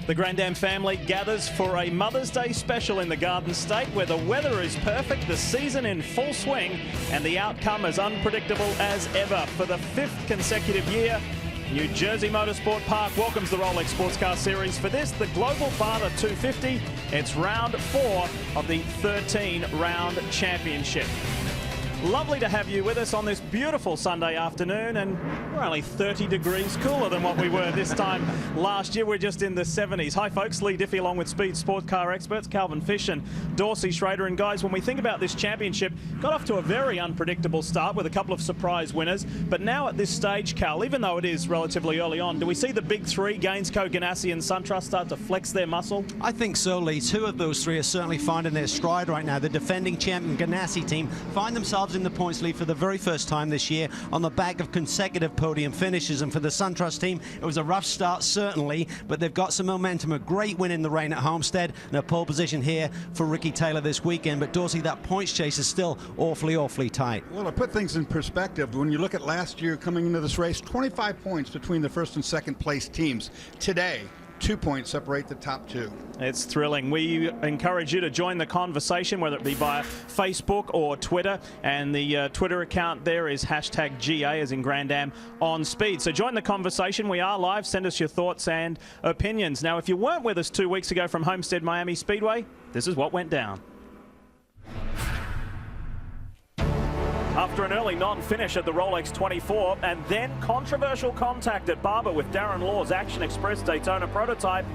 The Grand Am family gathers for a Mother's Day special in the Garden State where the weather is perfect, the season in full swing, and the outcome as unpredictable as ever. For the 5th consecutive year, New Jersey Motorsports Park welcomes the Rolex Sports Car Series. For this, the Global Barter 250. It's round 4 of the 13-round championship. Lovely to have you with us on this beautiful Sunday afternoon, and we're only 30 degrees cooler than what we were this time last year. We're just in the 70s. Hi folks, Lee Diffie along with Speed Sport Car experts Calvin Fish and Dorsey Schrader. And guys, when we think about this championship, got off to a very unpredictable start with a couple of surprise winners. But now at this stage, Cal, even though it is relatively early on, do we see the big three, Gainsco, Ganassi and SunTrust, start to flex their muscle? I think so, Lee. Two of those three are certainly finding their stride right now. The defending champion Ganassi team find themselves in the points lead for the very first time this year on the back of consecutive podium finishes. And for the SunTrust team, it was a rough start certainly, but they've got some momentum. A great win in the rain at Homestead and a pole position here for Ricky Taylor this weekend. But Dorsey, that points chase is still awfully tight. Well, to put things in perspective, when you look at last year coming into this race, 25 points between the first and second place teams. Today, 2 points separate the top two. It's thrilling. We encourage you to join the conversation, whether it be via Facebook or Twitter. And the Twitter account there is #GA, as in Grand Am on Speed. So join the conversation. We are live. Send us your thoughts and opinions. Now, if you weren't with us 2 weeks ago from Homestead Miami Speedway, this is what went down. After an early non-finish at the Rolex 24 and then controversial contact at Barber with Darren Law's Action Express Daytona prototype,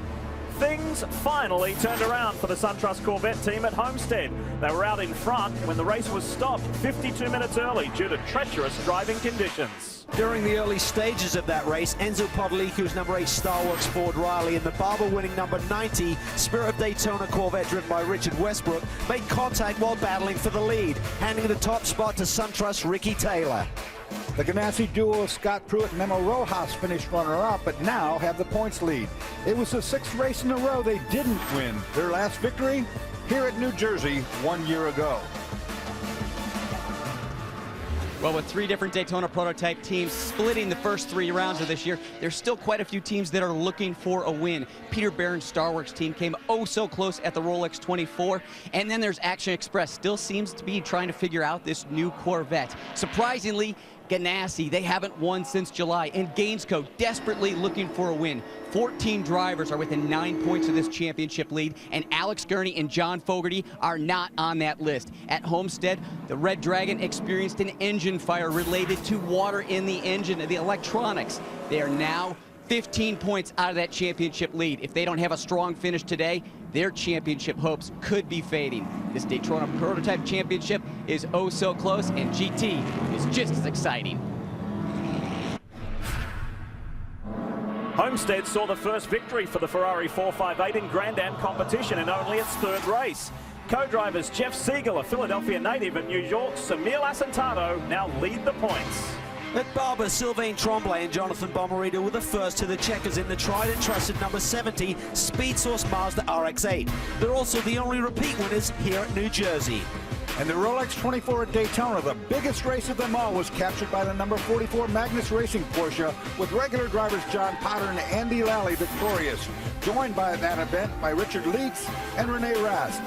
things finally turned around for the SunTrust Corvette team at Homestead. They were out in front when the race was stopped 52 minutes early due to treacherous driving conditions. During the early stages of that race, Enzo Podolico's number 8 Star Works Ford Riley and the Barber winning number 90 Spirit of Daytona Corvette driven by Richard Westbrook made contact while battling for the lead, handing the top spot to SunTrust Ricky Taylor. The Ganassi duo of Scott Pruitt and Memo Rojas finished runner-up, but now have the points lead. It was the 6th race in a row they didn't win. Their last victory here at New Jersey 1 year ago. Well, with 3 different Daytona prototype teams splitting the first 3 rounds of this year, there's still quite a few teams that are looking for a win. Peter Barron's Star Works team came oh so close at the Rolex 24. And then there's Action Express, still seems to be trying to figure out this new Corvette. Surprisingly, Ganassi, they haven't won since July, and Gainsco desperately looking for a win. 14 drivers are within 9 points of this championship lead, and Alex Gurney and John Fogerty are not on that list. At Homestead, the Red Dragon experienced an engine fire related to water in the engine of the electronics. They are now 15 points out of that championship lead. If they don't have a strong finish today, their championship hopes could be fading. This Daytona Prototype Championship is oh so close, and GT is just as exciting. Homestead saw the first victory for the Ferrari 458 in Grand Am competition in only its 3rd race. Co-drivers Jeff Siegel, a Philadelphia native, and New York's Samir Asentado now lead the points. At Barber, Sylvain Tremblay and Jonathan Bomarito were the first to the checkers in the tried and trusted number 70 Speed Source Mazda RX-8. They're also the only repeat winners here at New Jersey. And the Rolex 24 at Daytona, the biggest race of them all, was captured by the number 44 Magnus Racing Porsche, with regular drivers John Potter and Andy Lally victorious, joined by that event by Richard Leeds and Rene Rast.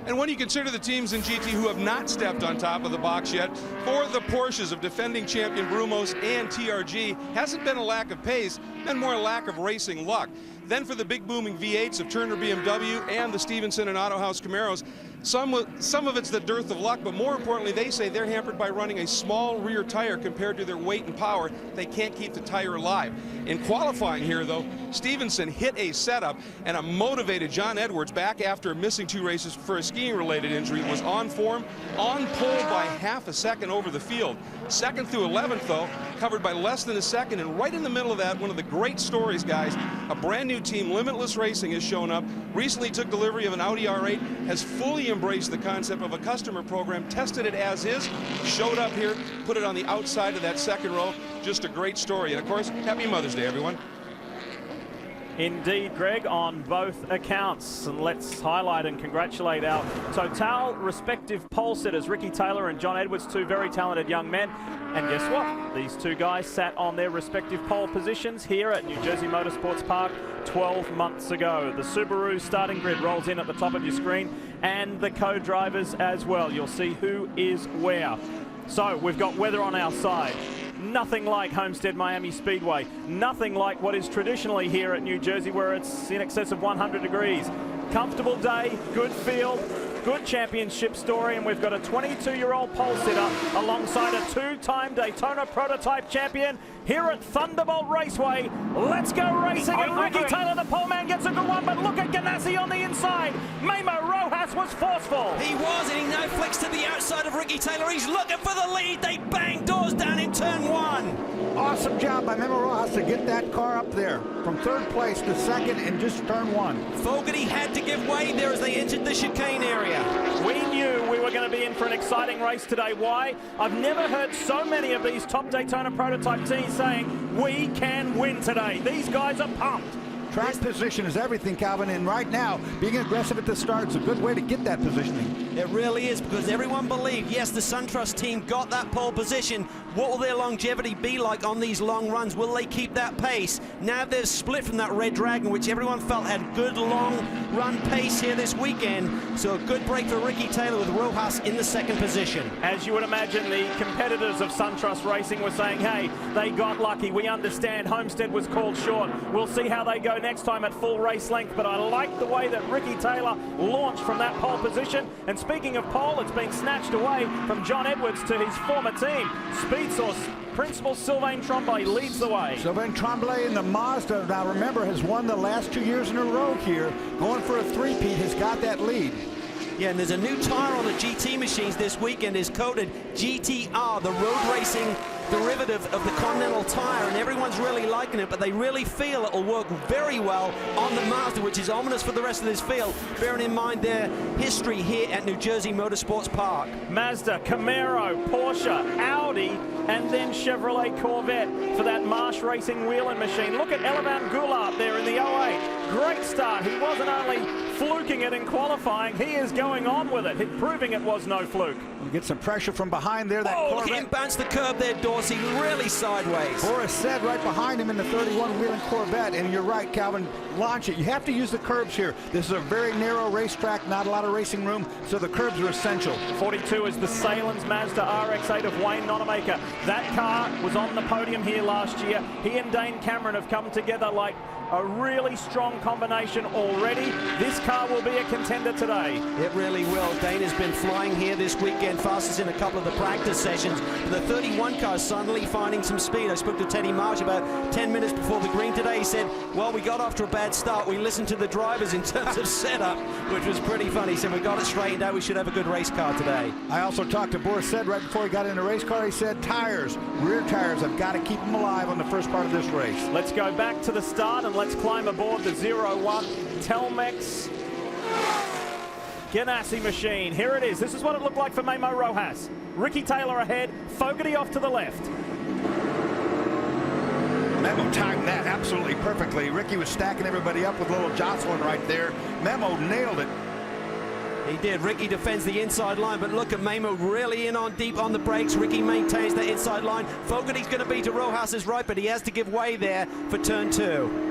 And when you consider the teams in GT who have not stepped on top of the box yet, for the Porsches of defending champion Brumos and TRG, hasn't been a lack of pace, been more a lack of racing luck. Then for the big booming V8s of Turner BMW and the Stevenson and Auto House Camaros, some of it's the dearth of luck, but more importantly, they say they're hampered by running a small rear tire compared to their weight and power. They can't keep the tire alive. In qualifying here, though, Stevenson hit a setup, and a motivated John Edwards, back after missing 2 races for a skiing-related injury, was on form, on pole by half a second over the field. 2nd through 11th, though, covered by less than a second, and right in the middle of that, one of the great stories, guys, a brand new team, Limitless Racing, has shown up, recently took delivery of an Audi R8, has fully embraced the concept of a customer program, tested it as is, showed up here, put it on the outside of that 2nd row. Just a great story. And of course, happy Mother's Day, everyone. Indeed, Greg, on both accounts. And let's highlight and congratulate our Total respective pole sitters, Ricky Taylor and John Edwards, two very talented young men. And guess what? These two guys sat on their respective pole positions here at New Jersey Motorsports Park 12 months ago. The Subaru starting grid rolls in at the top of your screen, and the co-drivers as well. You'll see who is where. So we've got weather on our side. Nothing like Homestead Miami Speedway. Nothing like what is traditionally here at New Jersey, where it's in excess of 100 degrees. Comfortable day, good field, good championship story, and we've got a 22-year-old pole sitter alongside a two-time Daytona prototype champion here at Thunderbolt Raceway. Let's go racing, and Ricky Taylor, the pole man, gets a good one, but look at Ganassi on the inside. Memo Rojas was forceful. He was, and he now flicks to the outside of Ricky Taylor. He's looking for the lead. They bang doors down in turn one. Awesome job by Memo Rojas to get that car up there from third place to second in just turn one. Fogarty had to give way there as they entered the chicane area. We knew we were going to be in for an exciting race today. Why? I've never heard so many of these top Daytona prototype teams saying, we can win today. These guys are pumped. Track position is everything, Calvin, and right now, being aggressive at the start is a good way to get that positioning. It really is, because everyone believed, yes, the SunTrust team got that pole position. What will their longevity be like on these long runs? Will they keep that pace? Now they've split from that Red Dragon, which everyone felt had good long run pace here this weekend. So a good break for Ricky Taylor with Rojas in the second position. As you would imagine, the competitors of SunTrust Racing were saying, hey, they got lucky. We understand Homestead was called short. We'll see how they go next time at full race length. But I like the way that Ricky Taylor launched from that pole position. And speaking of pole, it's been snatched away from John Edwards to his former team. Speed Source Principal Sylvain Tremblay leads the way. Sylvain Tremblay in the Mazda, now remember, has won the last 2 years in a row here. Going for a three-peat, has got that lead. Yeah, and there's a new tire on the GT machines this weekend. Is coded GTR, the road racing derivative of the Continental tire, and everyone's really liking it, but they really feel it will work very well on the Mazda, which is ominous for the rest of this field, bearing in mind their history here at New Jersey Motorsports Park. Mazda, Camaro, Porsche, Audi, and then Chevrolet Corvette for that Marsh Racing wheeling machine. Look at Elavan Goulart there in the 08. Great start. He wasn't only fluking it in qualifying, he is going on with it, proving it was no fluke. We'll get some pressure from behind there. That look at him bounce the curb there, Dorsey, really sideways. Boris said right behind him in the 31 wheeling Corvette, and you're right, Calvin, launch it. You have to use the curbs here. This is a very narrow racetrack, not a lot of racing room, so the curbs are essential. 42 is the Salins Mazda RX-8 of Wayne Nonamaker. That car was on the podium here last year. He and Dane Cameron have come together like a really strong combination already. This car will be a contender today. It really will. Dane has been flying here this weekend, fastest in a couple of the practice sessions. The 31 car suddenly finding some speed. I spoke to Teddy Marsh about 10 minutes before the green today. He said, well, we got off to a bad start. We listened to the drivers in terms of setup, which was pretty funny. He said, we got it straightened out. We should have a good race car today. I also talked to Boris said right before he got in the race car, he said, tires, rear tires, I've got to keep them alive on the first part of this race. Let's go back to the start and let's climb aboard the 01 Telmex Ganassi machine. Here it is. This is what it looked like for Memo Rojas. Ricky Taylor ahead, Fogarty off to the left. Memo timed that absolutely perfectly. Ricky was stacking everybody up with a little jostling right there. Memo nailed it. He did. Ricky defends the inside line, but look at Memo really in on deep on the brakes. Ricky maintains the inside line. Fogarty's going to be to Rojas's right, but he has to give way there for turn two.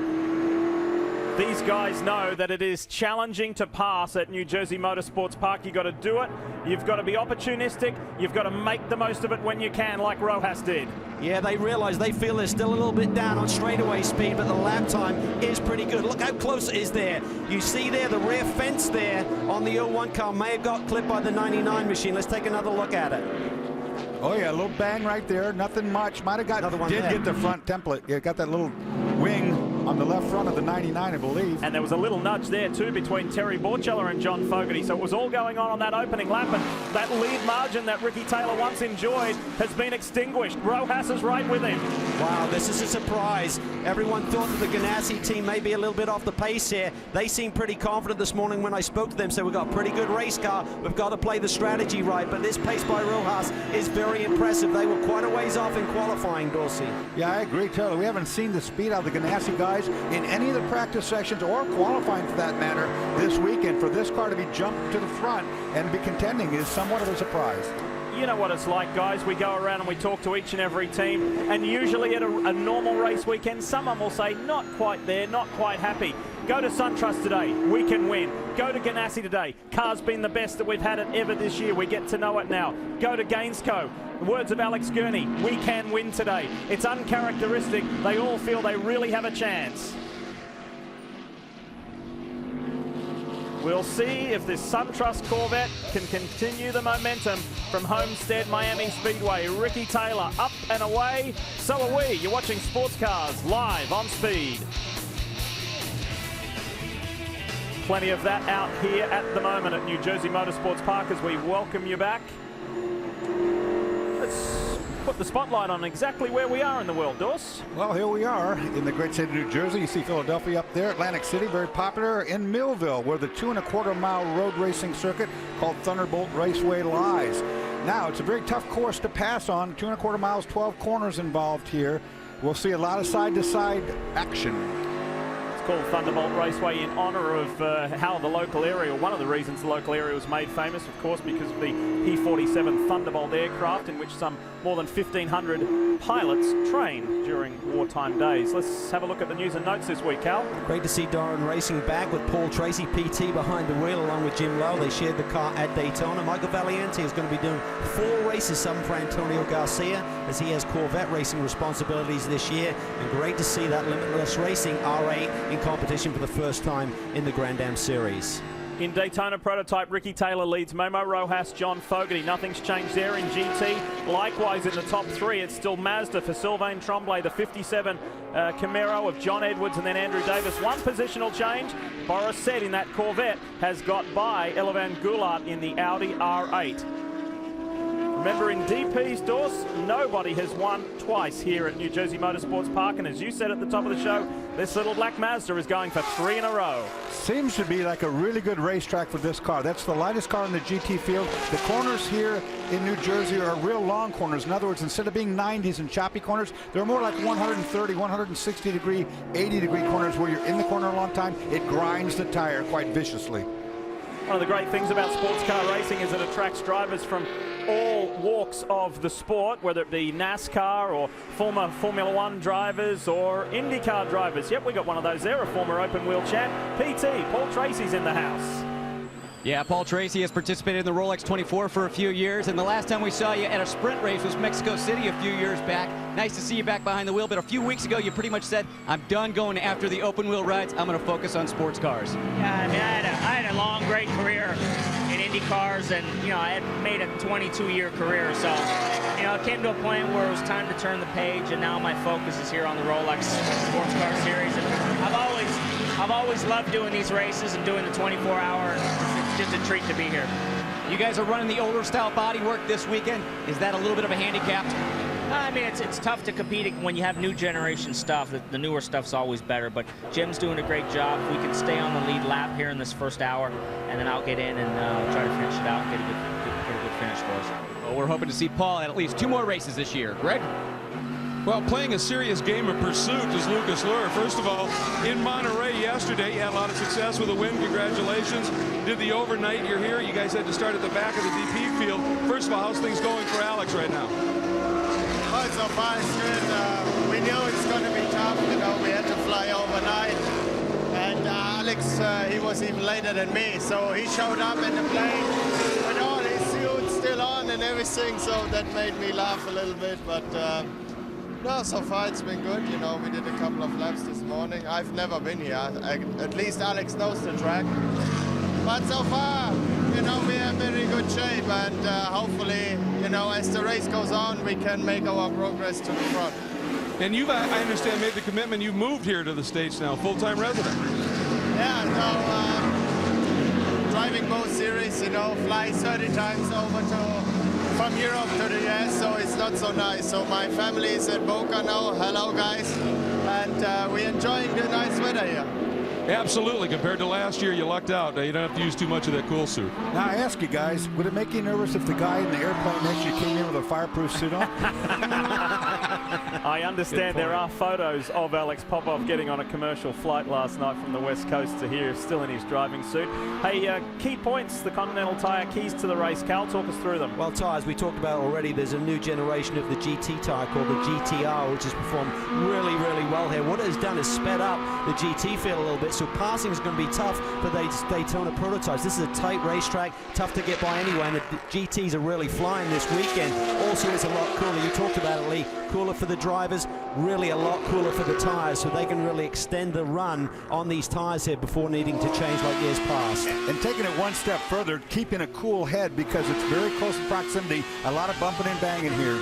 These guys know that it is challenging to pass at New Jersey Motorsports Park. You've got to do it. You've got to be opportunistic. You've got to make the most of it when you can, like Rojas did. Yeah, they realize, they feel they're still a little bit down on straightaway speed, but the lap time is pretty good. Look how close it is there. You see there, the rear fence there on the 01 car may have got clipped by the 99 machine. Let's take another look at it. Oh yeah, a little bang right there. Nothing much. Might have got, another one did there. Get the front template. Yeah, got that little wing on the left front of the 99, I believe. And there was a little nudge there too between Terry Borchella and John Fogarty. So it was all going on that opening lap, and that lead margin that Ricky Taylor once enjoyed has been extinguished. Rojas is right with him. Wow, this is a surprise. Everyone thought that the Ganassi team may be a little bit off the pace here. They seemed pretty confident this morning when I spoke to them, so we've got a pretty good race car. We've got to play the strategy right, but this pace by Rojas is very impressive. They were quite a ways off in qualifying, Dorsey. Yeah, I agree, totally. We haven't seen the speed out of the Ganassi guys in any of the practice sections or qualifying for that matter this weekend. For this car to be jumped to the front and be contending is somewhat of a surprise. You know what it's like, guys. We go around and we talk to each and every team, and usually at a normal race weekend, someone will say, not quite there, not quite happy. Go to SunTrust today, we can win. Go to Ganassi today, car's been the best that we've had it ever this year. We get to know it now. Go to Gainsco. The words of Alex Gurney, we can win today. It's uncharacteristic. They all feel they really have a chance. We'll see if this SunTrust Corvette can continue the momentum from Homestead Miami Speedway. Ricky Taylor up and away. So are we. You're watching Sports Cars live on Speed. Plenty of that out here at the moment at New Jersey Motorsports Park as we welcome you back. Let's put the spotlight on exactly where we are in the world, Dors. Well, here we are in the great city of New Jersey. You see Philadelphia up there, Atlantic City, very popular. In Millville, where the 2.25 mile road racing circuit called Thunderbolt Raceway lies. Now, it's a very tough course to pass on. 2.25 miles, 12 corners involved here. We'll see a lot of side-to-side action. It's called Thunderbolt Raceway in honor of how the local area, one of the reasons the local area was made famous, of course, because of the P-47 Thunderbolt aircraft, in which some more than 1,500 pilots trained during wartime days. Let's have a look at the news and notes this week, Cal. Great to see Doran Racing back with Paul Tracy, PT, behind the wheel along with Jim Lowe. They shared the car at Daytona. Michael Valiente is going to be doing 4 races, some for Antonio Garcia, as he has Corvette racing responsibilities this year. And great to see that Limitless Racing R8 in competition for the first time in the Grand Am Series. In Daytona prototype, Ricky Taylor leads Momo Rojas, John Fogarty. Nothing's changed there in GT. Likewise, in the top 3, it's still Mazda for Sylvain Tremblay, the 57 Camaro of John Edwards, and then Andrew Davis. One positional change. Boris said in that Corvette has got by Elevan Goulart in the Audi R8. Remember, in DP's, Dors, nobody has won twice here at New Jersey Motorsports Park, and as you said at the top of the show, this little black Mazda is going for 3 in a row. Seems to be like a really good racetrack for this car. That's the lightest car in the GT field. The corners here in New Jersey are real long corners. In other words, instead of being 90s and choppy corners, they're more like 130, 160 degree, 80 degree corners where you're in the corner a long time. It grinds the tire quite viciously. One of the great things about sports car racing is it attracts drivers from all walks of the sport, whether it be NASCAR or former Formula One drivers or IndyCar drivers. Yep, we got one of those there, a former open wheel champ. PT, Paul Tracy's in the house. Yeah, Paul Tracy has participated in the Rolex 24 for a few years, and the last time we saw you at a sprint race was Mexico City a few years back. Nice to see you back behind the wheel, but a few weeks ago you pretty much said, I'm done going after the open wheel rides. I'm going to focus on sports cars. Yeah, I mean, I had a long, great career in Indy cars, and, you know, I had made a 22-year career, so, you know, it came to a point where it was time to turn the page, and now my focus is here on the Rolex Sports Car Series, and I've always loved doing these races and doing the 24-hour. It's just a treat to be here. You guys are running the older style bodywork this weekend. Is that a little bit of a handicap? I mean, it's tough to compete when you have new generation stuff. The newer stuff's always better, but Jim's doing a great job. If we can stay on the lead lap here in this first hour, and then I'll get in and try to finish it out and get a good finish for us. Well, we're hoping to see Paul at least 2 more races this year. Greg? Well, playing a serious game of pursuit is Lucas Luhr. First of all, in Monterey yesterday, you had a lot of success with a win. Congratulations. Did the overnight. You're here. You guys had to start at the back of the DP field. First of all, how's things going for Alex right now? Oh, so far it's good. We knew it's going to be tough. You know, we had to fly overnight. And Alex, he was even later than me. So he showed up in the plane with all his suits still on and everything. So that made me laugh a little bit. But no, so far it's been good. You know, we did a couple of laps this morning. I've never been here. At least Alex knows the track. But so far, you know, we are in very good shape. And hopefully, you know, as the race goes on, we can make our progress to the front. And you've, I understand, made the commitment. You've moved here to the States now, full-time resident. Yeah, no, driving both series, you know, fly 30 times over from Europe to the US, so it's not so nice. So my family is at Boca now. Hello, guys. and we're enjoying the nice weather here. Absolutely. Compared to last year, you lucked out. You don't have to use too much of that cool suit. Now, I ask you guys, would it make you nervous if the guy in the airplane next to you came in with a fireproof suit on? I understand there are photos of Alex Popov getting on a commercial flight last night from the West Coast to here, still in his driving suit. Hey, key points, the Continental Tire keys to the race. Cal, talk us through them. Well, tyres, we talked about already, there's a new generation of the GT tyre called the GTR, which has performed really, really well here. What it has done is sped up the GT field a little bit, so passing is going to be tough for the Daytona prototypes. This is a tight racetrack, tough to get by anyway, and the GTs are really flying this weekend. Also, it's a lot cooler. You talked about it, Lee. Cooler for the drivers, really a lot cooler for the tyres, so they can really extend the run on these tyres here before needing to change like years past. And taking it one step further, keeping a cool head because it's very close in proximity. A lot of bumping and banging here.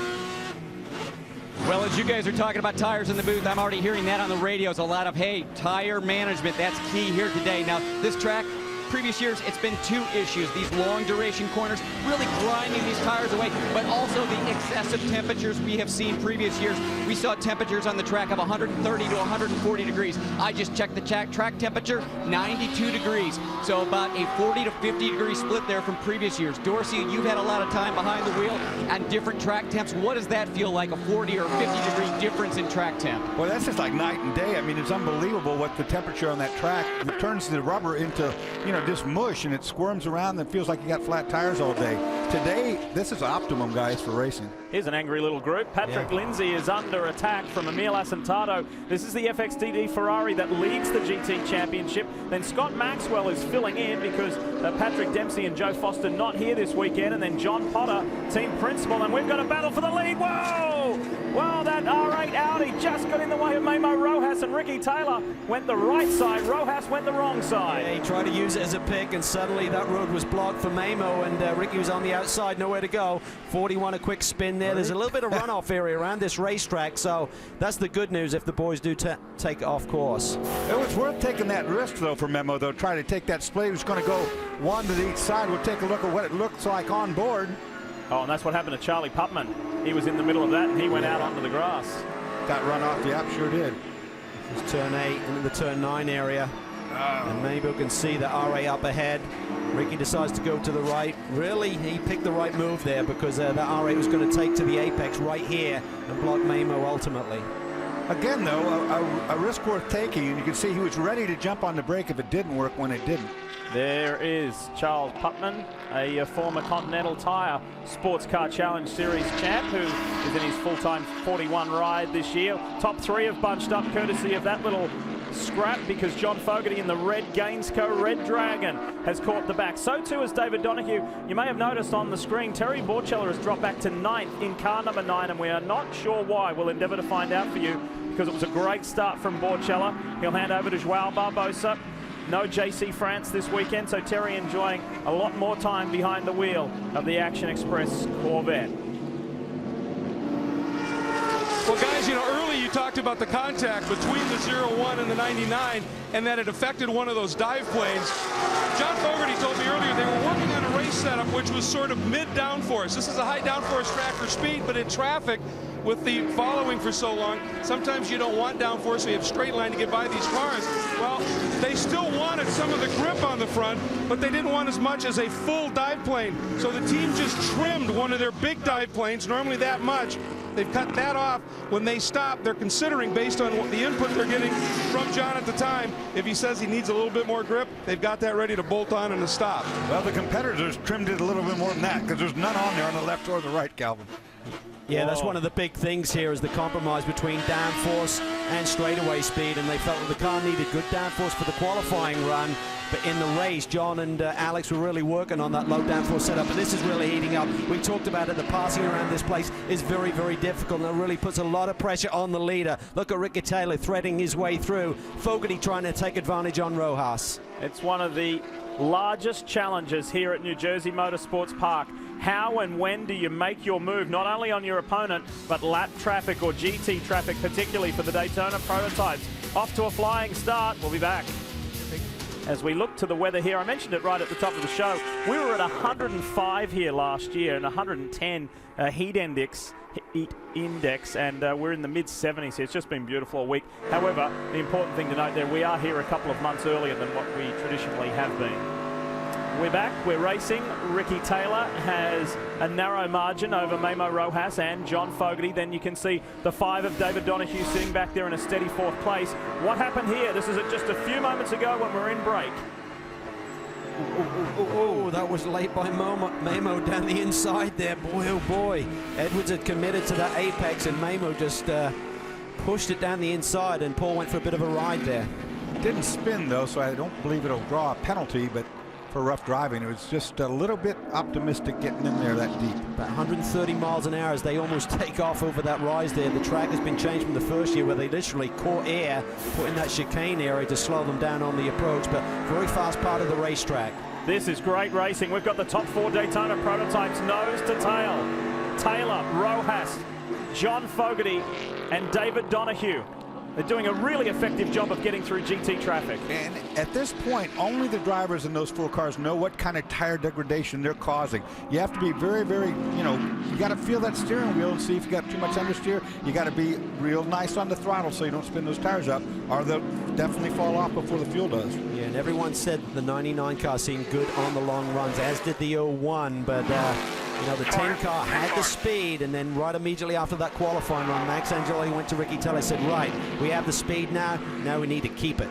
Well, as you guys are talking about tires in the booth, I'm already hearing that on the radios. A lot of, hey, tire management, that's key here today. Now, this track, previous years, it's been two issues. These long duration corners, really grinding these tires away, but also the excessive temperatures we have seen previous years. We saw temperatures on the track of 130 to 140 degrees. I just checked the track temperature, 92 degrees. So about a 40 to 50 degree split there from previous years. Dorsey, you've had a lot of time behind the wheel and different track temps. What does that feel like, a 40 or 50 degree difference in track temp? Well, that's just like night and day. I mean, it's unbelievable what the temperature on that track, it turns the rubber into, you know, just mush, and it squirms around and feels like you got flat tires all day. Today, this is optimum, guys, for racing. Here's an angry little group. Patrick Lindsay is under attack from Emil Asentado. This is the FXDD Ferrari that leads the GT Championship. Then Scott Maxwell is filling in because Patrick Dempsey and Joe Foster not here this weekend. And then John Potter, team principal. And we've got a battle for the lead. Whoa! Well, that R8 Audi just got in the way of Memo Rojas, and Ricky Taylor went the right side. Rojas went the wrong side. Yeah, he tried to use it as a pick, and suddenly that road was blocked for Memo, and Ricky was on the outside, nowhere to go. 41, a quick spin there. There's a little bit of runoff area around this racetrack, so that's the good news if the boys do take off course. It was worth taking that risk, though, for Memo, though, trying to take that split. He was going to go one to each side. We'll take a look at what it looks like on board. Oh, and that's what happened to Charlie Putman. He was in the middle of that, and he went out onto the grass. Got run off, yep, sure did. It's turn 8 into the turn 9 area. And Mabel can see the R8 up ahead. Ricky decides to go to the right. Really, he picked the right move there because that R8 was going to take to the apex right here and block Mamo ultimately. Again, though, a risk worth taking, and you can see he was ready to jump on the brake if it didn't work when it didn't. There is Charles Putman, a former Continental Tire Sports Car Challenge Series champ who is in his full-time 41 ride this year. Top 3 have bunched up courtesy of that little scrap because John Fogarty in the red Gainsco Red Dragon has caught the back. So too has David Donahue. You may have noticed on the screen, Terry Borchella has dropped back to 9th in car number 9, and we are not sure why. We'll endeavour to find out for you because it was a great start from Borchella. He'll hand over to Joao Barbosa. No JC France this weekend, so Terry enjoying a lot more time behind the wheel of the Action Express Corvette. Well, guys, you know, early you talked about the contact between the 01 and the 99 and that it affected one of those dive planes. John Fogarty told me earlier they were working on a race setup which was sort of mid-downforce. This is a high downforce track for speed, but in traffic, with the following for so long, sometimes you don't want downforce, so you have straight line to get by these cars. Well, they still wanted some of the grip on the front, but they didn't want as much as a full dive plane. So the team just trimmed one of their big dive planes, normally that much. They've cut that off. When they stop, they're considering, based on what the input they're getting from John at the time, if he says he needs a little bit more grip, they've got that ready to bolt on and to stop. Well, the competitors trimmed it a little bit more than that because there's none on there on the left or the right, Calvin. Yeah, that's one of the big things here is the compromise between downforce and straightaway speed, and they felt that the car needed good downforce for the qualifying run, but in the race, John and Alex were really working on that low downforce setup, and this is really heating up. We talked about it, the passing around this place is very, very difficult, and it really puts a lot of pressure on the leader. Look at Ricky Taylor threading his way through. Fogarty trying to take advantage on Rojas. It's one of the largest challenges here at New Jersey Motorsports Park. How and when do you make your move, not only on your opponent, but lap traffic or GT traffic, particularly for the Daytona prototypes? Off to a flying start. We'll be back. as we look to the weather here. I mentioned it right at the top of the show. We were at 105 here last year and 110 heat index, and we're in the mid-70s here. It's just been beautiful all week. However, the important thing to note there, we are here a couple of months earlier than what we traditionally have been. We're back, we're racing. Ricky Taylor has a narrow margin over Memo Rojas and John Fogarty. Then you can see the 5 of David Donahue sitting back there in a steady 4th place. What happened here? This is just a few moments ago when we're in break. Oh, that was late by Memo down the inside there. Boy, oh boy. Edwards had committed to that apex and Memo just pushed it down the inside, and Paul went for a bit of a ride there. Didn't spin though, so I don't believe it'll draw a penalty, but for rough driving, it was just a little bit optimistic getting in there that deep. About 130 miles an hour as they almost take off over that rise there. The track has been changed from the first year where they literally caught air, put in that chicane area to slow them down on the approach, but very fast part of the racetrack. This is great racing. We've got the top 4 Daytona prototypes nose to tail. Taylor, Rojas, John Fogarty, and David Donahue. They're doing a really effective job of getting through GT traffic. And at this point, only the drivers in those 4 cars know what kind of tire degradation they're causing. You have to be very, very, you got to feel that steering wheel and see if you got too much understeer. You got to be real nice on the throttle so you don't spin those tires up, or they'll definitely fall off before the fuel does. Yeah, and everyone said the 99 car seemed good on the long runs, as did the 01, but the 10 car had the speed, and then right immediately after that qualifying run, Max Angelelli went to Ricky Taylor, said, right, we have the speed now we need to keep it.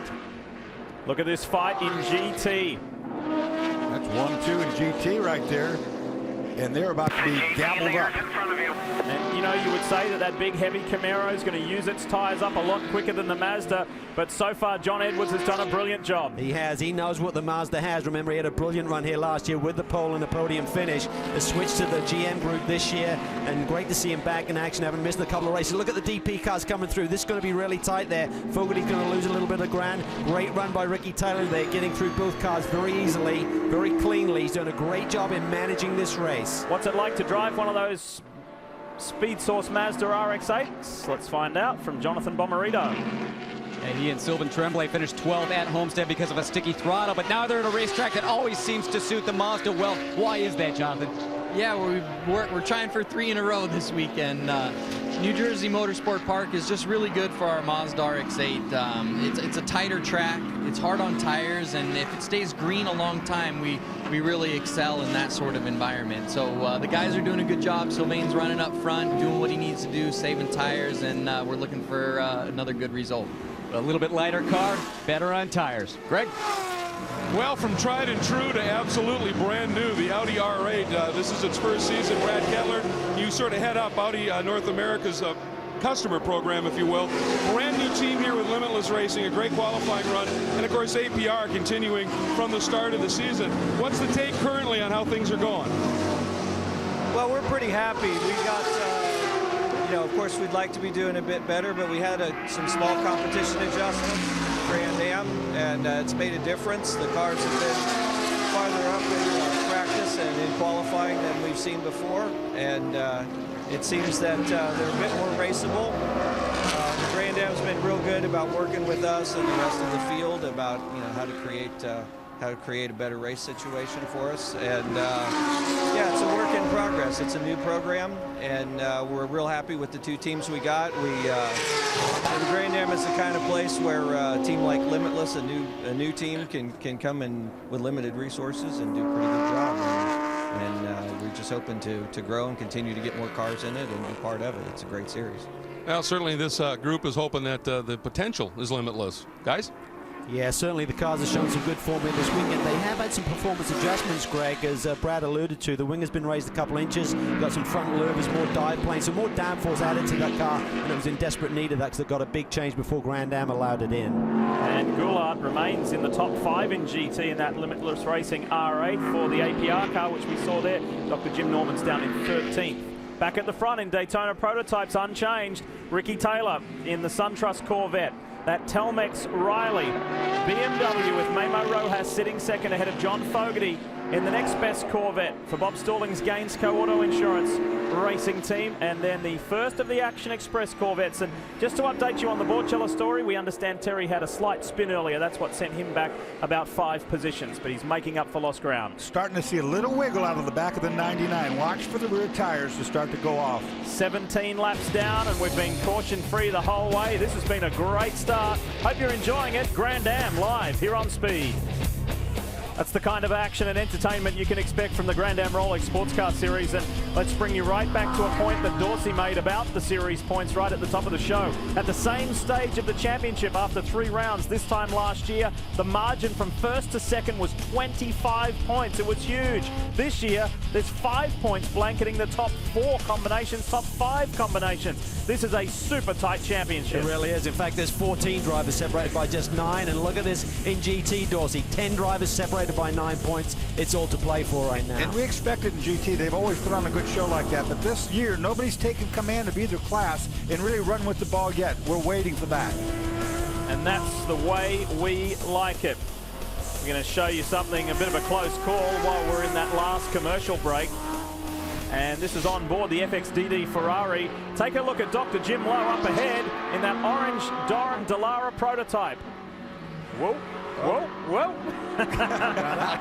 Look at this fight in GT. That's 1-2 in GT right there, and they're about to be gobbled up. And you would say that big heavy Camaro is going to use its tires up a lot quicker than the Mazda, but so far John Edwards has done a brilliant job. He has. He knows what the Mazda has. Remember, he had a brilliant run here last year with the pole and the podium finish. The switch to the GM group this year, and great to see him back in action, having missed a couple of races. Look at the DP cars coming through. This is going to be really tight there. Fogarty's going to lose a little bit of ground. Great run by Ricky Taylor there, getting through both cars very easily, very cleanly. He's done a great job in managing this race. What's it like to drive one of those Speed Source Mazda RX-8s? Let's find out from Jonathan Bomarito. And he and Sylvain Tremblay finished 12th at Homestead because of a sticky throttle, but now they're at a racetrack that always seems to suit the Mazda well. Why is that, Jonathan? Yeah, we're trying for 3 in a row this weekend. New Jersey Motorsports Park is just really good for our Mazda RX-8. It's a tighter track, it's hard on tires, and if it stays green a long time, we really excel in that sort of environment. So the guys are doing a good job. Sylvain's running up front, doing what he needs to do, saving tires, and we're looking for another good result. A little bit lighter car, better on tires. Greg? Well, from tried and true to absolutely brand new, the Audi R8. This is its first season. Brad Kettler, you sort of head up Audi North America's customer program, if you will. Brand new team here with Limitless Racing, a great qualifying run, and of course APR continuing from the start of the season. What's the take currently on how things are going? Well, we're pretty happy. We got, of course we'd like to be doing a bit better, but we had some small competition adjustments. Grand Am, and it's made a difference. The cars have been farther up in practice and in qualifying than we've seen before, and it seems that they're a bit more raceable. The Grand Am's been real good about working with us and the rest of the field about how to create a better race situation for us, and yeah, it's a work in progress. It's a new program, and we're real happy with the 2 teams we got. The Grand Am is the kind of place where a team like Limitless, a new team, can come in with limited resources and do a pretty good job. And we're just hoping to grow and continue to get more cars in it and be part of it. It's a great series. Well, certainly this group is hoping that the potential is limitless. Guys? Yeah, certainly the cars have shown some good form in this weekend. They have had some performance adjustments, Greg, as Brad alluded to. The wing has been raised a couple inches. You've got some front louvers, more dive planes, some more downforce added to that car, and it was in desperate need of that because it got a big change before Grand Am allowed it in. And Goulart remains in the top 5 in GT in that Limitless Racing R8 for the APR car, which we saw there. Dr. Jim Norman's down in 13th. Back at the front in Daytona prototypes unchanged, Ricky Taylor in the SunTrust Corvette. That Telmex Riley BMW with Memo Rojas sitting second ahead of John Fogarty in the next best Corvette for Bob Stalling's Gainsco Auto Insurance racing team, and then the first of the Action Express Corvettes. And just to update you on the Borchella story, we understand Terry had a slight spin earlier. That's what sent him back about 5 positions, but he's making up for lost ground. Starting to see a little wiggle out of the back of the 99. Watch for the rear tires to start to go off. 17 laps down, and we've been caution-free the whole way. This has been a great start. Hope you're enjoying it. Grand Am live here on Speed. That's the kind of action and entertainment you can expect from the Grand Am Rolex Sports Car Series. And let's bring you right back to a point that Dorsey made about the series points right at the top of the show. At the same stage of the championship after 3 rounds this time last year, the margin from first to second was 25 points. It was huge. This year, there's 5 points blanketing the top 4 combinations, top 5 combinations. This is a super tight championship. It really is. In fact, there's 14 drivers separated by just 9. And look at this in GT, Dorsey. 10 drivers separated by 9 points. It's all to play for right now. And we expect it in GT. They've always put on a good show like that. But this year, nobody's taken command of either class and really run with the ball yet. We're waiting for that. And that's the way we like it. We're going to show you something, a bit of a close call while we're in that last commercial break. And this is on board the FXDD Ferrari. Take a look at Dr. Jim Lowe up ahead in that orange Doran Dallara prototype. Whoa, whoa, whoa.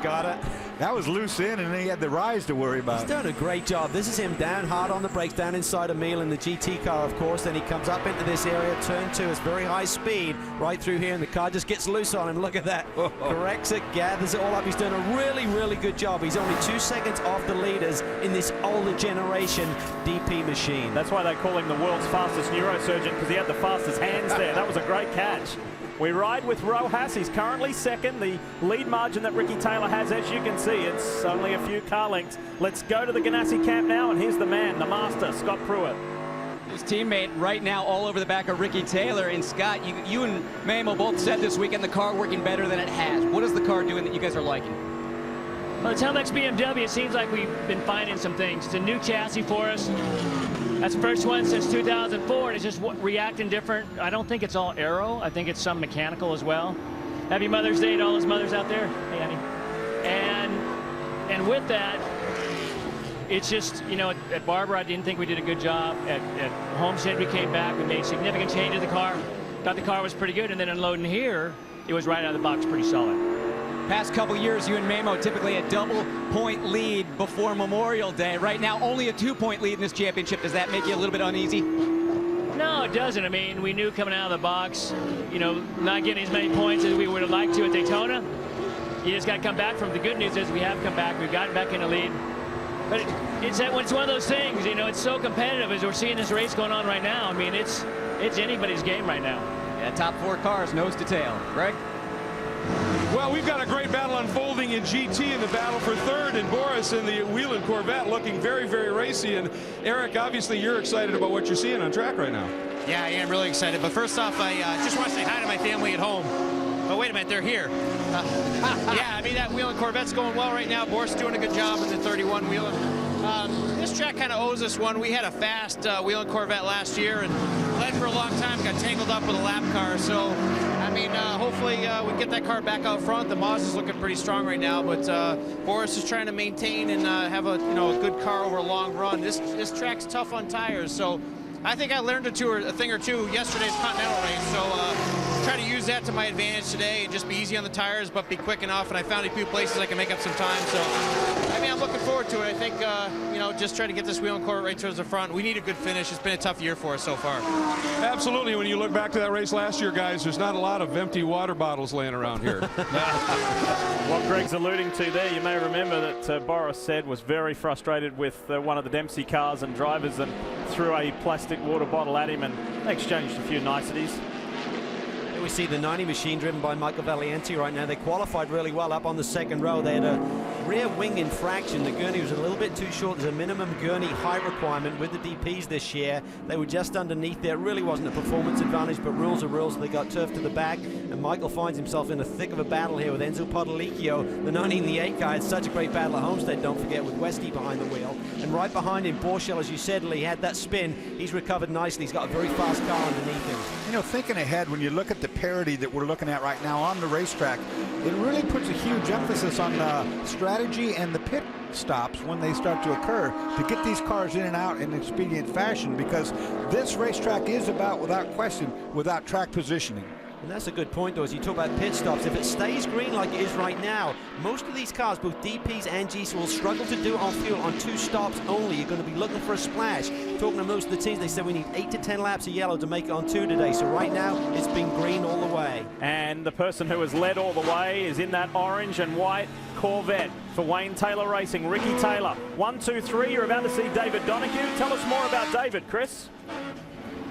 Got it. That was loose in, and then he had the rise to worry about. He's done a great job. This is him down hard on the brakes, down inside Emil in the GT car, of course. Then he comes up into this area, turn 2. It's very high speed right through here, and the car just gets loose on him. Look at that. Corrects it, gathers it all up. He's done a really, really good job. He's only 2 seconds off the leaders in this older generation DP machine. That's why they call him the world's fastest neurosurgeon, because he had the fastest hands there. That was a great catch. We ride with Rojas. He's currently second. The lead margin that Ricky Taylor has, as you can see, it's only a few car lengths. Let's go to the Ganassi camp now, and here's the man, the master, Scott Pruitt. His teammate right now all over the back of Ricky Taylor. And Scott, you and Mamo both said this weekend the car working better than it has. What is the car doing that you guys are liking? Well, the Telmex BMW, it seems like we've been finding some things. It's a new chassis for us. That's the first one since 2004, and it's just reacting different. I don't think it's all aero. I think it's some mechanical as well. Happy Mother's Day to all those mothers out there. Hey, honey. And with that, it's just, you know, at Barber, I didn't think we did a good job. At Homestead, we came back. We made significant changes to the car. Thought the car was pretty good, and then unloading here, it was right out of the box pretty solid. Past couple years, you and Mamo typically a double-point lead before Memorial Day. Right now, only a 2-point lead in this championship. Does that make you a little bit uneasy? No, it doesn't. I mean, we knew coming out of the box, you know, not getting as many points as we would have liked to at Daytona. You just got to come back from. The good news is we have come back. We've gotten back in the lead. But it's one of those things, you know, it's so competitive as we're seeing this race going on right now. I mean, it's anybody's game right now. Yeah, top 4 cars, nose to tail. Greg? Well, we've got a great battle unfolding in GT in the battle for third, and Boris in the Whelen Corvette looking very, very racy. And Eric, obviously you're excited about what you're seeing on track right now. Yeah, I am really excited. But first off, I just want to say hi to my family at home. Oh, wait a minute, they're here. Yeah, I mean, that Whelen Corvette's going well right now. Boris doing a good job in the 31 Whelen. This track kind of owes us one. We had a fast Whelen Corvette last year and led for a long time, got tangled up with a lap car. So, I mean, hopefully we can get that car back out front. The Mazda's looking pretty strong right now, but Boris is trying to maintain and have a a good car over a long run. This track's tough on tires, so I think I learned a thing or two yesterday's Continental race. So try to use that to my advantage today and just be easy on the tires, but be quick enough. And I found a few places I can make up some time. So I mean, I'm looking forward to it. I think just try to get this Whelen Corvette right towards the front. We need a good finish. It's been a tough year for us so far. Absolutely. When you look back to that race last year, guys, there's not a lot of empty water bottles laying around here. What Greg's alluding to there, you may remember that Boris said was very frustrated with one of the Dempsey cars and drivers and threw a plastic water bottle at him, and they exchanged a few niceties. Here we see the 90 machine driven by Michael Valiente right now. They qualified really well up on the second row. They had a rear wing infraction. The gurney was a little bit too short. There's a minimum gurney height requirement with the DPs this year. They were just underneath there. It really wasn't a performance advantage, but rules are rules. They got turf to the back, and Michael finds himself in the thick of a battle here with Enzo Podolicchio. The 98 guy had such a great battle at Homestead, don't forget, with Westy behind the wheel. And right behind him, Borchell, as you said, Lee, had that spin. He's recovered nicely. He's got a very fast car underneath him. You know, thinking ahead, when you look at the parity that we're looking at right now on the racetrack, it really puts a huge emphasis on strategy and the pit stops when they start to occur to get these cars in and out in expedient fashion, because this racetrack is about, without question, without track positioning. And that's a good point, though, as you talk about pit stops. If it stays green like it is right now, most of these cars, both DPs and Gs, will struggle to do it on fuel on 2 stops only. You're going to be looking for a splash. Talking to most of the teams, they said we need 8 to 10 laps of yellow to make it on 2 today. So right now, it's been green all the way. And the person who has led all the way is in that orange and white Corvette for Wayne Taylor Racing, Ricky Taylor. 1, 2, 3, you're about to see David Donahue. Tell us more about David, Chris.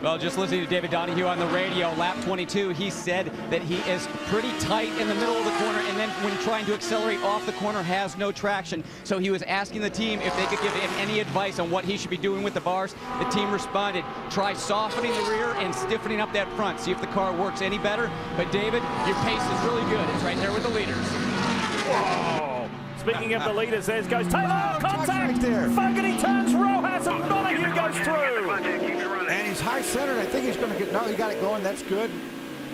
Well, just listening to David Donahue on the radio, lap 22, he said that he is pretty tight in the middle of the corner, and then when trying to accelerate off the corner, has no traction. So he was asking the team if they could give him any advice on what he should be doing with the bars. The team responded, try softening the rear and stiffening up that front, see if the car works any better. But David, your pace is really good. It's right there with the leaders. Whoa. Speaking of the leaders, there goes Taylor. Contact right there. Fogarty turns Rojas, and Donahue goes through. And he's high centered. I think he's going to get, no, he got it going. That's good.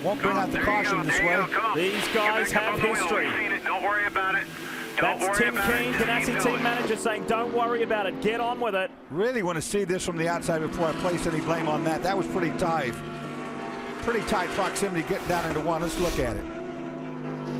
Won't bring out the caution this way. These guys have history. Don't worry about it. That's Tim Keane, Ganassi team manager, saying don't worry about it. Get on with it. Really want to see this from the outside before I place any blame on that. That was pretty tight. Pretty tight proximity getting down into 1. Let's look at it.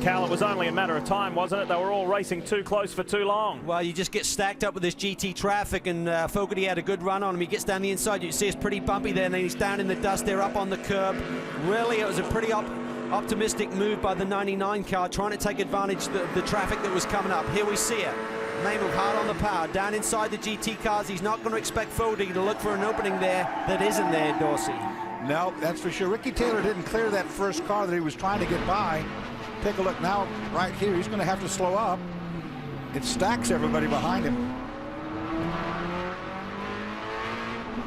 Cal, it was only a matter of time, wasn't it? They were all racing too close for too long. Well, you just get stacked up with this GT traffic, and Fogarty had a good run on him. He gets down the inside. You see it's pretty bumpy there, and then he's down in the dust there up on the curb. Really, it was a pretty optimistic move by the 99 car, trying to take advantage of the traffic that was coming up. Here we see it. May move hard on the power. Down inside the GT cars, he's not going to expect Fogarty to look for an opening there that isn't there, Dorsey. No, that's for sure. Ricky Taylor didn't clear that first car that he was trying to get by. Take a look now, right here. He's going to have to slow up. It stacks everybody behind him.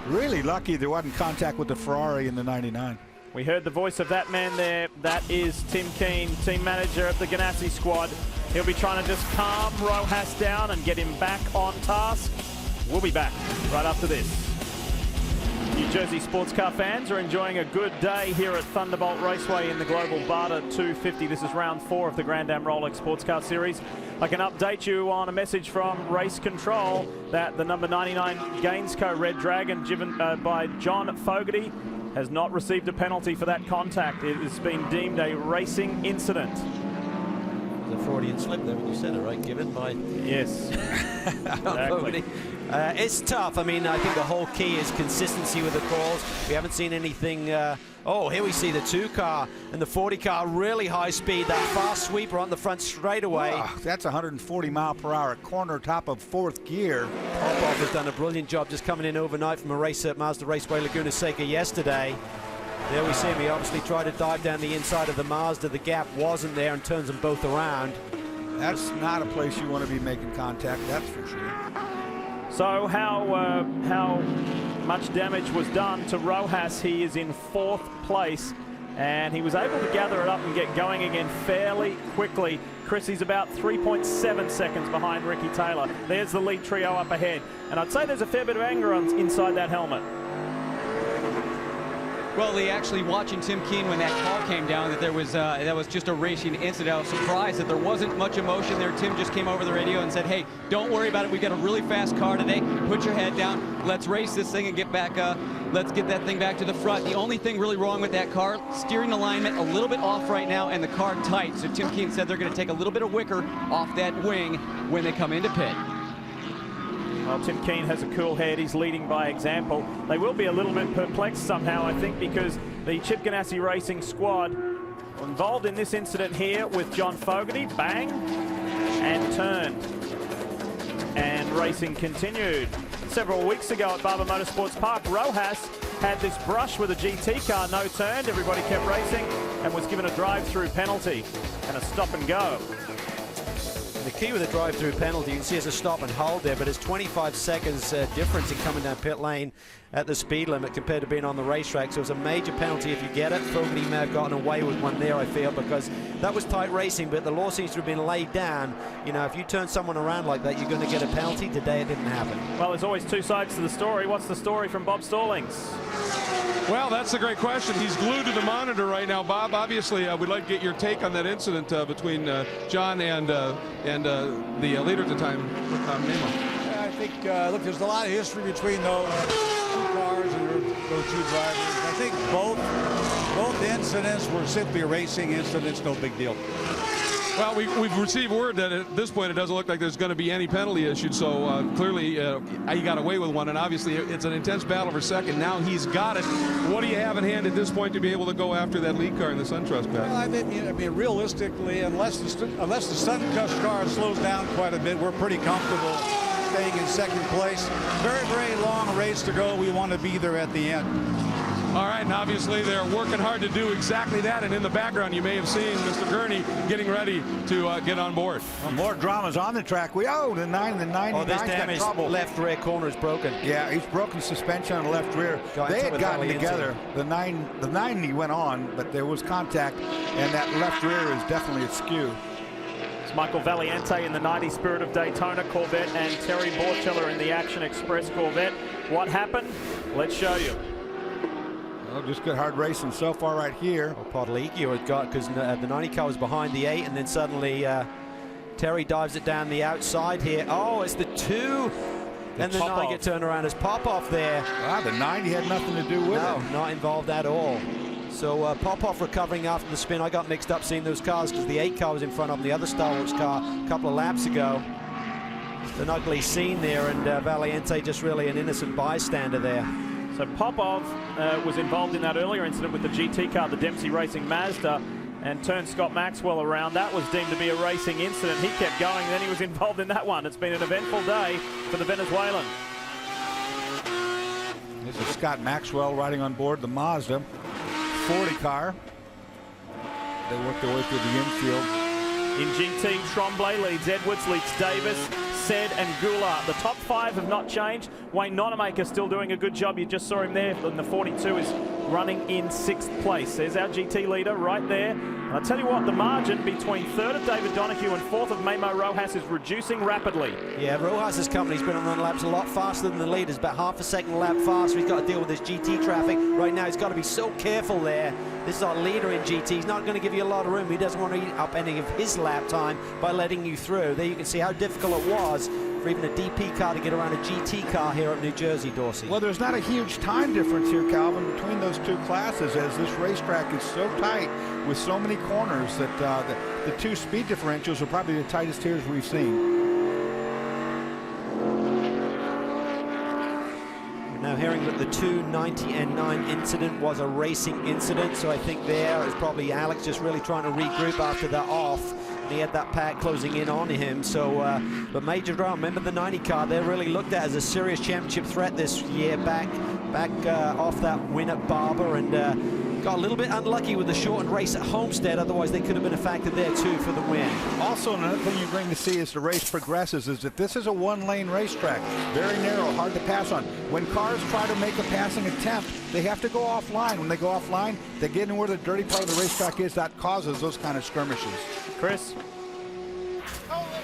Really lucky there wasn't contact with the Ferrari in the 99. We heard the voice of that man there. That is Tim Keane, team manager of the Ganassi squad. He'll be trying to just calm Rojas down and get him back on task. We'll be back right after this. New Jersey sports car fans are enjoying a good day here at Thunderbolt Raceway in the Global Barter 250. This is round 4 of the Grand Am Rolex Sports Car Series. I can update you on a message from Race Control that the number 99 Gainsco Red Dragon, driven by John Fogarty, has not received a penalty for that contact. It has been deemed a racing incident. The Freudian slip there when you said it, right? Given by... Yes. Exactly. It's tough. I mean, I think the whole key is consistency with the calls. We haven't seen anything. Oh, here we see the 2 car and the 40 car, really high speed. That fast sweeper on the front straightaway. Oh, that's 140 mile per hour corner, top of 4th gear. Popov has done a brilliant job just coming in overnight from a race at Mazda Raceway Laguna Seca yesterday. There we see him. He obviously tried to dive down the inside of the Mazda. The gap wasn't there and turns them both around. That's not a place you want to be making contact, that's for sure. So how much damage was done to Rojas? He is in 4th place, and he was able to gather it up and get going again fairly quickly. Chrissy's about 3.7 seconds behind Ricky Taylor. There's the lead trio up ahead, and I'd say there's a fair bit of anger inside that helmet. Well, Lee, actually watching Tim Keane when that call came down that there was that was just a racing incident, I was surprised that there wasn't much emotion there. Tim just came over the radio and said, hey, don't worry about it. We've got a really fast car today. Put your head down. Let's race this thing and get back. Let's get that thing back to the front. The only thing really wrong with that car, steering alignment a little bit off right now and the car tight. So Tim Keane said they're going to take a little bit of wicker off that wing when they come into pit. Well, Tim Keane has a cool head. He's leading by example. They will be a little bit perplexed somehow, I think, because the Chip Ganassi Racing squad involved in this incident here with John Fogarty. Bang, and turned. And racing continued. Several weeks ago at Barber Motorsports Park, Rojas had this brush with a GT car, no turned. Everybody kept racing and was given a drive-through penalty and a stop and go. the key with the drive-through penalty, you can see it's a stop and hold there, but it's 25 seconds difference in coming down pit lane at the speed limit compared to being on the racetrack. So it's a major penalty if you get it. Fogarty may have gotten away with one there, I feel, because that was tight racing, but the law seems to have been laid down. You know, if you turn someone around like that, you're going to get a penalty. Today it didn't happen. Well, there's always two sides to the story. What's the story from Bob Stallings? Well, that's a great question. He's glued to the monitor right now, Bob. Obviously, we'd like to get your take on that incident between John and the leader at the time, Nemo. I think, look, there's a lot of history between those two cars and those two drivers. I think both incidents were simply racing incidents, no big deal. Well, we've received word that at this point it doesn't look like there's going to be any penalty issued, so clearly he got away with one, and obviously it's an intense battle for second. Now he's got it. What do you have in hand at this point to be able to go after that lead car in the SunTrust battle? Well, I mean, realistically, unless the SunTrust car slows down quite a bit, we're pretty comfortable staying in second place. Very, very long race to go. We want to be there at the end. All right, and obviously they're working hard to do exactly that, and in the background you may have seen Mr. Gurney getting ready to get on board. Well, more dramas on the track. The 99's got trouble. Left rear corner is broken. Yeah, he's broken suspension on the left rear. They had gotten together. The 90 went on, but there was contact, and that left rear is definitely askew. It's Michael Valiente in the 90 Spirit of Daytona Corvette and Terry Borchiller in the Action Express Corvette. What happened? Let's show you. Well, just good hard racing so far right here. Well, Podlicchio had got, because the 90 car was behind the 8, and then suddenly Terry dives it down the outside here. Oh, it's the 2. And the 9 get turned around as Popoff there. Wow, the 90 had nothing to do with it. No, not involved at all. So Popoff recovering after the spin. I got mixed up seeing those cars because the 8 car was in front of him, the other Star Wars car, a couple of laps ago. An ugly scene there, and Valiente just really an innocent bystander there. So Popov was involved in that earlier incident with the GT car, the Dempsey Racing Mazda, and turned Scott Maxwell around. That was deemed to be a racing incident. He kept going, and then he was involved in that one. It's been an eventful day for the Venezuelan. This is Scott Maxwell riding on board the Mazda 40 car. They work their way through the infield. In GT, Tremblay leads Edwards, leads Davis, Said and Goulart. The top 5 have not changed. Wayne Nonamaker still doing a good job. You just saw him there, and the 42 is running in 6th place. There's our GT leader right there. And I'll tell you what, the margin between 3rd of David Donohue and 4th of Memo Rojas is reducing rapidly. Yeah, Rojas' company's been on the laps a lot faster than the leaders, about half a second a lap faster. He's got to deal with this GT traffic. Right now, he's got to be so careful there. This is our leader in GT. He's not going to give you a lot of room. He doesn't want to eat up any of his lap time by letting you through. There you can see how difficult it was for even a DP car to get around a GT car here at New Jersey, Dorsey. Well, there's not a huge time difference here, Calvin, between those two classes, as this racetrack is so tight with so many corners that the 2 speed differentials are probably the tightest here we've seen. Now hearing that the 290 and 9 incident was a racing incident, so I think there is probably Alex just really trying to regroup after that off. And he had that pack closing in on him, so but major drama. Remember the 90 car, they're really looked at as a serious championship threat this year, back off that win at Barber, and got a little bit unlucky with the shortened race at Homestead. Otherwise they could have been a factor there too for the win. Also, another thing you're going to see as the race progresses is that this is a 1-lane racetrack, very narrow, hard to pass on. When cars try to make a passing attempt, they have to go offline. When they go offline, they get in where the dirty part of the racetrack is. That causes those kind of skirmishes. Chris?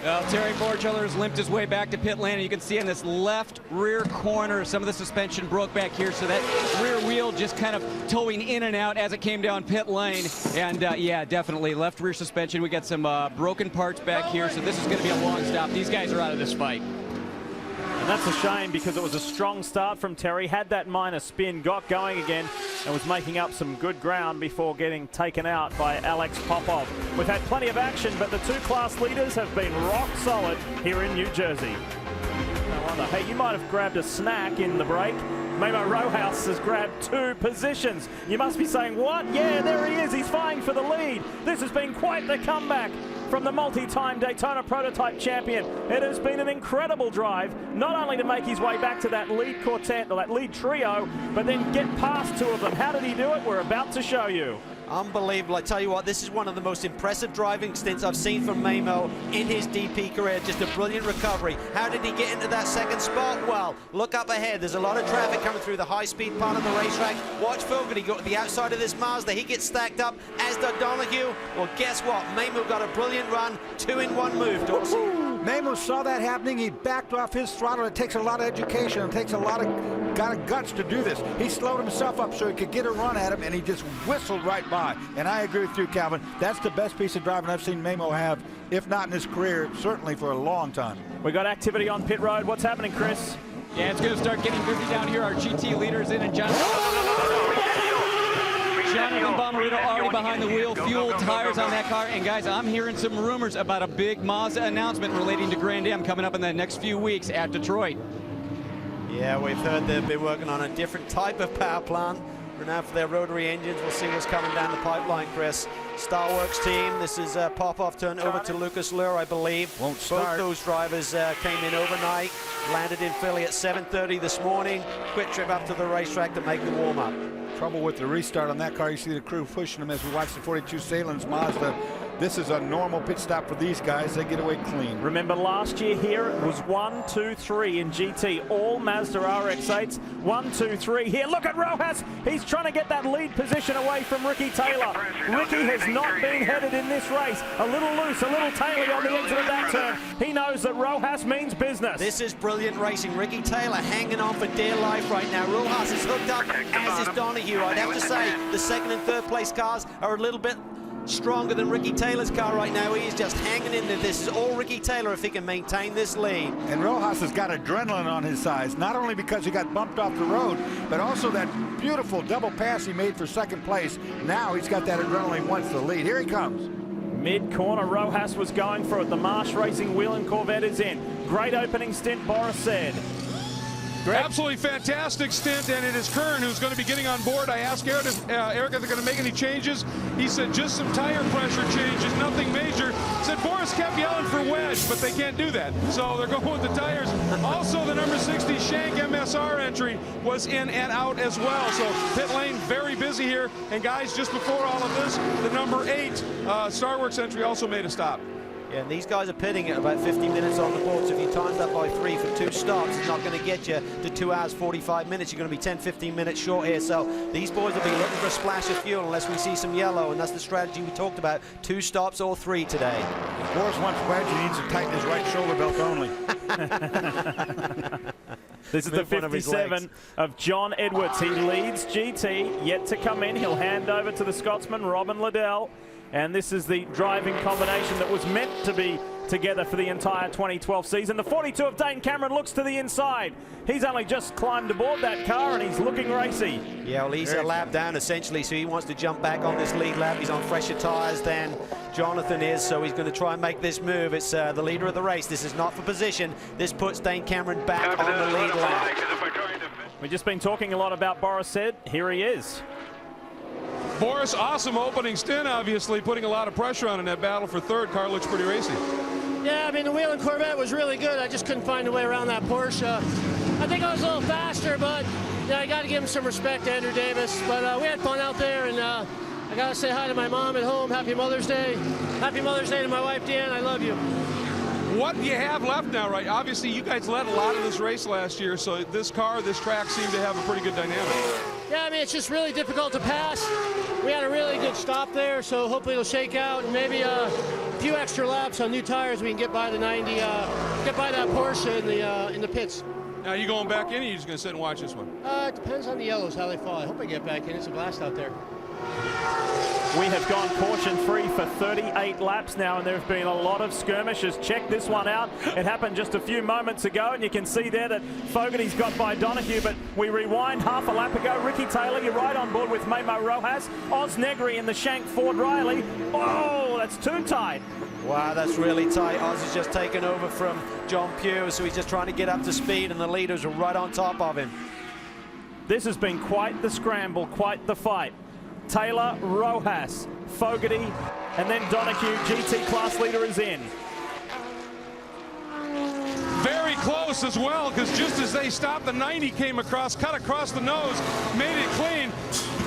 Well, Terry Borchiller's limped his way back to pit lane, and you can see in this left rear corner, some of the suspension broke back here, so that rear wheel just kind of towing in and out as it came down pit lane. And yeah, definitely left rear suspension. We got some broken parts back here, so this is going to be a long stop. These guys are out of this fight. And that's a shame because it was a strong start from Terry, had that minor spin, got going again, and was making up some good ground before getting taken out by Alex Popov. We've had plenty of action, but the 2 class leaders have been rock solid here in New Jersey. No wonder. Hey, you might have grabbed a snack in the break. Memo Rojas has grabbed 2 positions. You must be saying, what? Yeah, there he is. He's vying for the lead. This has been quite the comeback from the multi-time Daytona prototype champion. It has been an incredible drive, not only to make his way back to that lead quartet, or that lead trio, but then get past 2 of them. How did he do it? We're about to show you. Unbelievable. I tell you what, this is one of the most impressive driving stints I've seen from Mamo in his DP career. Just a brilliant recovery. How did he get into that second spot? Well, look up ahead. There's a lot of traffic coming through the high-speed part of the racetrack. Watch Fogarty go to the outside of this Mazda. He gets stacked up, as does Donahue. Well, guess what? Mamo got a brilliant run. 2-in-1 move, Dawson. Mamo saw that happening. He backed off his throttle. It takes a lot of education. It takes a lot of guts to do this. He slowed himself up so he could get a run at him, and he just whistled right by. And I agree with you, Calvin. That's the best piece of driving I've seen Mamo have, if not in his career, certainly for a long time. We got activity on pit road. What's happening, Chris? Yeah, it's going to start getting busy down here. Our GT leaders in and Jonathan Bomarito already behind the wheel, fuel, tires on that car. And guys, I'm hearing some rumors about a big Mazda announcement relating to Grand Am coming up in the next few weeks at Detroit. Yeah, we've heard they've been working on a different type of power plant. Now for their rotary engines, we'll see what's coming down the pipeline, Chris. Starworks team, this is Popoff turned over to Lucas Luhr, I believe. Won't start. Both those drivers came in overnight, landed in Philly at 7:30 this morning. Quick trip up to the racetrack to make the warm-up. Trouble with the restart on that car. You see the crew pushing them as we watch the 42 Salen's Mazda. This is a normal pit stop for these guys. They get away clean. Remember last year here it was 1, 2, 3 in GT. All Mazda RX-8s. 1, 2, 3 here. Look at Rojas. He's trying to get that lead position away from Ricky Taylor. Ricky has not been headed in this race. A little loose, a little taily on the exit of that turn. He knows that Rojas means business. This is brilliant racing. Ricky Taylor hanging on for dear life right now. Rojas is hooked up, as is Donahue. I'd have to say the second and third place cars are a little bit stronger than Ricky Taylor's car right now. He is just hanging in there. This is all Ricky Taylor if he can maintain this lead. And Rojas has got adrenaline on his side, not only because he got bumped off the road, but also that beautiful double pass he made for second place. Now he's got that adrenaline, wants the lead. Here he comes. Mid-corner, Rojas was going for it. The Marsh Racing Whelen Corvette is in. Great opening stint, Boris said. Absolutely fantastic stint, and it is Kern who's going to be getting on board. I asked Eric if they're going to make any changes. He said just some tire pressure changes, nothing major. Said Boris kept yelling for wedge, but they can't do that. So they're going with the tires. Also, the number 60 Shank MSR entry was in and out as well. So pit lane very busy here. And guys, just before all of this, the number 8 Starworks entry also made a stop. Yeah, and these guys are pitting at about 50 minutes on the board, so if you timed up by 3 for 2 stops, it's not going to get you to 2 hours 45 minutes. You're going to be 10, 15 minutes short here, so these boys will be looking for a splash of fuel unless we see some yellow, and that's the strategy we talked about. 2 stops or 3 today. Boris wants wedge, he needs to tighten his right shoulder belt only. This is the 57 of John Edwards. He leads GT, yet to come in. He'll hand over to the Scotsman, Robin Liddell. And this is the driving combination that was meant to be together for the entire 2012 season. The 42 of Dane Cameron looks to the inside. He's only just climbed aboard that car and he's looking racy. Yeah, well, he's a lap down essentially, so he wants to jump back on this lead lap. He's on fresher tires than Jonathan is, so he's going to try and make this move. It's the leader of the race. This is not for position. This puts Dane Cameron back on the lead lap. We've just been talking a lot about Boris said. Here he is. Boris, awesome opening stint, obviously, putting a lot of pressure on in that battle for third. Car looks pretty racy. Yeah, I mean, the Whelen Corvette was really good. I just couldn't find a way around that Porsche. I think I was a little faster, but yeah, I got to give him some respect to Andrew Davis. But we had fun out there, and I got to say hi to my mom at home. Happy Mother's Day. Happy Mother's Day to my wife, Dan. I love you. What you have left now, right? Obviously, you guys led a lot of this race last year, so this car, this track seemed to have a pretty good dynamic. Yeah, I mean, it's just really difficult to pass. We had a really good stop there, so hopefully it'll shake out, and maybe a few extra laps on new tires, we can get by the 90, get by that Porsche in the pits. Now, are you going back in, or are you just going to sit and watch this one? It depends on the yellows, how they fall. I hope I get back in. It's a blast out there. We have gone caution-free for 38 laps now, and there have been a lot of skirmishes. Check this one out. It happened just a few moments ago, and you can see there that Fogarty's got by Donahue, but we rewind half a lap ago. Ricky Taylor, you're right on board with Mamo Rojas. Oz Negri in the Shank Ford Riley. Oh, that's too tight. Wow, that's really tight. Oz has just taken over from John Pugh, so he's just trying to get up to speed, and the leaders are right on top of him. This has been quite the scramble, quite the fight. Taylor, Rojas, Fogarty, and then Donahue, GT class leader, is in. Very close as well, because just as they stopped, the 90 came across, cut across the nose, made it clean.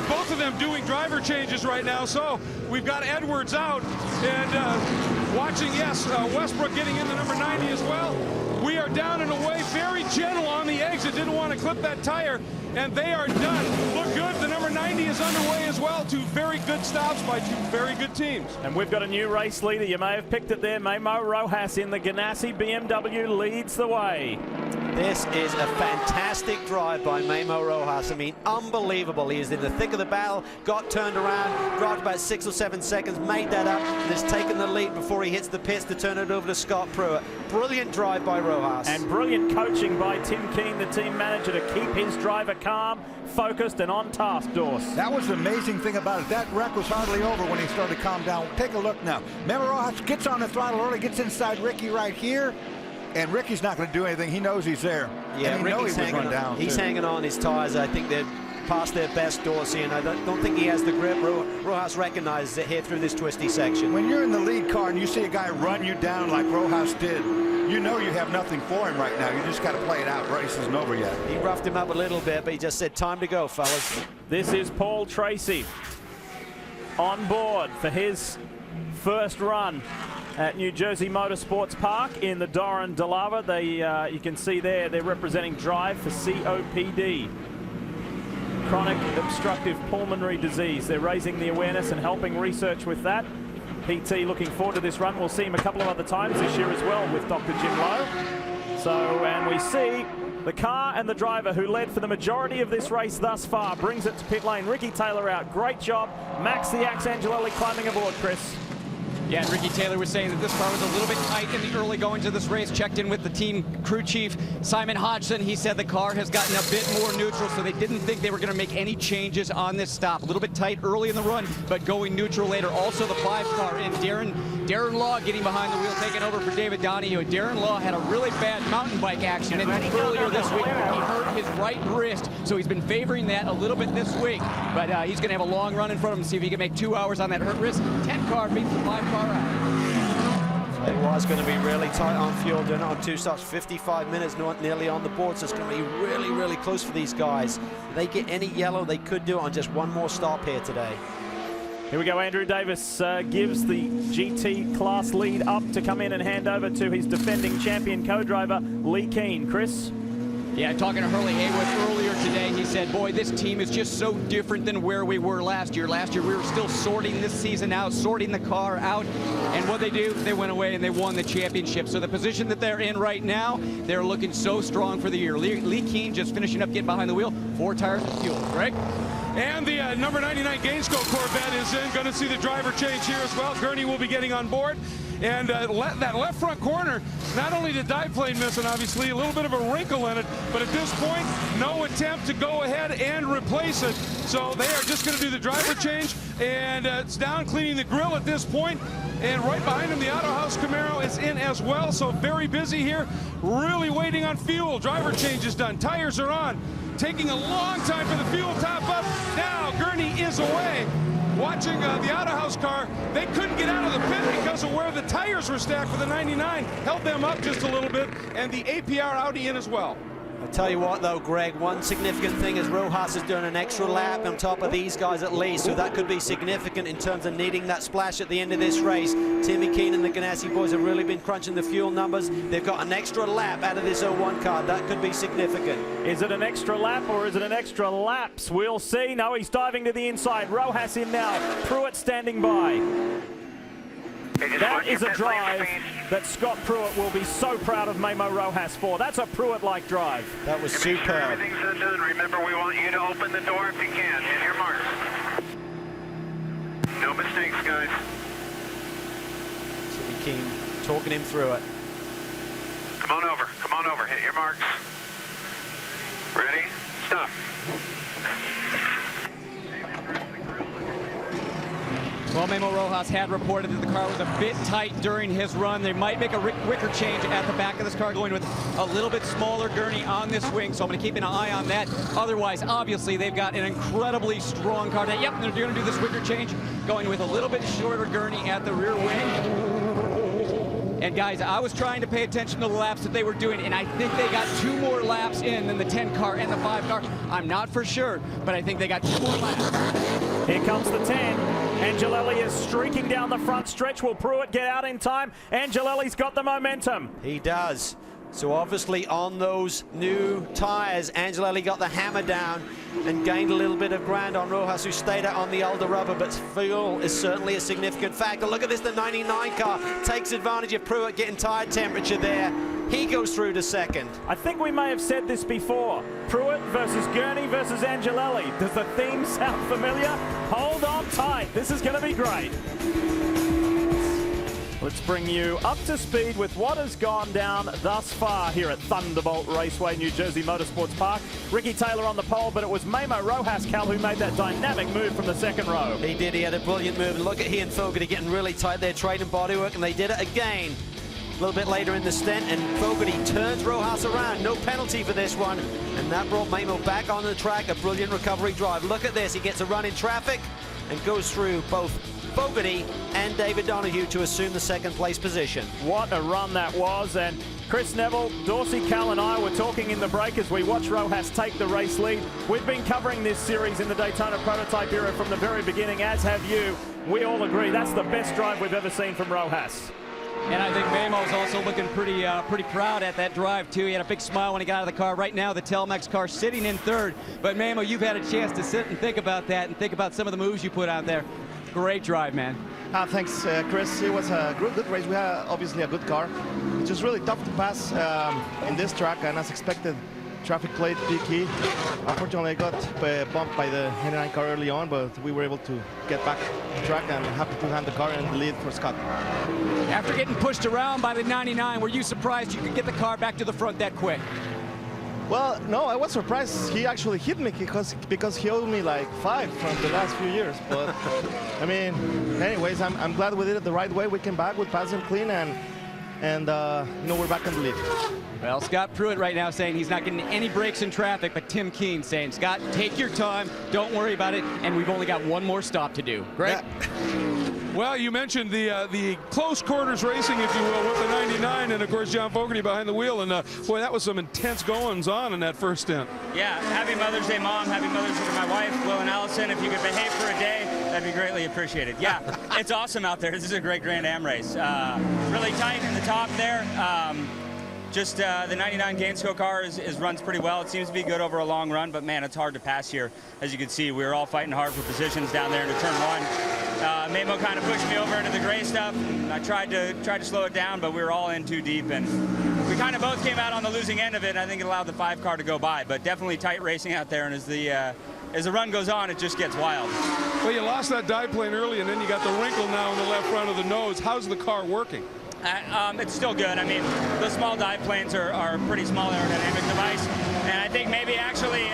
both of them doing driver changes right now. So we've got Edwards out, and watching, yes, Westbrook getting in the number 90 as well. We are down and away, very gentle on the exit, didn't want to clip that tire, and they are done. Look good, the number 90 is underway as well. Two very good stops by two very good teams. And we've got a new race leader. You may have picked it there. Memo Rojas in the Ganassi BMW leads the way. This is a fantastic drive by Memo Rojas. I mean, unbelievable. He is in the thick of the battle, got turned around, dropped about 6 or 7 seconds, made that up, and has taken the lead before he hits the pits to turn it over to Scott Pruitt. Brilliant drive by Rojas. And brilliant coaching by Tim Keane, the team manager, to keep his driver calm, focused, and on task, Dorse. That was the amazing thing about it. That wreck was hardly over when he started to calm down. Take a look now. Memo Rojas gets on the throttle early, gets inside Ricky right here. And Ricky's not going to do anything. He knows he's there. Yeah, and Ricky's hanging on his tires. I think they're past their best, Dorsey, and I don't think he has the grip. Rojas recognizes it here through this twisty section. When you're in the lead car and you see a guy run you down like Rojas did, you know you have nothing for him right now. You just got to play it out. Race isn't over yet. He roughed him up a little bit, but he just said, time to go, fellas. This is Paul Tracy on board for his first run at New Jersey Motorsports Park in the Doran Delava. They, you can see there, they're representing Drive for COPD, chronic obstructive pulmonary disease. They're raising the awareness and helping research with that. PT looking forward to this run. We'll see him a couple of other times this year as well with Dr. Jim Lowe. So, and we see the car and the driver who led for the majority of this race thus far brings it to pit lane. Ricky Taylor out. Great job. Max the Axe Angelelli climbing aboard, Chris. Yeah, and Ricky Taylor was saying that this car was a little bit tight in the early goings of this race. Checked in with the team crew chief, Simon Hodgson. He said the car has gotten a bit more neutral, so they didn't think they were going to make any changes on this stop. A little bit tight early in the run, but going neutral later. Also the 5 car in Darren Law getting behind the wheel, taking over for David Donahue. Darren Law had a really bad mountain bike accident earlier this week. He hurt his right wrist, so he's been favoring that a little bit this week. But he's going to have a long run in front of him to see if he can make 2 hours on that hurt wrist. 10 car beats the 5 car out. It was going to be really tight on fuel, doing it on 2 stops, 55 minutes, not nearly on the board, so it's going to be really, really close for these guys. If they get any yellow, they could do it on just 1 more stop here today. Here we go. Andrew Davis gives the GT class lead up to come in and hand over to his defending champion co-driver, Lee Keane. Chris? Yeah, talking to Hurley Haywood earlier today, he said, boy, this team is just so different than where we were last year. Last year, we were still sorting this season out, sorting the car out. And what they do, they went away and they won the championship. So the position that they're in right now, they're looking so strong for the year. Lee Keane just finishing up, getting behind the wheel, 4 tires of fuel. Greg? And the number 99 Gainesco Corvette is in. Going to see the driver change here as well. Gurney will be getting on board. And that left front corner, not only did Diplane miss it, obviously, a little bit of a wrinkle in it, but at this point, no attempt to go ahead and replace it. So they are just going to do the driver change, and it's down cleaning the grill at this point. And right behind him, the Auto House Camaro is in as well, so very busy here, really waiting on fuel. Driver change is done, tires are on, taking a long time for the fuel top up. Now Gurney is away. Watching the Auto House car, they couldn't get out of the pit because of where the tires were stacked for the 99. Held them up just a little bit, and the APR Audi in as well. I'll tell you what, though, Greg, one significant thing is Rojas is doing an extra lap on top of these guys at least, so that could be significant in terms of needing that splash at the end of this race. Timmy Keane and the Ganassi boys have really been crunching the fuel numbers. They've got an extra lap out of this 01 car. That could be significant. Is it an extra lap or is it an extra laps? We'll see. No, he's diving to the inside. Rojas in now. Pruitt standing by. That is a drive that Scott Pruitt will be so proud of Memo Rojas for. That's a Pruitt-like drive. That was superb. Sure everything's done. Remember, we want you to open the door if you can. Hit your marks. No mistakes, guys. Timmy Keane talking him through it. Come on over. Come on over. Hit your marks. Ready? Stop. Well, Memo Rojas had reported that the car was a bit tight during his run. They might make a wicker change at the back of this car, going with a little bit smaller gurney on this wing, so I'm going to keep an eye on that. Otherwise, obviously, they've got an incredibly strong car. Yep, they're going to do this wicker change, going with a little bit shorter gurney at the rear wing. And guys, I was trying to pay attention to the laps that they were doing, and I think they got 2 more laps in than the 10 car and the 5 car. I'm not for sure, but I think they got 2 more laps. Here comes the 10. Angelelli is streaking down the front stretch. Will Pruitt get out in time? Angelelli's got the momentum. He does. So obviously on those new tyres, Angelelli got the hammer down and gained a little bit of ground on Rojas, who stayed out on the older rubber, but fuel is certainly a significant factor. Look at this, the 99 car takes advantage of Pruitt getting tyre temperature there. He goes through to second. I think we may have said this before. Pruitt versus Gurney versus Angelelli. Does the theme sound familiar? Hold on tight. This is going to be great. Let's bring you up to speed with what has gone down thus far here at Thunderbolt Raceway, New Jersey Motorsports Park. Ricky Taylor on the pole, but it was Memo Rojas, Cal, who made that dynamic move from the second row. He did. He had a brilliant move. And look at he and Fogarty getting really tight there, trading bodywork, and they did it again a little bit later in the stint, and Fogarty turns Rojas around. No penalty for this one, and that brought Memo back on the track. A brilliant recovery drive. Look at this. He gets a run in traffic and goes through both Fogarty and David Donahue to assume the second place position. What a run that was. And Chris Neville, Dorsey, Cal and I were talking in the break as we watched Rojas take the race lead. We've been covering this series in the Daytona prototype era from the very beginning, as have you. We all agree that's the best drive we've ever seen from Rojas. And I think Memo's also looking pretty proud at that drive, too. He had a big smile when he got out of the car. Right now, the Telmex car sitting in third. But, Memo, you've had a chance to sit and think about that and think about some of the moves you put out there. Great drive, man. Thanks, Chris. It was a good race. We had, obviously, a good car. It's just really tough to pass in this track, and as expected, traffic played big key. Unfortunately, I got bumped by the 99 car early on, but we were able to get back on track, and happy to hand the car in the lead for Scott. After getting pushed around by the 99, were you surprised you could get the car back to the front that quick? Well, no, I was surprised he actually hit me because he owed me like 5 from the last few years. But, I mean, anyways, I'm glad we did it the right way. We came back, we passed him clean, and you know, we're back in the lead. Well, Scott Pruitt right now saying he's not getting any breaks in traffic, but Tim Keen saying, Scott, take your time, don't worry about it, and we've only got one more stop to do. Greg? Yeah. Well, you mentioned the close quarters racing, if you will, with the 99, and of course John Fogarty behind the wheel, and boy, that was some intense goings on in that first stint. Yeah, happy Mother's Day, Mom. Happy Mother's Day to my wife, Will and Allison. If you could behave for a day, that'd be greatly appreciated. Yeah, it's awesome out there. This is a great Grand Am race. Really tight in the top there. Just the 99 Gainesco car runs pretty well. It seems to be good over a long run, but man, it's hard to pass here. As you can see, we were all fighting hard for positions down there into turn 1. Memo kind of pushed me over into the gray stuff. And I tried to slow it down, but we were all in too deep, and we kind of both came out on the losing end of it. And I think it allowed the 5 car to go by, but definitely tight racing out there. And as the run goes on, it just gets wild. Well, you lost that dive plane early, and then you got the wrinkle now in the left front of the nose. How's the car working? It's still good. I mean, the small dive planes are a pretty small aerodynamic device, and I think maybe actually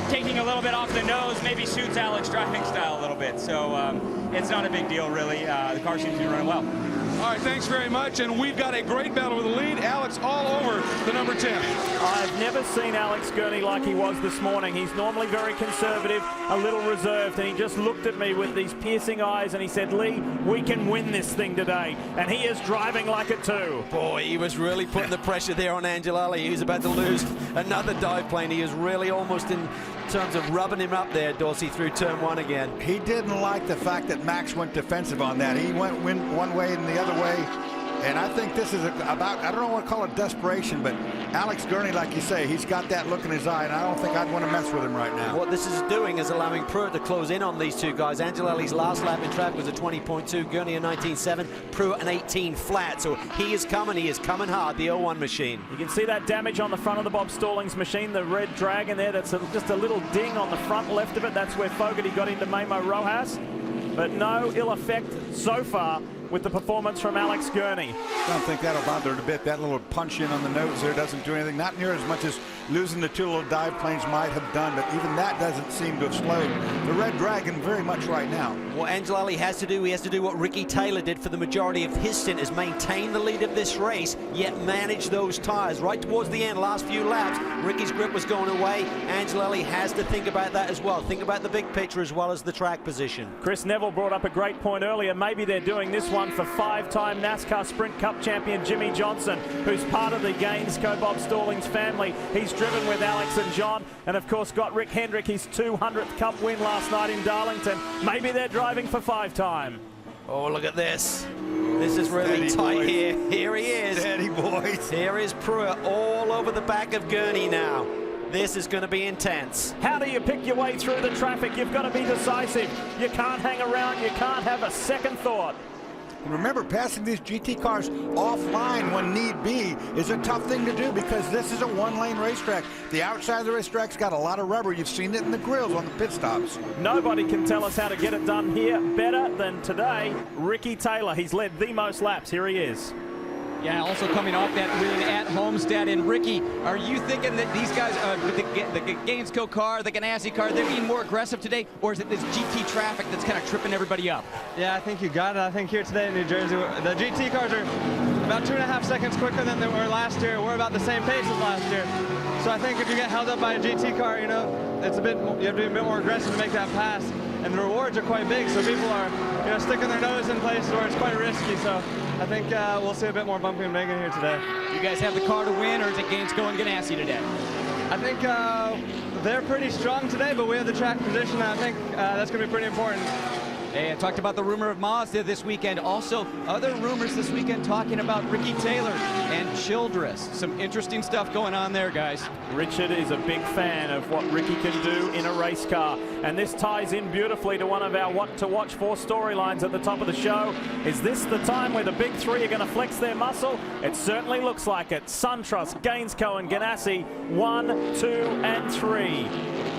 taking a little bit off the nose maybe suits Alex driving style a little bit. So it's not a big deal, really. The car seems to be running well. All right, thanks very much, and we've got a great battle with the lead. Alex all over the number 10. I've never seen Alex Gurney like he was this morning. He's normally very conservative, a little reserved, and he just looked at me with these piercing eyes and he said, Lee, we can win this thing today. And he is driving like it too. Boy, he was really putting the pressure there on Angelelli. He was about to lose another dive plane. He was really almost in terms of rubbing him up there, Dorsey, through turn 1 again. He didn't like the fact that Max went defensive on that. He went one way and the other way. And I think this is about, I don't know what to call it, desperation, but Alex Gurney, like you say, he's got that look in his eye, and I don't think I'd want to mess with him right now. What this is doing is allowing Pruitt to close in on these two guys. Angelelli's last lap in traffic was a 20.2, Gurney a 19.7, Pruitt an 18 flat. So he is coming hard, the 01 machine. You can see that damage on the front of the Bob Stallings machine, the red Dragon there. That's just a little ding on the front left of it. That's where Fogarty got into Memo Rojas. But no ill effect so far with the performance from Alex Gurney. I don't think that'll bother it a bit. That little punch in on the nose there doesn't do anything. Not near as much as losing the 2 little dive planes might have done, but even that doesn't seem to have slowed the Red Dragon very much right now. What Angelelli has to do, he has to do what Ricky Taylor did for the majority of his stint, is maintain the lead of this race, yet manage those tires. Right towards the end, last few laps, Ricky's grip was going away. Angelelli has to think about that as well. Think about the big picture as well as the track position. Chris Neville brought up a great point earlier. Maybe they're doing this one one for 5-time NASCAR Sprint Cup champion Jimmy Johnson, who's part of the Gainesco Bob Stallings family. He's driven with Alex and John, and of course got Rick Hendrick his 200th Cup win last night in Darlington. Maybe they're driving for 5-time. Oh, look at this. This is really tight here. Here he is. Steady, boys. Here is Pruitt all over the back of Gurney now. This is going to be intense. How do you pick your way through the traffic? You've got to be decisive. You can't hang around. You can't have a second thought. And remember, passing these GT cars offline when need be is a tough thing to do because this is a one-lane racetrack. The outside of the racetrack's got a lot of rubber. You've seen it in the grills on the pit stops. Nobody can tell us how to get it done here better than today. Ricky Taylor, he's led the most laps. Here he is. Yeah, also coming off that win at Homestead. And Ricky, are you thinking that these guys, the Gainesco car, the Ganassi car, they're being more aggressive today, or is it this GT traffic that's kind of tripping everybody up? Yeah, I think you got it. I think here today in New Jersey, the GT cars are about 2.5 seconds quicker than they were last year. We're about the same pace as last year. So I think if you get held up by a GT car, you know, it's a bit, you have to be a bit more aggressive to make that pass. And the rewards are quite big, so people are, you know, sticking their nose in places where it's quite risky. So I think we'll see a bit more bumping and banging here today. You guys have the car to win, or is it Gainesco and Ganassi today? I think they're pretty strong today, but we have the track position. I think that's going to be pretty important. Hey, I talked about the rumor of Mazda this weekend. Also, other rumors this weekend talking about Ricky Taylor and Childress. Some interesting stuff going on there, guys. Richard is a big fan of what Ricky can do in a race car. And this ties in beautifully to one of our what to watch for storylines at the top of the show. Is this the time where the big three are going to flex their muscle? It certainly looks like it. SunTrust, Gainesco and Ganassi, 1, 2 and 3.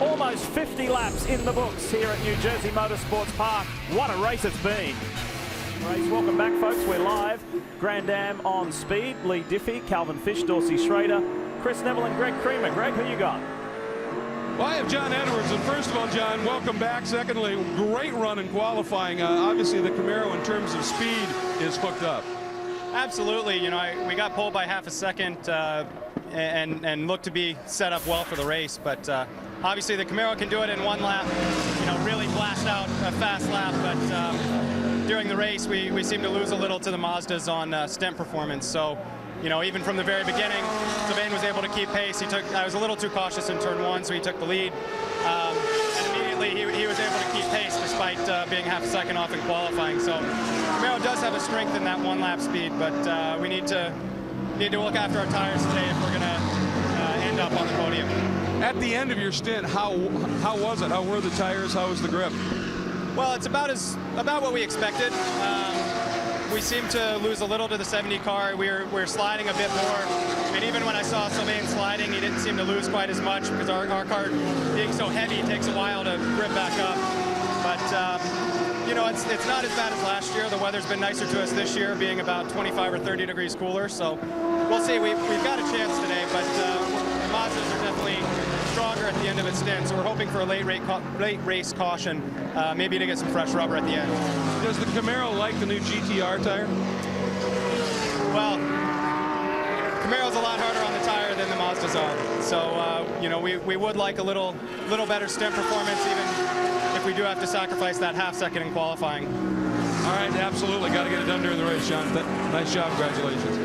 Almost 50 laps in the books here at New Jersey Motorsports Park. What a race it's been. Welcome back, folks. We're live. Grand Am on speed. Lee Diffie, Calvin Fish, Dorsey Schrader, Chris Neville and Greg Creamer. Greg, who you got? Well, I have John Edwards, and first of all, John, welcome back. Secondly, great run in qualifying. Obviously, the Camaro, in terms of speed, is hooked up. Absolutely. You know, we got pulled by half a second and looked to be set up well for the race, but obviously the Camaro can do it in one lap, you know, really blast out a fast lap, but during the race we seem to lose a little to the Mazdas on stent performance. So, you know, even from the very beginning, Sylvain was able to keep pace. I was a little too cautious in turn 1, so he took the lead. And immediately he was able to keep pace despite being half a second off in qualifying. So Camaro does have a strength in that one lap speed, but we need to look after our tires today if we're going to end up on the podium. At the end of your stint, how was it? How were the tires? How was the grip? Well, it's about what we expected. We seem to lose a little to the 70 car. We're sliding a bit more. And even when I saw Sylvain sliding, he didn't seem to lose quite as much because our car being so heavy takes a while to grip back up. But you know, it's not as bad as last year. The weather's been nicer to us this year, being about 25 or 30 degrees cooler. So we'll see. We've got a chance today, but the Mazdas are definitely stronger at the end of its stint. So we're hoping for a late race caution, maybe to get some fresh rubber at the end. Does the Camaro like the new GTR tire? Well, Camaro's a lot harder on the tire than the Mazdas are. So you know, we would like a little better stint performance, even if we do have to sacrifice that half second in qualifying. All right, absolutely. Got to get it done during the race, John. Nice job. Congratulations.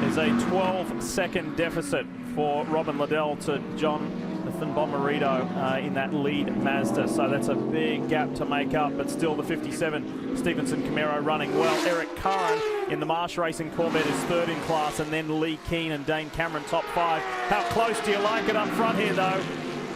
There's a 12-second deficit for Robin Liddell to Jonathan Bomarito in that lead Mazda. So that's a big gap to make up, but still the 57 Stevenson Camaro running well. Eric Curran in the Marsh Racing Corvette is third in class, and then Lee Keane and Dane Cameron top 5. How close do you like it up front here, though?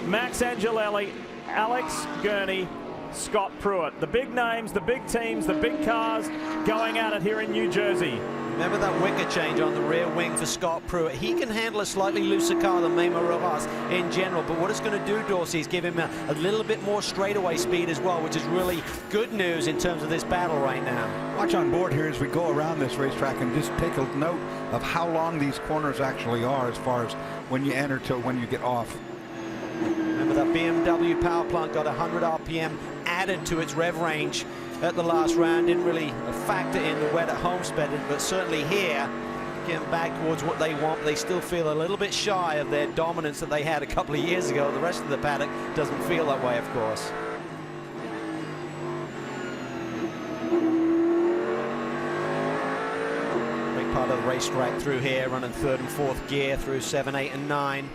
Max Angelelli, Alex Gurney, Scott Pruitt. The big names, the big teams, the big cars going at it here in New Jersey. Remember that wicker change on the rear wing for Scott Pruitt. He can handle a slightly looser car than Memo Rojas in general, but what it's going to do, Dorsey, is give him a little bit more straightaway speed as well, which is really good news in terms of this battle right now. Watch on board here as we go around this racetrack and just take a note of how long these corners actually are as far as when you enter to when you get off. Remember that BMW power plant got 100 RPM added to its rev range at the last round. Didn't really factor in the wet at Homestead, but certainly here, getting back towards what they want. They still feel a little bit shy of their dominance that they had a couple of years ago. The rest of the paddock doesn't feel that way, of course. racetrack through here, running 3rd and 4th gear through 7, 8, and 9.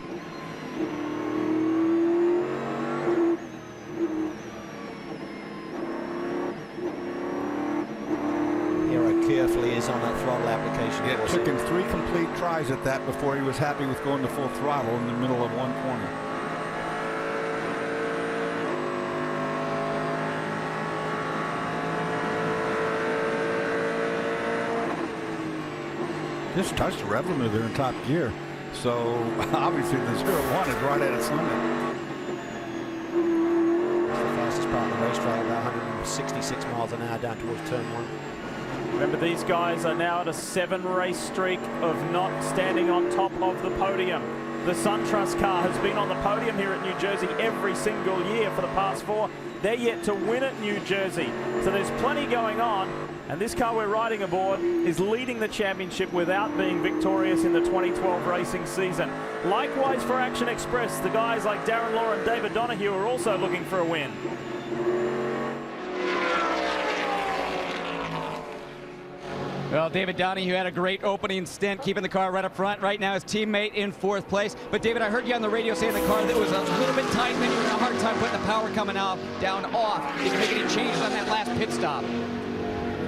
Carefully is on that throttle application. It took him 3 complete tries at that before he was happy with going to full throttle in the middle of one corner. Just touched the rev limiter there in top gear. So obviously the 0-1 is right at its limit. It's the fastest part of the racetrack, about 166 miles an hour down towards turn 1. Remember, these guys are now at a 7-race streak of not standing on top of the podium. The SunTrust car has been on the podium here at New Jersey every single year for the past 4. They're yet to win at New Jersey. So there's plenty going on. And this car we're riding aboard is leading the championship without being victorious in the 2012 racing season. Likewise for Action Express, the guys like Darren Law and David Donahue are also looking for a win. Well, David Donahue had a great opening stint, keeping the car right up front. Right now, his teammate in 4th place. But David, I heard you on the radio saying the car that was a little bit tight, and then you were having a hard time putting the power coming out down off. Did you make any changes on that last pit stop?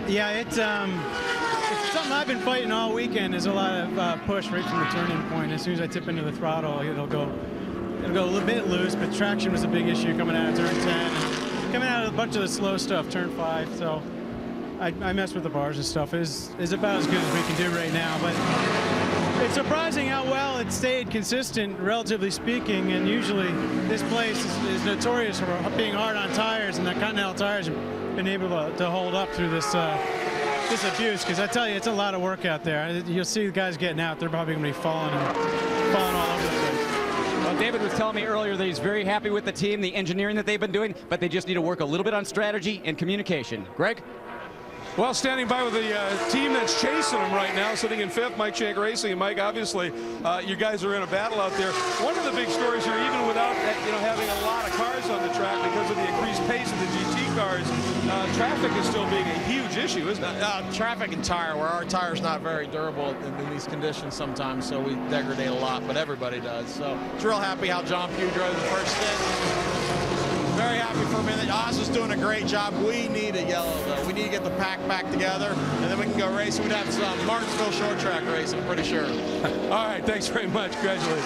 Yeah, it's something I've been fighting all weekend. There's a lot of push right from the turning point. As soon as I tip into the throttle, it'll go a little bit loose. But traction was a big issue coming out of turn 10, and coming out of a bunch of the slow stuff, turn 5. So I mess with the bars and stuff. Is about as good as we can do right now. But it's surprising how well it stayed consistent, relatively speaking. And usually this place is notorious for being hard on tires, and the Continental tires have been able to hold up through this abuse. Because I tell you, it's a lot of work out there. You'll see the guys getting out. They're probably going to be falling all over the place. Well, David was telling me earlier that he's very happy with the team, the engineering that they've been doing, but they just need to work a little bit on strategy and communication. Greg? Well, standing by with the team that's chasing them right now, sitting in 5th, Mike Shank Racing. And Mike, obviously, you guys are in a battle out there. One of the big stories here, even without having a lot of cars on the track because of the increased pace of the GT cars, traffic is still being a huge issue, isn't it? Traffic and tire, where our tire's not very durable in these conditions sometimes, so we degrade a lot, but everybody does. So it's real happy how John Pugh drove the first stint. Very happy for a minute. Oz is doing a great job. We need a yellow, though. We need to get the pack back together, and then we can go racing. We'd have some Martinsville short track racing, I'm pretty sure. All right, thanks very much. Congratulations.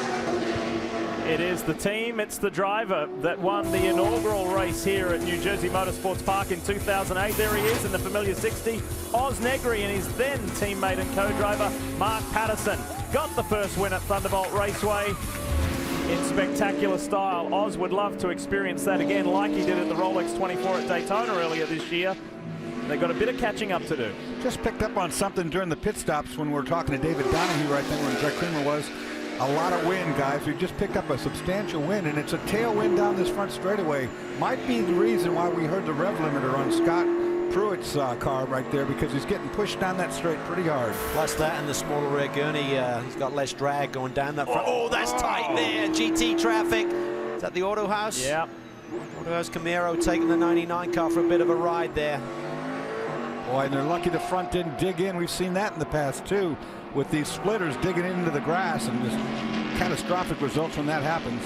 It is the team, it's the driver that won the inaugural race here at New Jersey Motorsports Park in 2008. There he is in the familiar 60. Oz Negri and his then teammate and co-driver, Mark Patterson, got the first win at Thunderbolt Raceway in spectacular style. Oz would love to experience that again like he did at the Rolex 24 at Daytona earlier this year. They've got a bit of catching up to do. Just picked up on something during the pit stops when we were talking to David Donahue right then when Greg Creamer was. A lot of wind, guys. We just picked up a substantial wind, and it's a tailwind down this front straightaway. Might be the reason why we heard the rev limiter on Scott Pruitt's car right there, because he's getting pushed down that straight pretty hard. Plus that and the smaller rear gurney, he's got less drag going down that front. Oh, that's tight there. GT traffic. Is that the Auto House? Yeah. Auto House Camaro taking the 99 car for a bit of a ride there. Boy, and they're lucky the front didn't dig in. We've seen that in the past, too, with these splitters digging into the grass, and just catastrophic results when that happens.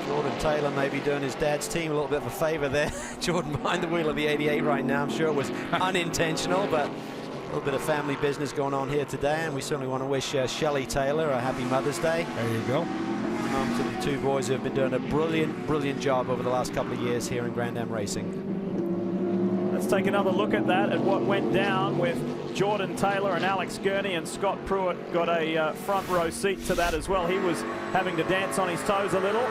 Jordan Taylor may be doing his dad's team a little bit of a favor there. Jordan behind the wheel of the 88 right now. I'm sure it was unintentional, but a little bit of family business going on here today, and we certainly want to wish Shelley Taylor a happy Mother's Day. There you go. To the two boys who have been doing a brilliant job over the last couple of years here in Grand Am Racing. Let's take another look at that, at what went down with Jordan Taylor and Alex Gurney, and Scott Pruitt got a front row seat to that as well. He was having to dance on his toes a little.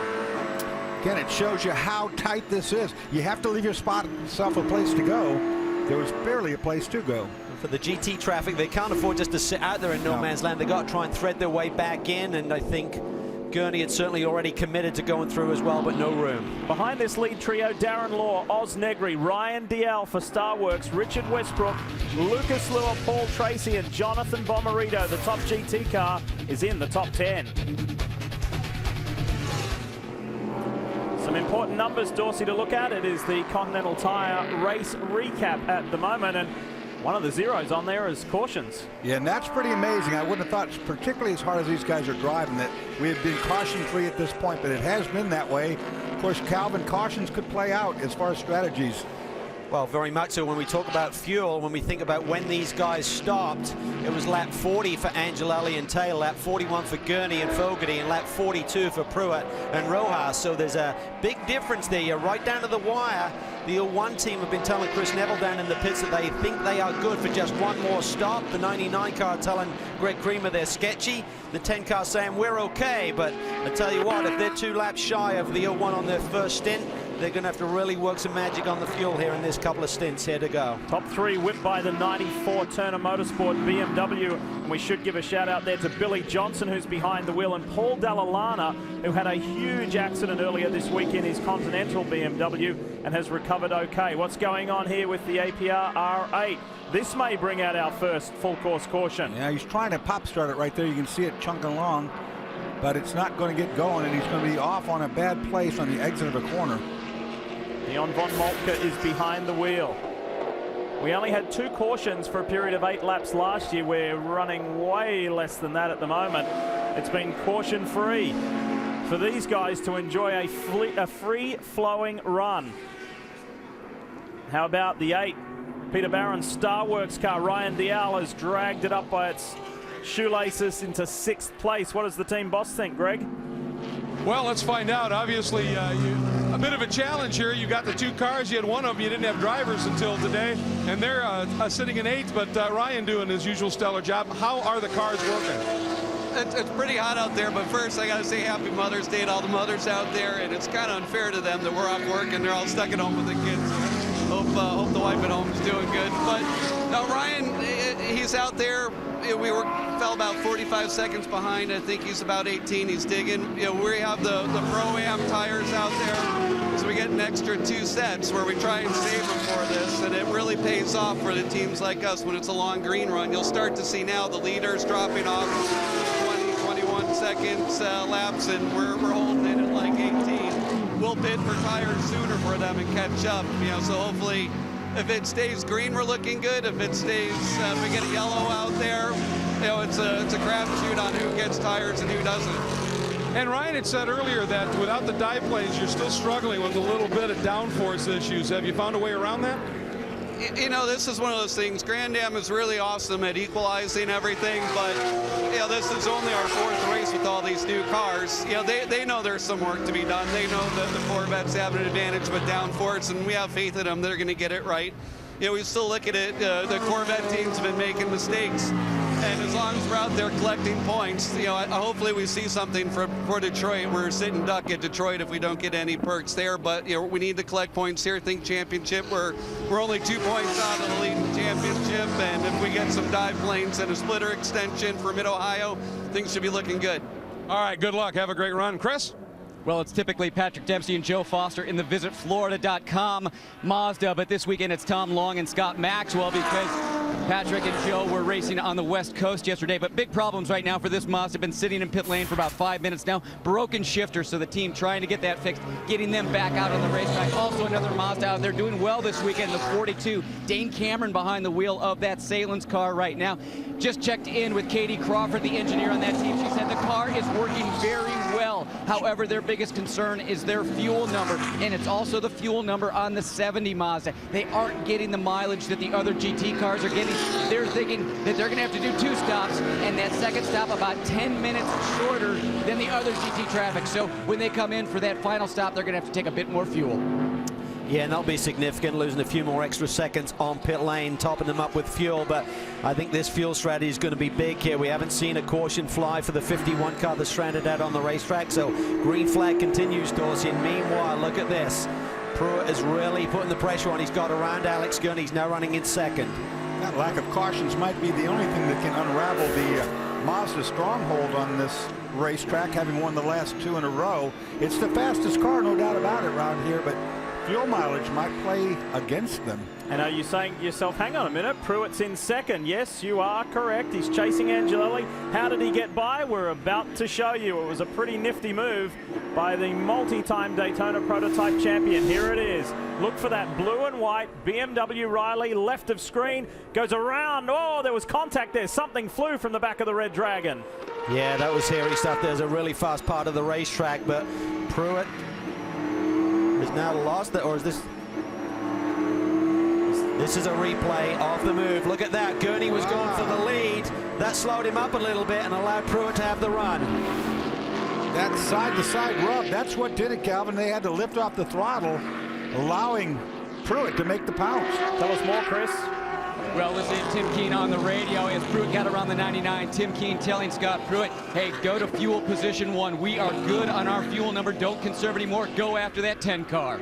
Again, it shows you how tight this is. You have to leave yourself a place to go. There was barely a place to go. For the GT traffic, they can't afford just to sit out there in no man's land. They got to try and thread their way back in, and I think Gurney had certainly already committed to going through as well, but no room. Behind this lead trio, Darren Law, Oz Negri, Ryan Dial for Starworks, Richard Westbrook, Lucas Lua, Paul Tracy, and Jonathan Bomarito. The top GT car is in the top 10. Some important numbers, Dorsey, to look at. It is the Continental Tire race recap at the moment, and One of the zeros on there is cautions. Yeah, and that's pretty amazing. I wouldn't have thought, particularly as hard as these guys are driving, that we had been caution-free at this point, but it has been that way. Of course, Calvin, cautions could play out as far as strategies. Well, very much so. When we talk about fuel, when we think about when these guys stopped, it was lap 40 for Angelelli and Taylor, lap 41 for Gurney and Fogarty, and lap 42 for Pruitt and Rojas. So there's a big difference there. You're right down to the wire. The 01 team have been telling Chris Neville down in the pits that they think they are good for just one more stop. The 99 car telling Greg Creamer they're sketchy. The 10 car saying we're okay. But I tell you what, if they're 2 laps shy of the 01 on their first stint, they're going to have to really work some magic on the fuel here in this couple of stints here to go. Top 3 whipped by the 94 Turner Motorsport BMW. And we should give a shout out there to Billy Johnson, who's behind the wheel, and Paul Dall'Alana, who had a huge accident earlier this week in his Continental BMW and has recovered okay. What's going on here with the APR R8? This may bring out our first full course caution. Yeah, he's trying to pop start it right there. You can see it chunking along, but it's not going to get going, and he's going to be off on a bad place on the exit of the corner. Leon von Moltke is behind the wheel. We only had 2 cautions for a period of 8 laps last year. We're running way less than that at the moment. It's been caution-free for these guys to enjoy a free-flowing run. How about the 8? Peter Barron's Starworks car. Ryan Dial has dragged it up by its shoelaces into 6th place. What does the team boss think, Greg? Well, let's find out. Obviously, a bit of a challenge here. You got the 2 cars. You had one of them. You didn't have drivers until today, and they're sitting in 8th, but Ryan doing his usual stellar job. How are the cars working? It's pretty hot out there, but first I got to say Happy Mother's Day to all the mothers out there, and it's kind of unfair to them that we're off work and they're all stuck at home with the kids. Hope the wife at home is doing good. But no, Ryan, he's out there. We fell about 45 seconds behind. I think he's about 18. He's digging. We have the Pro-Am tires out there, so we get an extra 2 sets where we try and save them for this, and it really pays off for the teams like us when it's a long green run. You'll start to see now the leaders dropping off 20, 21 seconds laps, and we're holding it at like 18. We'll bid for tires sooner for them and catch up. So hopefully, if it stays green, we're looking good. If it stays, if we get a yellow out there, it's a crapshoot on who gets tires and who doesn't. And Ryan had said earlier that without the dive planes, you're still struggling with a little bit of downforce issues. Have you found a way around that? This is one of those things. Grand Am is really awesome at equalizing everything, but this is only our 4th race with all these new cars. They know there's some work to be done. They know that the Corvettes have an advantage with downforce, and we have faith in them. They're going to get it right. We still look at it. The Corvette teams have been making mistakes, and as long as we're out there collecting points, hopefully we see something for Detroit. We're sitting duck at Detroit if we don't get any perks there, but we need to collect points here. Think championship. We're only 2 points out of the leading championship, and if we get some dive planes and a splitter extension for Mid-Ohio, things should be looking good. All right, good luck. Have a great run. Chris? Well, it's typically Patrick Dempsey and Joe Foster in the visitflorida.com Mazda, but this weekend it's Tom Long and Scott Maxwell because Patrick and Joe were racing on the West Coast yesterday, but big problems right now for this Mazda. Been sitting in pit lane for about 5 minutes now. Broken shifter, so the team trying to get that fixed, getting them back out on the racetrack. Also another Mazda out there doing well this weekend, the 42. Dane Cameron behind the wheel of that Salen's car right now. Just checked in with Katie Crawford, the engineer on that team. She said the car is working very well. However, their biggest concern is their fuel number, and it's also the fuel number on the 70 Mazda. They aren't getting the mileage that the other GT cars are getting. They're thinking that they're going to have to do 2 stops, and that second stop about 10 minutes shorter than the other GT traffic. So when they come in for that final stop, they're going to have to take a bit more fuel. Yeah, and that'll be significant, losing a few more extra seconds on pit lane, topping them up with fuel. But I think this fuel strategy is going to be big here. We haven't seen a caution fly for the 51 car that's stranded out on the racetrack. So green flag continues, Dorsey. And meanwhile, look at this. Pruitt is really putting the pressure on. He's got around Alex Gurney. He's now running in 2nd. That lack of cautions might be the only thing that can unravel the Mazda stronghold on this racetrack, having won the last 2 in a row. It's the fastest car, no doubt about it, around here, but fuel mileage might play against them. And are you saying to yourself, hang on a minute, Pruitt's in second? Yes, you are correct. He's chasing Angelelli. How did he get by? We're about to show you. It was a pretty nifty move by the multi-time Daytona prototype champion. Here it is. Look for that blue and white BMW Riley, left of screen, goes around. Oh, there was contact there. Something flew from the back of the Red Dragon. Yeah, that was hairy stuff. There's a really fast part of the racetrack, but Pruitt is now lost it, or is this? This is a replay of the move. Look at that. Gurney was going for the lead. That slowed him up a little bit and allowed Pruitt to have the run. That side-to-side rub, that's what did it, Calvin. They had to lift off the throttle, allowing Pruitt to make the pounce. Tell us more, Chris. Well, listening to Tim Keen on the radio as Pruitt got around the 99. Tim Keen telling Scott Pruitt, hey, go to fuel position 1. We are good on our fuel number. Don't conserve anymore. Go after that 10 car.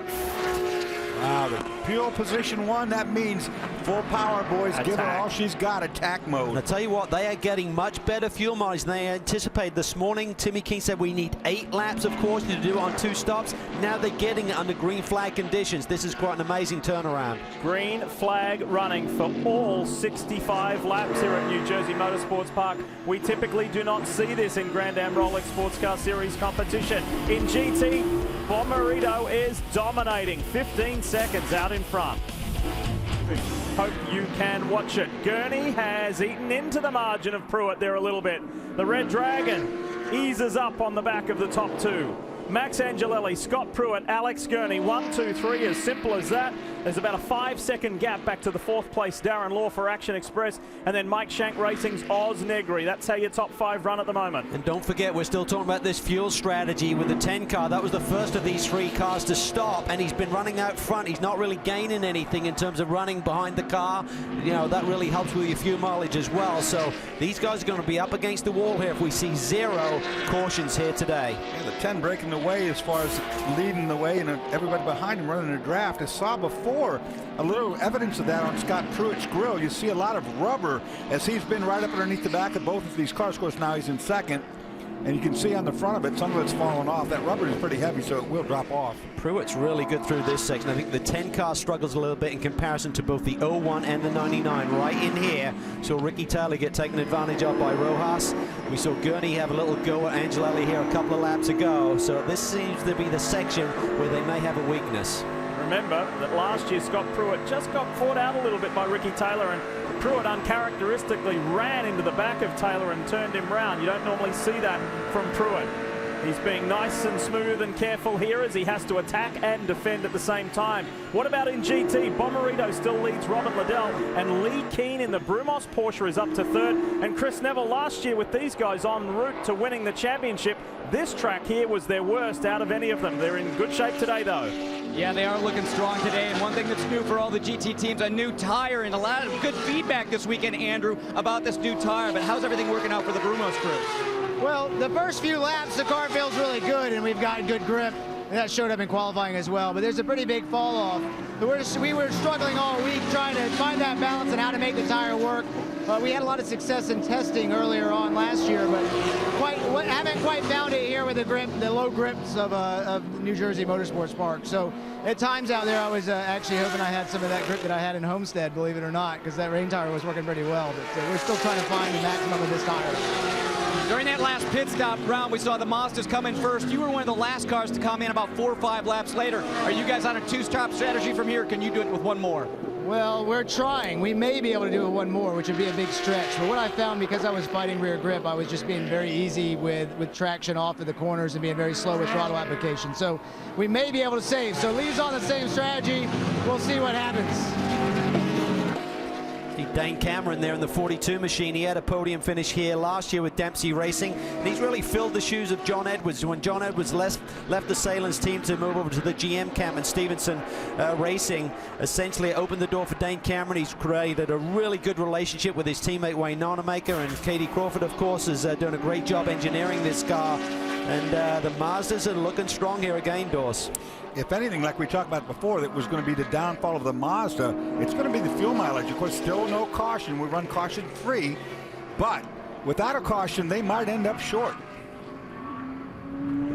Wow, the fuel position 1, that means full power, boys. Attack. Give her all she's got, attack mode. And I tell you what, they are getting much better fuel mileage than they anticipated this morning. Timmy King said we need 8 laps, of course, to do it on 2 stops. Now they're getting it under green flag conditions. This is quite an amazing turnaround. Green flag running for all 65 laps here at New Jersey Motorsports Park. We typically do not see this in Grand Am Rolex Sports Car Series competition. In GT, Bommarito is dominating, 15 seconds out in front. Hope you can watch it. Gurney has eaten into the margin of Pruitt there a little bit. The Red Dragon eases up on the back of the top 2. Max Angelelli, Scott Pruitt, Alex Gurney, 1, 2, 3, as simple as that. There's about a 5-second gap back to the 4th place Darren Law for Action Express, and then Mike Shank Racing's Oz Negri. That's how your top 5 run at the moment. And don't forget, we're still talking about this fuel strategy with the 10 car. That was the first of these 3 cars to stop, and he's been running out front. He's not really gaining anything in terms of running behind the car. You know, that really helps with your fuel mileage as well. So these guys are going to be up against the wall here if we see 0 cautions here today. Yeah, the 10 breaking the way as far as leading the way, and everybody behind him running a draft. I saw before a little evidence of that on Scott Pruitt's grill. You see a lot of rubber as he's been right up underneath the back of both of these cars. Of course, now he's in second, and you can see on the front of it, some of it's fallen off. That rubber is pretty heavy, so it will drop off. Pruitt's really good through this section. I think the 10 car struggles a little bit in comparison to both the 01 and the 99 right in here. So Ricky Taylor get taken advantage of by Rojas. We saw Gurney have a little go at Angelelli here a couple of laps ago. So this seems to be the section where they may have a weakness. Remember that last year Scott Pruitt just got caught out a little bit by Ricky Taylor, and Pruitt uncharacteristically ran into the back of Taylor and turned him round. You don't normally see that from Pruitt. He's being nice and smooth and careful here as he has to attack and defend at the same time. What about in GT? Bommarito still leads Robert Liddell, and Lee Keen in the Brumos Porsche is up to 3rd. And Chris Neville last year with these guys en route to winning the championship. This track here was their worst out of any of them. They're in good shape today though. Yeah, they are looking strong today, and one thing that's new for all the GT teams, a new tire, and a lot of good feedback this weekend, Andrew, about this new tire. But how's everything working out for the Brumos crew? Well, the first few laps, the car feels really good, and we've got good grip. And that showed up in qualifying as well. But there's a pretty big fall off. We were struggling all week trying to find that balance and how to make the tire work. We had a lot of success in testing earlier on last year, but haven't quite found it here with the low grips of New Jersey Motorsports Park. So at times out there, I was actually hoping I had some of that grip that I had in Homestead, believe it or not, because that rain tire was working pretty well. But we're still trying to find the maximum of this tire. During that last pit stop round, we saw the Mazdas come in first. You were one of the last cars to come in about 4 or 5 laps later. Are you guys on a 2-stop strategy from here? Can you do it with 1 more? Well, we're trying. We may be able to do it 1 more, which would be a big stretch. But what I found, because I was fighting rear grip, I was just being very easy with traction off of the corners and being very slow with throttle application. So we may be able to save. So Lee's on the same strategy. We'll see what happens. Dane Cameron there in the 42 machine. He had a podium finish here last year with Dempsey Racing, and he's really filled the shoes of John Edwards. When John Edwards left the Salins team to move over to the GM camp, and Stevenson Racing essentially opened the door for Dane Cameron. He's created a really good relationship with his teammate Wayne Nonemaker, and Katie Crawford, of course, is doing a great job engineering this car. And the Mazdas are looking strong here again, Dawes. If anything, like we talked about before, that was going to be the downfall of the Mazda, it's going to be the fuel mileage. Of course, still no caution. We run caution free, but without a caution, they might end up short.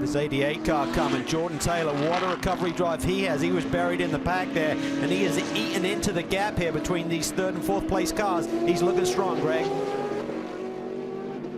This 88 car coming. Jordan Taylor, what a recovery drive he has. He was buried in the pack there, and he has eaten into the gap here between these 3rd and 4th place cars. He's looking strong, Greg.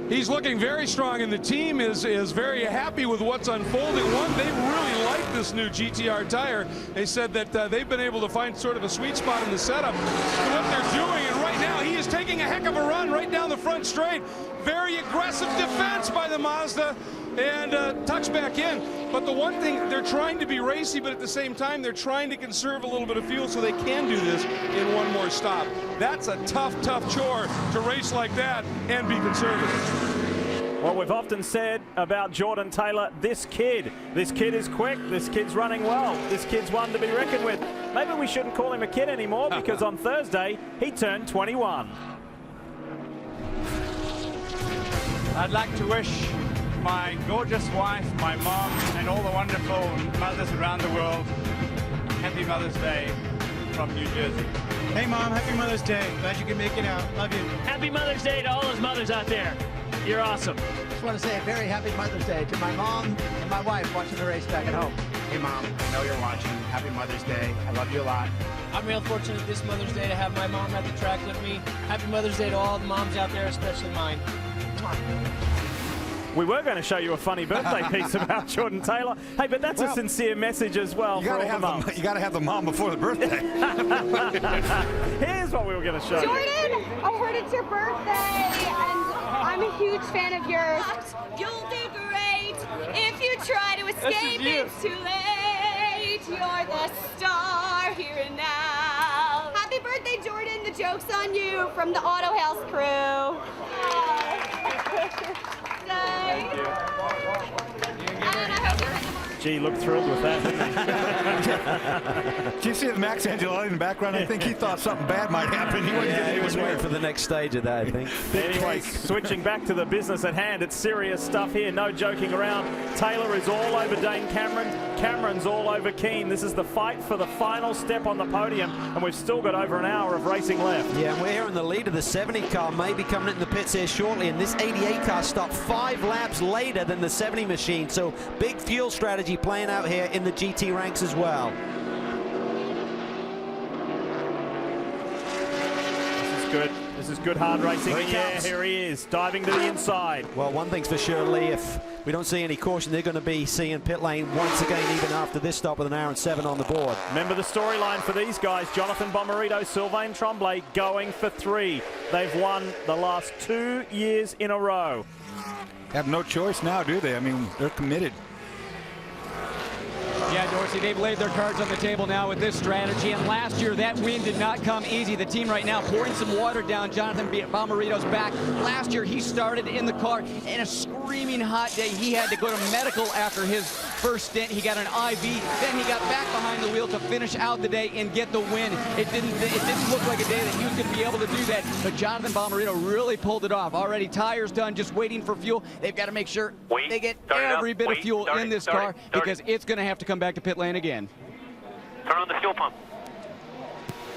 He's looking very strong, and the team is very happy with what's unfolding. One, they really like this new GTR tire. They said that they've been able to find sort of a sweet spot in the setup to what they're doing, and right now he is taking a heck of a run right down the front straight. Very aggressive defense by the Mazda, and touch back in. But the one thing, they're trying to be racy, but at the same time they're trying to conserve a little bit of fuel so they can do this in one more stop. That's a tough chore to race like that and be conservative. Well, we've often said about Jordan Taylor, this kid is quick, this kid's running well, this kid's one to be reckoned with. Maybe we shouldn't call him a kid anymore, because on Thursday he turned 21. I'd like to wish my gorgeous wife, my mom, and all the wonderful mothers around the world Happy Mother's Day from New Jersey. Hey, Mom, happy Mother's Day. Glad you can make it out. Love you. Happy Mother's Day to all those mothers out there. You're awesome. Just want to say a very happy Mother's Day to my mom and my wife watching the race back at home. Hey, Mom, I know you're watching. Happy Mother's Day. I love you a lot. I'm real fortunate this Mother's Day to have my mom at the track with me. Happy Mother's Day to all the moms out there, especially mine. We were going to show you a funny birthday piece about Jordan Taylor. Hey, but that's a sincere message as well for all the moms. You got to have the mom before the birthday. Here's what we were going to show you. Jordan, I heard it's your birthday, and I'm a huge fan of yours. You'll do great if you try to escape. It's too late. You're the star here and now. Happy birthday, Jordan. The joke's on you from the Auto House crew. Thank you. Gee, looked thrilled with that, didn't he? Did you see Max Angelelli in the background? I think he thought something bad might happen. He was waiting for the next stage of that, I think. Anyway, switching back to the business at hand, it's serious stuff here, no joking around. Taylor is all over Dane Cameron. Cameron's all over Keane. This is the fight for the final step on the podium, and we've still got over an hour of racing left. Yeah, we're here in the lead of the 70 car, maybe coming in the pits here shortly, and this 88 car stopped 5 laps later than the 70 machine, so big fuel strategy playing out here in the GT ranks as well. This is good. This is good hard racing. Yeah, here he is, diving to the inside. Well, one thing's for sure, Lee, if we don't see any caution, they're going to be seeing pit lane once again, even after this stop with an hour and 7 on the board. Remember the storyline for these guys, Jonathan Bomarito, Sylvain Tremblay going for 3. They've won the last 2 years in a row. Have no choice now, do they? I mean, they're committed. Yeah, Dorsey, they've laid their cards on the table now with this strategy, and last year that win did not come easy. The team right now pouring some water down Jonathan Bomarito's back. Last year he started in the car in a screaming hot day. He had to go to medical after his first stint. He got an IV, then he got back behind the wheel to finish out the day and get the win. It didn't look like a day that he was going to be able to do that, but Jonathan Bomarito really pulled it off. Already tires done, just waiting for fuel. They've got to make sure they get every bit of fuel in this car because it's going to have to come back to pit lane again. Turn on the fuel pump.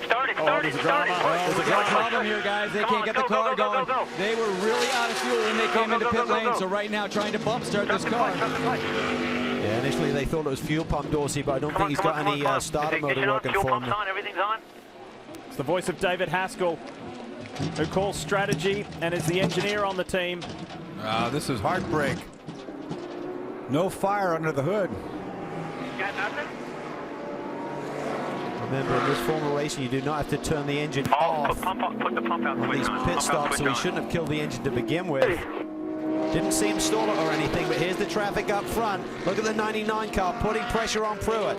Start it. There's a problem here, guys. They can't get the car going. They were really out of fuel when they came into pit lane, so right now trying to bump start this car. Yeah, initially they thought it was fuel pump, Dorsey, but I don't think he's got any starter motor working for him. Everything's on. It's the voice of David Haskell, who calls strategy and is the engineer on the team. This is heartbreak. No fire under the hood. Got nothing? Remember, in this form of racing, you do not have to turn the engine off Put the pump out on quick. these pit stops, so he shouldn't have killed the engine to begin with. Didn't see him stall it or anything, but here's the traffic up front. Look at the 99 car putting pressure on Pruitt.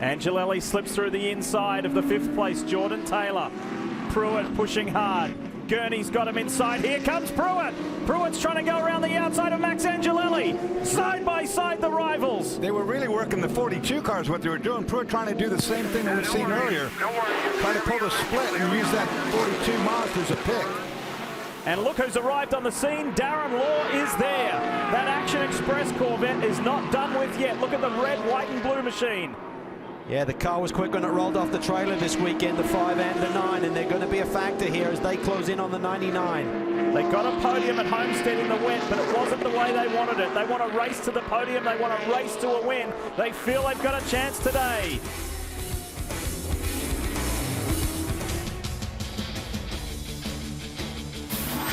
Angelelli slips through the inside of the 5th place, Jordan Taylor. Pruitt pushing hard. Gurney's got him inside. Here comes Pruitt. Pruitt's trying to go around the outside of Max Angelelli. Side by side, the rivals. They were really working the 42 cars, what they were doing. Pruitt trying to do the same thing that we've seen earlier. Trying to pull the split and use that 42 Mazda as a pick. And look who's arrived on the scene. Darren Law is there. That Action Express Corvette is not done with yet. Look at the red, white, and blue machine. Yeah, the car was quick when it rolled off the trailer this weekend, the 5 and the 9, and they're going to be a factor here as they close in on the 99. They got a podium at Homestead in the wet, but it wasn't the way they wanted it. They want to race to the podium. They want to race to a win. They feel they've got a chance today.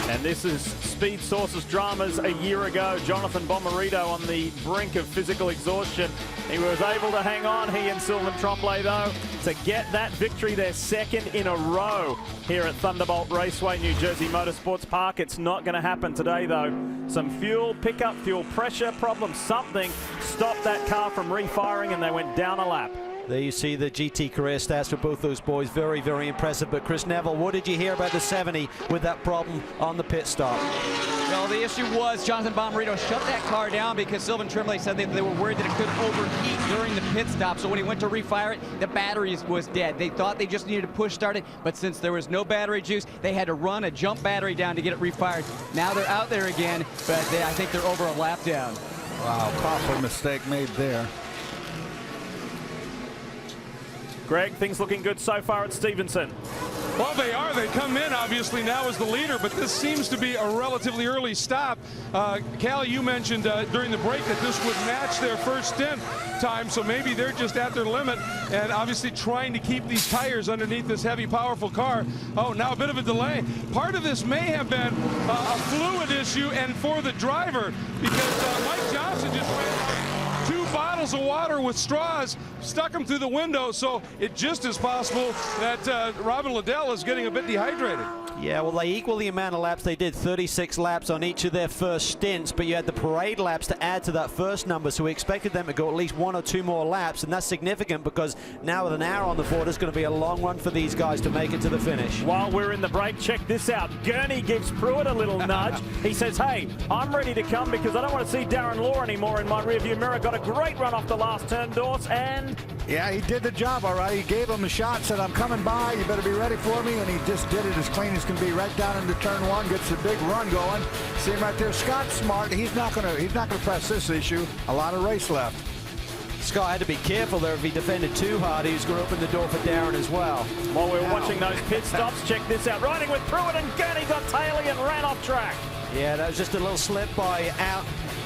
And this is Speed Source's dramas a year ago. Jonathan Bomarito on the brink of physical exhaustion. He was able to hang on, he and Sylvain Tremblay, though, to get that victory, their second in a row here at Thunderbolt Raceway, New Jersey Motorsports Park. It's not going to happen today, though. Some fuel pickup, fuel pressure problem, something stopped that car from refiring, and they went down a lap. There you see the GT career stats for both those boys. Very, very impressive. But Chris Neville, what did you hear about the 70 with that problem on the pit stop? Well, the issue was Jonathan Bomarito shut that car down because Sylvain Tremblay said they were worried that it could overheat during the pit stop. So when he went to refire it, the battery was dead. They thought they just needed to push start it, but since there was no battery juice, they had to run a jump battery down to get it refired. Now they're out there again, but I think they're over a lap down. Wow, costly mistake made there. Greg, things looking good so far at Stevenson. Well, they are. They come in, obviously, now as the leader, but this seems to be a relatively early stop. Cal, you mentioned during the break that this would match their first stint time, so maybe they're just at their limit and obviously trying to keep these tires underneath this heavy, powerful car. Oh, now a bit of a delay. Part of this may have been a fluid issue, and for the driver, because Mike Johnson just ran out 2 bottles of water with straws, stuck them through the window, so it just is possible that Robin Liddell is getting a bit dehydrated. Yeah, well, they equal the amount of laps. They did 36 laps on each of their first stints, but you had the parade laps to add to that first number, so we expected them to go at least 1 or 2 more laps, and that's significant because now with an hour on the board, it's going to be a long run for these guys to make it to the finish. While we're in the break, check this out. Gurney gives Pruitt a little nudge. He says, hey, I'm ready to come because I don't want to see Darren Law anymore in my rearview mirror. Got a great run off the last turn, Dorse, and... Yeah, he did the job, all right. He gave him a shot, said, I'm coming by, you better be ready for me, and he just did it as clean as can be, right down into turn 1, gets a big run going. See him right there. Scott's smart. He's not gonna press this issue. A lot of race left. Scott had to be careful there. If he defended too hard, he was going to open the door for Darren as well. While we're watching those pit stops, check this out. Riding with Pruitt, and Gurney got taily and ran off track. Yeah, that was just a little slip by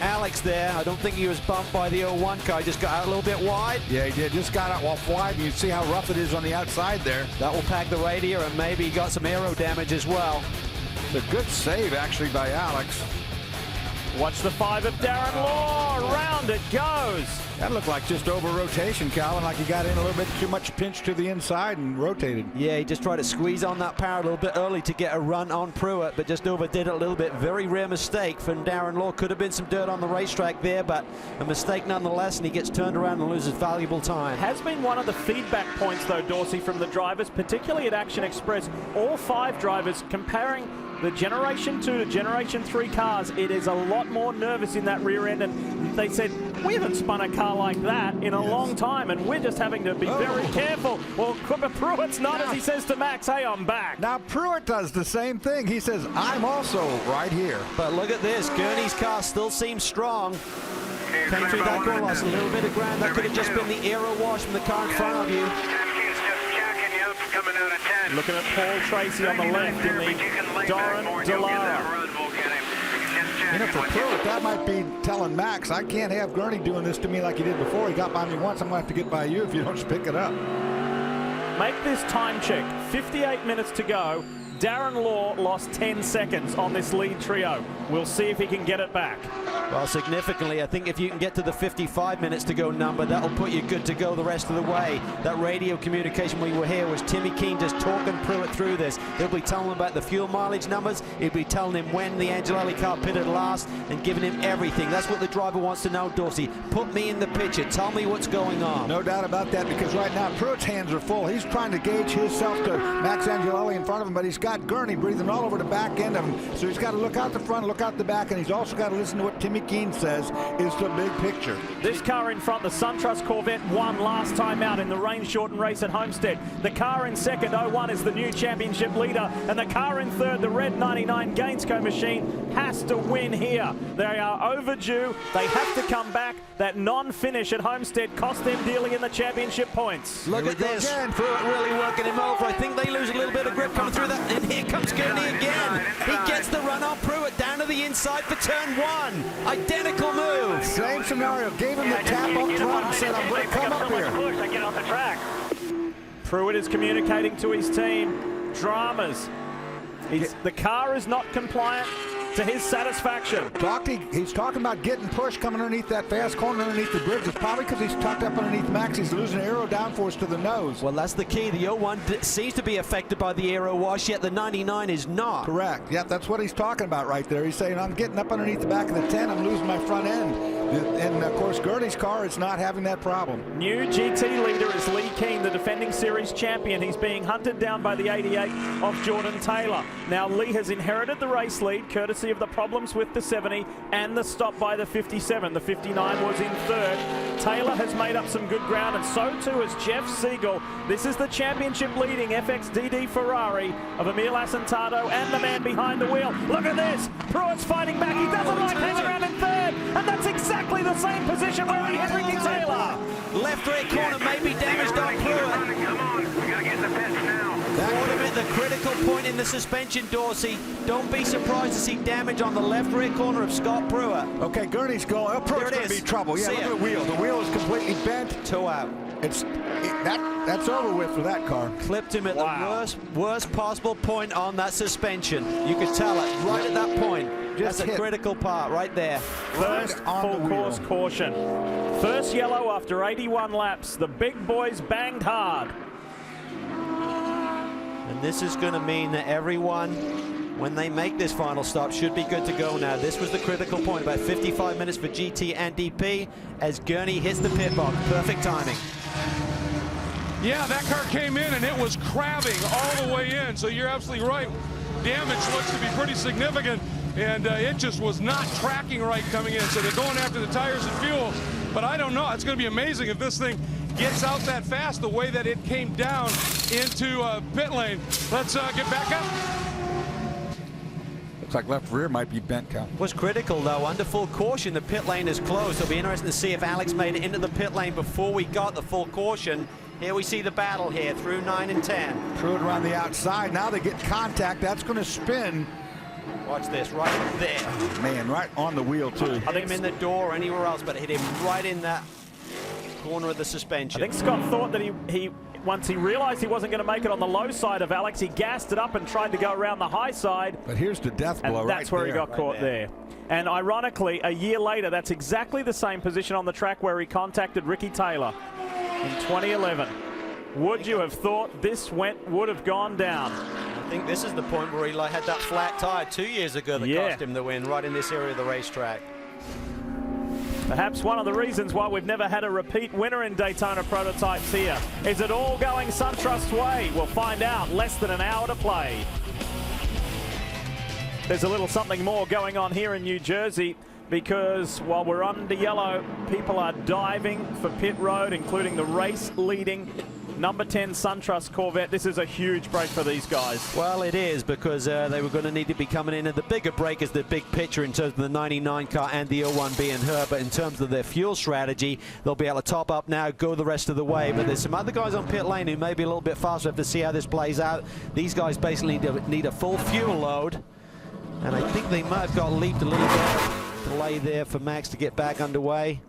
Alex there. I don't think he was bumped by the 01 car. He just got out a little bit wide. Yeah, he did. Just got out off wide. You see how rough it is on the outside there. That will pack the radiator, and maybe he got some aero damage as well. It's a good save, actually, by Alex. Watch the 5 of Darren Law. Round it goes. That looked like just over rotation, Calvin, like he got in a little bit too much pinch to the inside and rotated. Yeah, he just tried to squeeze on that power a little bit early to get a run on Pruitt, but just overdid it a little bit. Very rare mistake from Darren Law. Could have been some dirt on the racetrack there, but a mistake nonetheless, and he gets turned around and loses valuable time. Has been one of the feedback points, though, Dorsey, from the drivers, particularly at Action Express. All 5 drivers comparing the Generation 2 to Generation 3 cars. It is a lot more nervous in that rear end, and they said, we haven't spun a car like that in a long time, and we're just having to be very careful. Well, Pruitt's not, as he says to Max, hey, I'm back. Now, Pruitt does the same thing. He says, I'm also right here. But look at this. Gurney's car still seems strong. Came through that corner, lost a little bit of ground. That could have just been the aero wash from the car in front of you. Coming out of 10. Looking at Paul Tracy on the left in the Doran Delara. You know, for Pruitt, that might be telling Max, I can't have Gurney doing this to me like he did before. He got by me once, I'm going to have to get by you if you don't pick it up. Make this time check. 58 minutes to go. Darren Law lost 10 seconds on this lead trio. We'll see if he can get it back. Well, significantly, I think if you can get to the 55 minutes to go number, that'll put you good to go the rest of the way. That radio communication when we were here was Timmy Keane just talking Pruitt through this. He'll be telling him about the fuel mileage numbers. He'll be telling him when the Angelelli car pitted last and giving him everything. That's what the driver wants to know, Dorsey. Put me in the picture. Tell me what's going on. No doubt about that, because right now Pruitt's hands are full. He's trying to gauge himself to Max Angelelli in front of him, but he's got got Gurney breathing all over the back end of him. So he's got to look out the front, look out the back, and he's also got to listen to what Timmy Keene says is the big picture. This car in front, the SunTrust Corvette, won last time out in the rain-shortened race at Homestead. The car in second, 01, is the new championship leader, and the car in third, the red 99 Gainsco machine, has to win here. They are overdue. They have to come back. That non-finish at Homestead cost them dearly in the championship points. Look at this. Pruitt really working him over. I think they lose a little bit of grip coming through that. And here comes Gurney again. He gets the run on Pruitt down to the inside for turn 1. Identical move. Same scenario. Gave him the tap up front and said, I'm going to come up here. I get off the track. Pruitt is communicating to his team. Dramas. The car is not compliant to his satisfaction. He's talking about getting pushed coming underneath that fast corner underneath the bridge. It's probably because he's tucked up underneath Max. He's losing aero downforce to the nose. Well, that's the key. The 01 seems to be affected by the aero wash, yet the 99 is not. Correct. Yeah, that's what he's talking about right there. He's saying, I'm getting up underneath the back of the 10. I'm losing my front end. And, of course, Gurney's car is not having that problem. New GT leader is Lee Keene, the defending series champion. He's being hunted down by the 88 of Jordan Taylor. Now, Lee has inherited the race lead, courtesy of the problems with the 70 and the stop by the 57. The 59 was in third. Taylor has made up some good ground, and so too has Jeff Siegel. This is the championship leading FXDD Ferrari of Emil Asentado and the man behind the wheel. Look at this. Pruitt's fighting back. He doesn't like hanging around in third, and that's exactly the same position where he had Ricky Taylor. Left rear corner may be damaged on Pruitt. Come on, we gotta get the pits now. Caught him at the critical point in the suspension, Dorsey. Don't be surprised to see damage on the left rear corner of Scott Pruitt. Okay, Gurney's going. Oh, Pruitt's going to be trouble. Yeah, look at the wheel. The wheel is completely bent. 2 out. That's over with for that car. Clipped him at the worst possible point on that suspension. You could tell it right at that point. That's a critical part right there. First full course caution. First yellow after 81 laps. The big boys banged hard. And this is going to mean that everyone, when they make this final stop, should be good to go now. This was the critical point, about 55 minutes for GT and DP as Gurney hits the pit box. Perfect timing. Yeah, that car came in and it was crabbing all the way in, so you're absolutely right. Damage looks to be pretty significant, and it just was not tracking right coming in, so they're going after the tires and fuel. But I don't know, it's going to be amazing if this thing gets out that fast the way that it came down into pit lane. Let's get back up. Looks like left rear might be bent, Cal. Was critical though. Under full caution, the pit lane is closed. It'll be interesting to see if Alex made it into the pit lane before we got the full caution. Here we see the battle here through 9 and 10. Pruitt around the outside. Now they get contact. That's going to spin. Watch this, right there. Man, right on the wheel too. Hit him in the door or anywhere else, but it hit him right in that corner of the suspension. I think Scott thought that he once he realized he wasn't going to make it on the low side of Alex, he gassed it up and tried to go around the high side. But here's the death blow right there. That's where he got caught there. And ironically, a year later, that's exactly the same position on the track where he contacted Ricky Taylor in 2011. Would you have thought this would have gone down? I think this is the point where he had that flat tire 2 years ago that cost him the win, right in this area of the racetrack. Perhaps one of the reasons why we've never had a repeat winner in Daytona prototypes here. Is it all going SunTrust's way? We'll find out. Less than an hour to play. There's a little something more going on here in New Jersey, because while we're under yellow, people are diving for pit road, including the race-leading number 10 SunTrust Corvette. This is a huge break for these guys. Well, it is, because they were going to need to be coming in, and the bigger break is the big picture in terms of the 99 car and the 01 being her. But in terms of their fuel strategy, they'll be able to top up now, go the rest of the way. But there's some other guys on pit lane who may be a little bit faster. We have to see how this plays out. These guys basically need a full fuel load, and I think they might have got leaped a little bit. Delay there for Max to get back underway.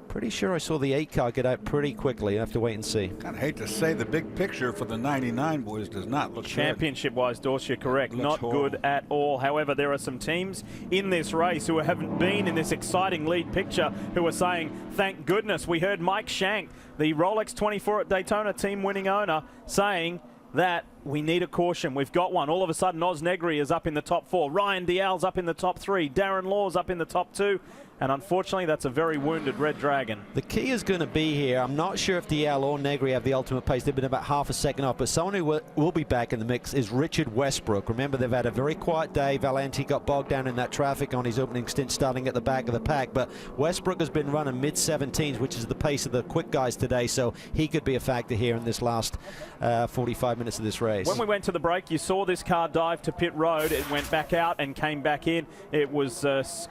Pretty sure I saw the 8 car get out pretty quickly. I have to wait and see. Kind of hate to say the big picture for the 99 boys does not look Championship-wise, Dorsey, you're correct. Not horrible. Good at all. However, there are some teams in this race who haven't been in this exciting lead picture who are saying, thank goodness. We heard Mike Shank, the Rolex 24 at Daytona team-winning owner, saying that we need a caution. We've got one. All of a sudden, Oz Negri is up in the top 4. Ryan Dial's up in the top 3. Darren Law's up in the top 2. And unfortunately, that's a very wounded Red Dragon. The key is going to be here. I'm not sure if DL or Negri have the ultimate pace. They've been about half a second off, but someone who will be back in the mix is Richard Westbrook. Remember, they've had a very quiet day. Valenti got bogged down in that traffic on his opening stint, starting at the back of the pack, but Westbrook has been running mid-17s, which is the pace of the quick guys today, so he could be a factor here in this last 45 minutes of this race. When we went to the break, you saw this car dive to pit road. It went back out and came back in. It was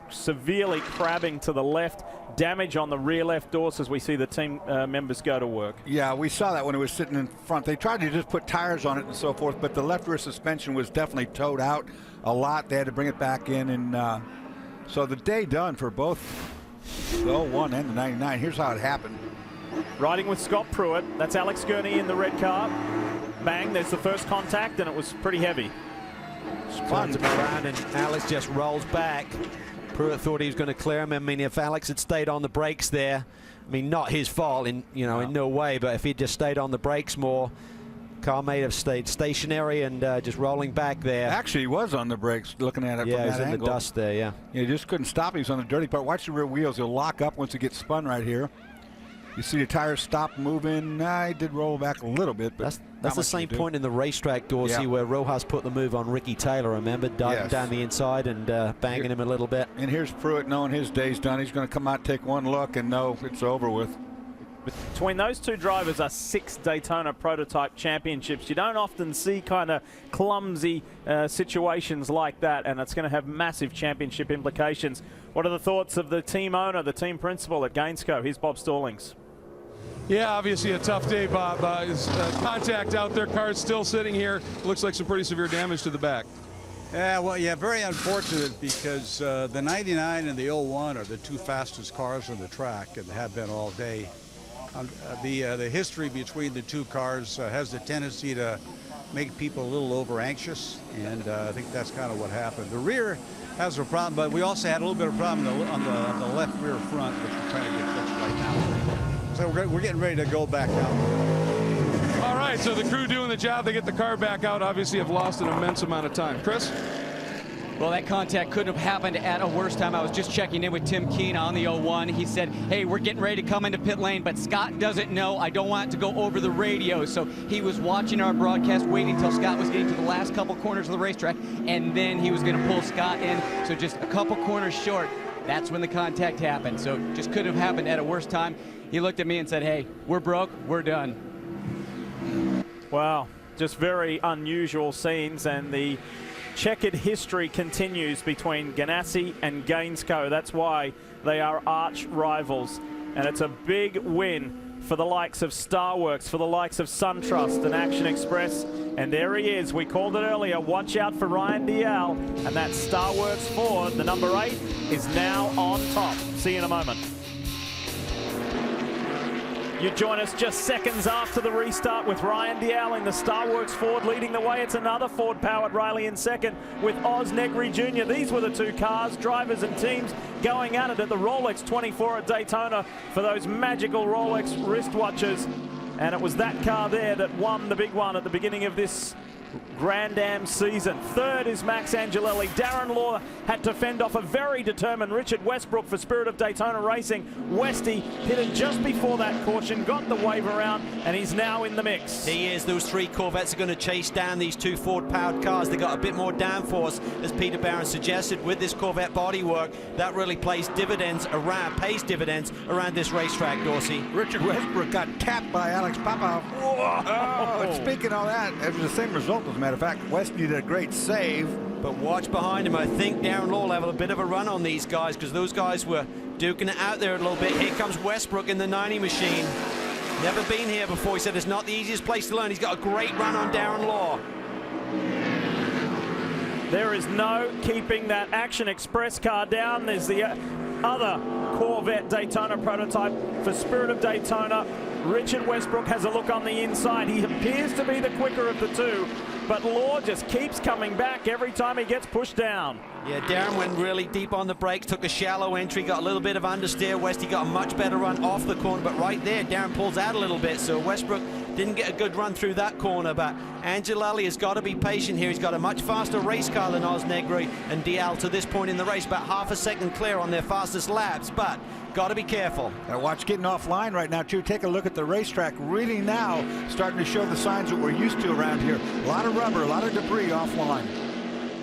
severely crabbing to the left. Damage on the rear left doors as we see the team members go to work. Yeah, we saw that when it was sitting in front. They tried to just put tires on it and so forth, but the left rear suspension was definitely towed out a lot. They had to bring it back in, and so the day done for both the 01 and the 99. Here's how it happened. Riding with Scott Pruitt. That's Alex Gurney in the red car. Bang, there's the first contact, and it was pretty heavy. Spun around, and Alex just rolls back. Pruitt thought he was going to clear him. I mean, if Alex had stayed on the brakes there, I mean, not his fault in no way, but if he'd just stayed on the brakes more, car may have stayed stationary and just rolling back there. Actually, he was on the brakes, looking at it from that he's in angle. the dust there, yeah. You just couldn't stop him. He's on the dirty part. Watch the rear wheels. He'll lock up once he gets spun right here. You see the tires stop moving. He did roll back a little bit, but that's the same point in the racetrack, Dorsey, where Rojas put the move on Ricky Taylor, remember? Diving down the inside and banging him a little bit. And here's Pruitt knowing his day's done. He's going to come out, take one look, and know it's over with. Between those two drivers are 6 Daytona prototype championships. You don't often see kind of clumsy situations like that, and it's going to have massive championship implications. What are the thoughts of the team owner, the team principal at Gainsco? Here's Bob Stallings. Yeah, obviously a tough day, Bob. Contact out there, car's still sitting here. Looks like some pretty severe damage to the back. Yeah, well, yeah, very unfortunate because the 99 and the 01 are the 2 fastest cars on the track and have been all day. The history between the 2 cars has the tendency to make people a little over anxious, and I think that's kind of what happened. The rear has a problem, but we also had a little bit of problem on the left rear front, which we're trying to get fixed right now. So we're getting ready to go back out. All right, so the crew doing the job. They get the car back out. Obviously have lost an immense amount of time. Chris? Well, that contact couldn't have happened at a worse time. I was just checking in with Tim Keene on the 01. He said, hey, we're getting ready to come into pit lane, but Scott doesn't know. I don't want it to go over the radio. So he was watching our broadcast, waiting until Scott was getting to the last couple corners of the racetrack, and then he was going to pull Scott in. So just a couple corners short, that's when the contact happened. So just couldn't have happened at a worse time. He looked at me and said, hey, we're broke, we're done. Wow, just very unusual scenes, and the checkered history continues between Ganassi and Gainsco. That's why they are arch rivals, and it's a big win for the likes of Starworks, for the likes of SunTrust and Action Express. And there he is. We called it earlier. Watch out for Ryan Dial, and that Starworks Ford, the number 8, is now on top. See you in a moment. You join us just seconds after the restart with Ryan Dial in the Starworks Ford leading the way. It's another Ford-powered Riley in second with Oz Negri Jr. These were the 2 cars, drivers and teams going at it at the Rolex 24 at Daytona for those magical Rolex wristwatches. And it was that car there that won the big one at the beginning of this Grand Am season. Third is Max Angelelli. Darren Law had to fend off a very determined Richard Westbrook for Spirit of Daytona Racing. Westy pitted just before that caution, got the wave around, and he's now in the mix. He is. Those 3 Corvettes are going to chase down these 2 Ford-powered cars. They got a bit more downforce, as Peter Barron suggested, with this Corvette bodywork. That really pays dividends around this racetrack, Dorsey. Richard Westbrook got tapped by Alex Popov. Oh, and speaking of that, it was the same result, as a matter of fact. Westy did a great save. But watch behind him. I think Darren Law will have a bit of a run on these guys, because those guys were duking it out there a little bit. Here comes Westbrook in the 90 machine. Never been here before. He said it's not the easiest place to learn. He's got a great run on Darren Law. There is no keeping that Action Express car down. There's the other Corvette Daytona prototype for Spirit of Daytona. Richard Westbrook has a look on the inside. He appears to be the quicker of the 2. but Law just keeps coming back every time he gets pushed down. Yeah, Darren went really deep on the brakes, took a shallow entry, got a little bit of understeer. Westy got a much better run off the corner, but right there, Darren pulls out a little bit, so Westbrook didn't get a good run through that corner, but Angelelli has got to be patient here. He's got a much faster race car than Oz Negri and DL to this point in the race, about half a second clear on their fastest laps, but got to be careful. Watch getting offline right now, too. Take a look at the racetrack. Really now starting to show the signs that we're used to around here. A lot of rubber, a lot of debris offline.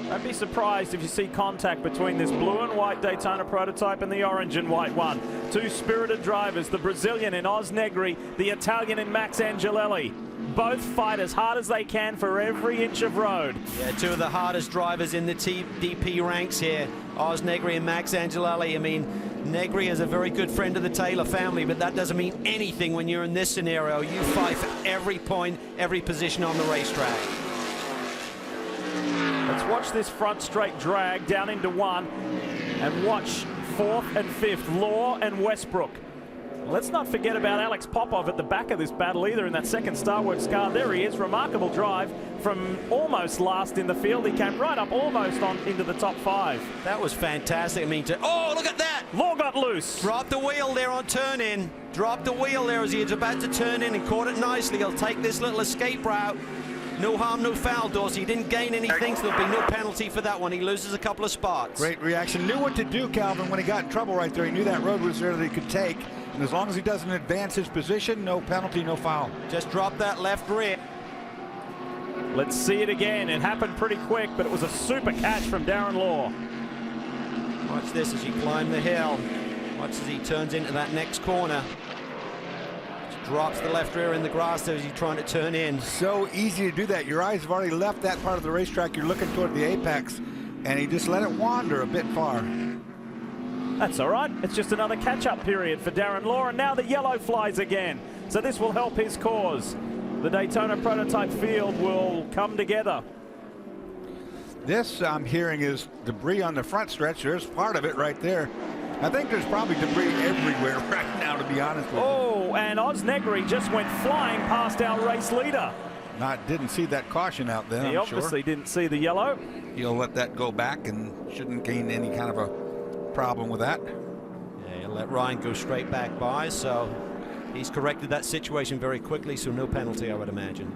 Don't be surprised if you see contact between this blue and white Daytona prototype and the orange and white one. Two spirited drivers, the Brazilian in Oz Negri, the Italian in Max Angelelli. Both fight as hard as they can for every inch of road. Yeah, two of the hardest drivers in the DP ranks here, Oz Negri and Max Angelelli. I mean, Negri is a very good friend of the Taylor family, but that doesn't mean anything when you're in this scenario. You fight for every point, every position on the racetrack. Let's watch this front straight drag down into one and watch fourth and fifth, Law and Westbrook. Let's not forget about Alex Popov at the back of this battle either in that second Star Works car. There he is, remarkable drive from almost last in the field. He came right up almost on into the top 5. That was fantastic. I mean, oh, look at that! Law got loose. Dropped the wheel there on turn in. Dropped the wheel there as he was about to turn in and caught it nicely. He'll take this little escape route. No harm, no foul, Dorsey. He didn't gain anything, so there'll be no penalty for that one. He loses a couple of spots. Great reaction. Knew what to do, Calvin, when he got in trouble right there. He knew that road was there that he could take. And as long as he doesn't advance his position, no penalty, no foul. Just drop that left rear. Let's see it again. It happened pretty quick, but it was a super catch from Darren Law. Watch this as you climb the hill. Watch as he turns into that next corner. Drops the left rear in the grass there as you're trying to turn in. So easy to do that. Your eyes have already left that part of the racetrack. You're looking toward the apex, and he just let it wander a bit far. That's all right. It's just another catch-up period for Darren Law, and now the yellow flies again. So this will help his cause. The Daytona prototype field will come together. This, I'm hearing, is debris on the front stretch. There's part of it right there. I think there's probably debris everywhere right now, to be honest with you. Oh, and Oz Negri just went flying past our race leader. Didn't see that caution out there, He obviously didn't see the yellow. He'll let that go back and shouldn't gain any kind of a problem with that. Yeah, he'll let Ryan go straight back by, so he's corrected that situation very quickly, so no penalty, I would imagine.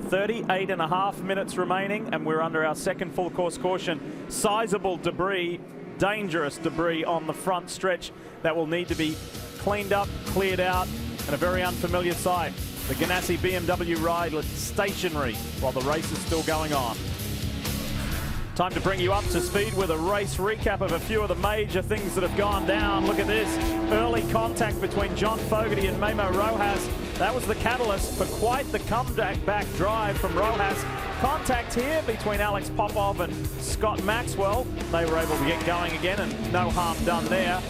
38.5 minutes remaining, and we're under our second full course caution. Sizable debris, dangerous debris on the front stretch that will need to be cleaned up, cleared out, and a very unfamiliar sight. The Ganassi BMW ride stationary while the race is still going on. Time to bring you up to speed with a race recap of a few of the major things that have gone down. Look at this. Early contact between John Fogarty and Memo Rojas. That was the catalyst for quite the comeback drive from Rojas. Contact here between Alex Popov and Scott Maxwell. They were able to get going again and no harm done there.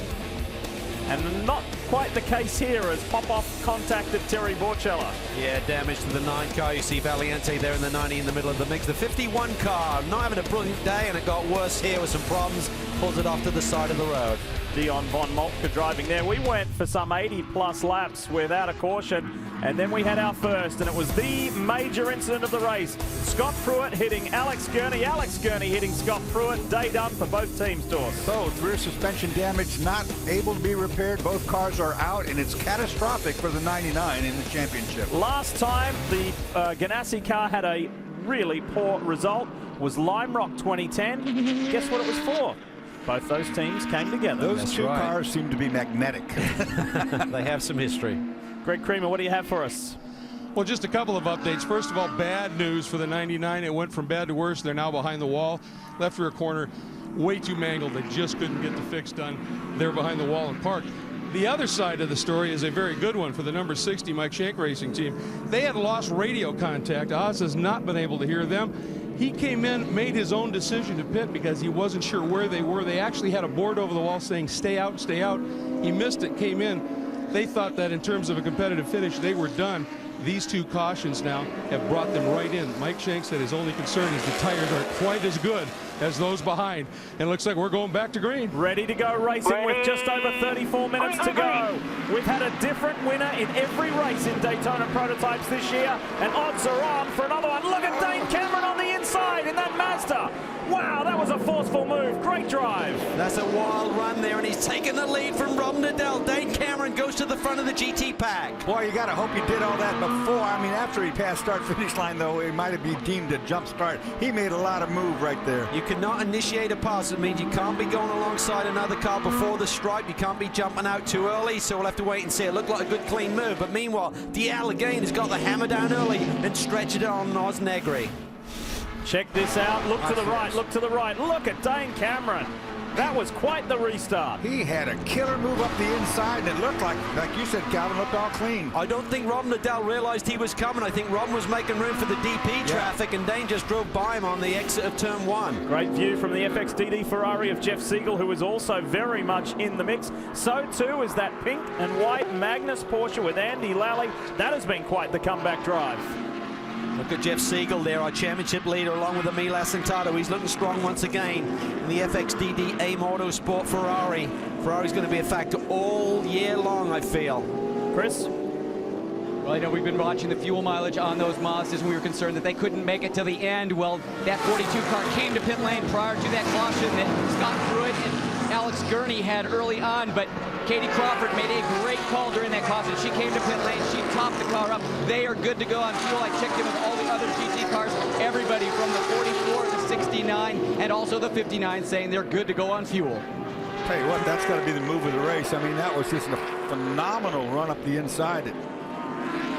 And not quite the case here as Popov contacted Terry Borchella. Yeah, damage to the 9 car. You see Valiente there in the 90 in the middle of the mix. The 51 car, not having a brilliant day, and it got worse here with some problems. Pulls it off to the side of the road. Dion von Moltke driving there. We went for some 80-plus laps without a caution, and then we had our first, and it was the major incident of the race. Scott Pruitt hitting Alex Gurney hitting Scott Pruitt. Day done for both teams, Doris. Both rear suspension damage not able to be repaired. Both cars are out, and it's catastrophic for the 99 in the championship. Last time the Ganassi car had a really poor result was Lime Rock 2010. Guess what it was for? Both those teams came together. Those two cars seem to be magnetic. They have some history. Greg Creamer, what do you have for us? Well, just a couple of updates. First of all, bad news for the 99. It went from bad to worse. They're now behind the wall. Left rear corner, way too mangled. They just couldn't get the fix done. They're behind the wall and parked. The other side of the story is a very good one for the number 60 Mike Shank Racing team. They had lost radio contact. Oz has not been able to hear them. He came in, made his own decision to pit because he wasn't sure where they were. They actually had a board over the wall saying, stay out, stay out. He missed it, came in. They thought that in terms of a competitive finish, they were done. These two cautions now have brought them right in. Mike Shank said his only concern is the tires aren't quite as good as those behind. And it looks like we're going back to green. Ready to go racing with just over 34 minutes to go. We've had a different winner in every race in Daytona prototypes this year, and odds are on for another one. Look at Dane Cameron on the Mazda. Wow, that was a forceful move. Great drive. That's a wild run there, and he's taken the lead from Rob Liddell. Dane Cameron goes to the front of the GT pack. Boy, you got to hope he did all that before. I mean, after he passed start-finish line, though, it might have been deemed a jump start. He made a lot of move right there. You cannot initiate a pass. It means you can't be going alongside another car before the stripe. You can't be jumping out too early, so we'll have to wait and see. It looked like a good, clean move, but meanwhile, Dial again has got the hammer down early and stretched it on Oz Negri. Check this out. Look to the right. Look to the right. Look at Dane Cameron. That was quite the restart. He had a killer move up the inside, and it looked like you said, Calvin, looked all clean. I don't think Rob Liddell realized he was coming. I think Rob was making room for the DP traffic, and Dane just drove by him on the exit of turn 1. Great view from the FXDD Ferrari of Jeff Siegel, who is also very much in the mix. So too is that pink and white Magnus Porsche with Andy Lally. That has been quite the comeback drive. Look at Jeff Siegel there, our championship leader, along with Emil Asentado. He's looking strong once again in the FXDD A Motorsport Ferrari. Ferrari's going to be a factor all year long, I feel. Chris? Well, I know we've been watching the fuel mileage on those Mazdas, and we were concerned that they couldn't make it to the end. Well, that 42 car came to pit lane prior to that caution that Scott Pruitt and Alex Gurney had early on, but Katie Crawford made a great call during that caution. She came to pit lane, she topped the car up. They are good to go on fuel. I checked in with all the other GT cars, everybody from the 44 to 69 and also the 59 saying they're good to go on fuel. Tell you what, that's got to be the move of the race. I mean, that was just a phenomenal run up the inside. It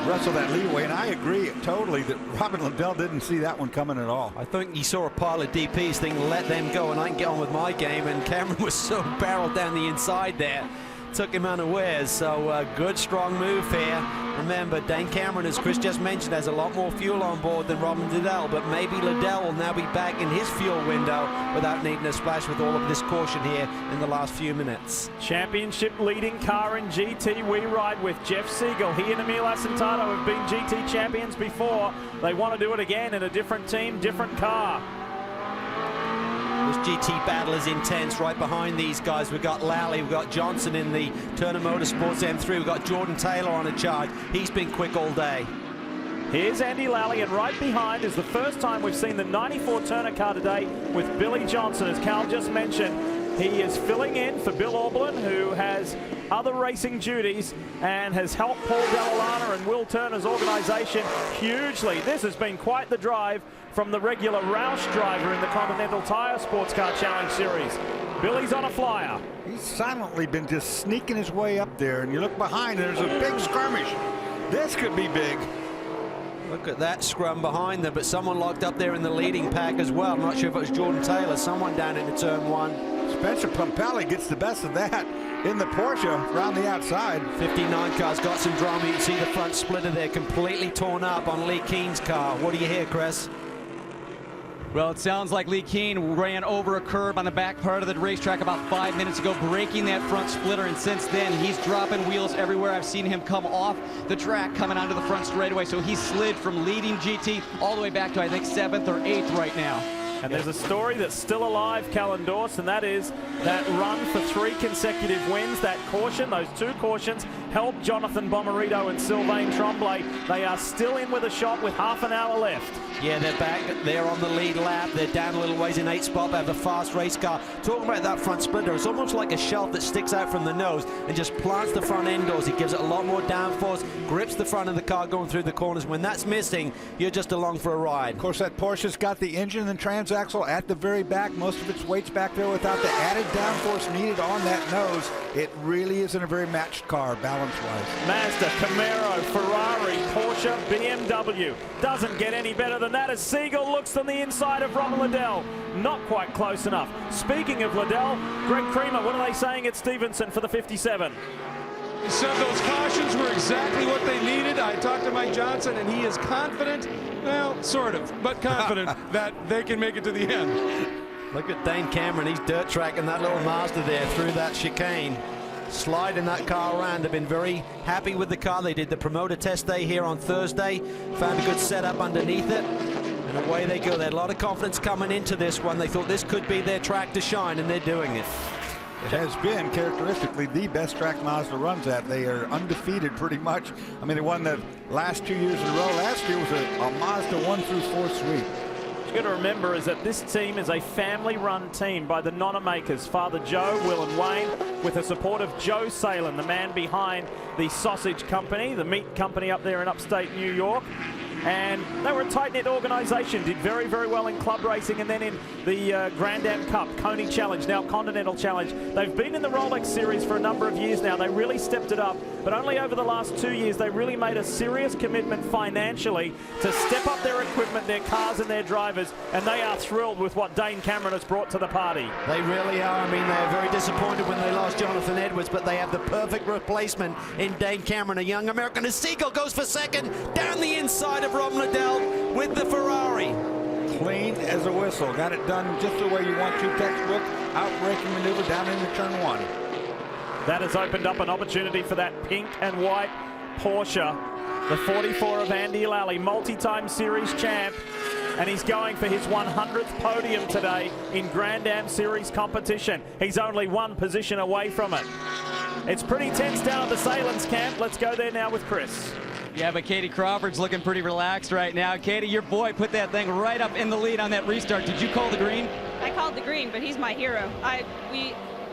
wrestled that leeway, and I agree totally that Robin Liddell didn't see that one coming at all. I think he saw a pile of DPs thinking, let them go and I can get on with my game, and Cameron was so barreled down the inside there. Took him unawares, so good strong move here. Remember, Dane Cameron, as Chris just mentioned, has a lot more fuel on board than Robin Liddell, but maybe Liddell will now be back in his fuel window without needing a splash with all of this caution here in the last few minutes. Championship leading car in GT, we ride with Jeff Siegel. He and Emil Asentado have been GT champions before. They want to do it again in a different team, different car. This GT battle is intense. Right behind these guys, we've got Lally, we've got Johnson in the Turner Motorsports M3, we've got Jordan Taylor on a charge. He's been quick all day. Here's Andy Lally, and right behind is the first time we've seen the 94 Turner car today with Billy Johnson, as Cal just mentioned. He is filling in for Bill Auberlin, who has other racing duties and has helped Paul Dell'Alana and Will Turner's organization hugely. This has been quite the drive from the regular Roush driver in the Continental Tire Sports Car Challenge Series. Billy's on a flyer. He's silently been just sneaking his way up there, and you look behind, there's a big skirmish. This could be big. Look at that scrum behind them, but someone locked up there in the leading pack as well. I'm not sure if it was Jordan Taylor, someone down into turn 1. Spencer Pumpelli gets the best of that in the Porsche around the outside. 59 car's got some drama. You can see the front splitter there completely torn up on Lee Keen's car. What do you hear, Chris? Well, it sounds like Lee Keen ran over a curb on the back part of the racetrack about 5 minutes ago, breaking that front splitter, and since then he's dropping wheels everywhere. I've seen him come off the track coming onto the front straightaway, so he slid from leading GT all the way back to, I think, 7th or 8th right now. And there's a story that's still alive, Callan Dorse, and that is that run for 3 consecutive wins. That caution, those 2 cautions, helped Jonathan Bomarito and Sylvain Tremblay. They are still in with a shot with half an hour left. Yeah, they're back. They're on the lead lap. They're down a little ways in 8th spot. They have a fast race car. Talking about that front splitter, it's almost like a shelf that sticks out from the nose and just plants the front end doors. It gives it a lot more downforce, grips the front of the car going through the corners. When that's missing, you're just along for a ride. Of course, that Porsche's got the engine and transaxle at the very back. Most of its weight's back there without the added downforce needed on that nose. It really isn't a very matched car, balance-wise. Mazda, Camaro, Ferrari, Porsche, BMW. Doesn't get any better than that as Siegel looks on the inside of Robin Liddell. Not quite close enough. Speaking of Liddell, Greg Creamer, what are they saying at Stevenson for the 57? He said those cautions were exactly what they needed. I talked to Mike Johnson, and he is confident, well, sort of, but confident that they can make it to the end. Look at Dane Cameron. He's dirt tracking that little Mazda there through that chicane. Sliding that car around. They've been very happy with the car. They did the promoter test day here on Thursday. Found a good setup underneath it. And away they go. They had a lot of confidence coming into this one. They thought this could be their track to shine, and they're doing it. It has been characteristically the best track Mazda runs at. They are undefeated pretty much. I mean, they won the last 2 years in a row. Last year was a Mazda 1 through 4 sweep. got to remember is that this team is a family-run team by the Nonna makers, Father Joe, Will and Wayne, with the support of Joe Salem, the man behind the sausage company, the meat company up there in upstate New York. And they were a tight-knit organisation, did very, very well in club racing, and then in the Grand Am Cup, Coney Challenge, now Continental Challenge. They've been in the Rolex Series for a number of years now. They really stepped it up, but only over the last 2 years they really made a serious commitment financially to step up their equipment, their cars and their drivers, and they are thrilled with what Dane Cameron has brought to the party. They really are. I mean, they are very disappointed when they lost Jonathan Edwards, but they have the perfect replacement in Dane Cameron, a young American. As Siegel goes for second, down the inside of Rob Liddell with the Ferrari. Clean as a whistle. Got it done just the way you want to. Textbook out-braking maneuver down into turn 1. That has opened up an opportunity for that pink and white Porsche, the 44 of Andy Lally, multi-time series champ, and he's going for his 100th podium today in Grand Am Series competition. He's only one position away from it. It's pretty tense down at the Salem's camp. Let's go there now with Chris. Yeah, but Katie Crawford's looking pretty relaxed right now. Katie, your boy put that thing right up in the lead on that restart. Did you call the green? I called the green, but he's my hero. I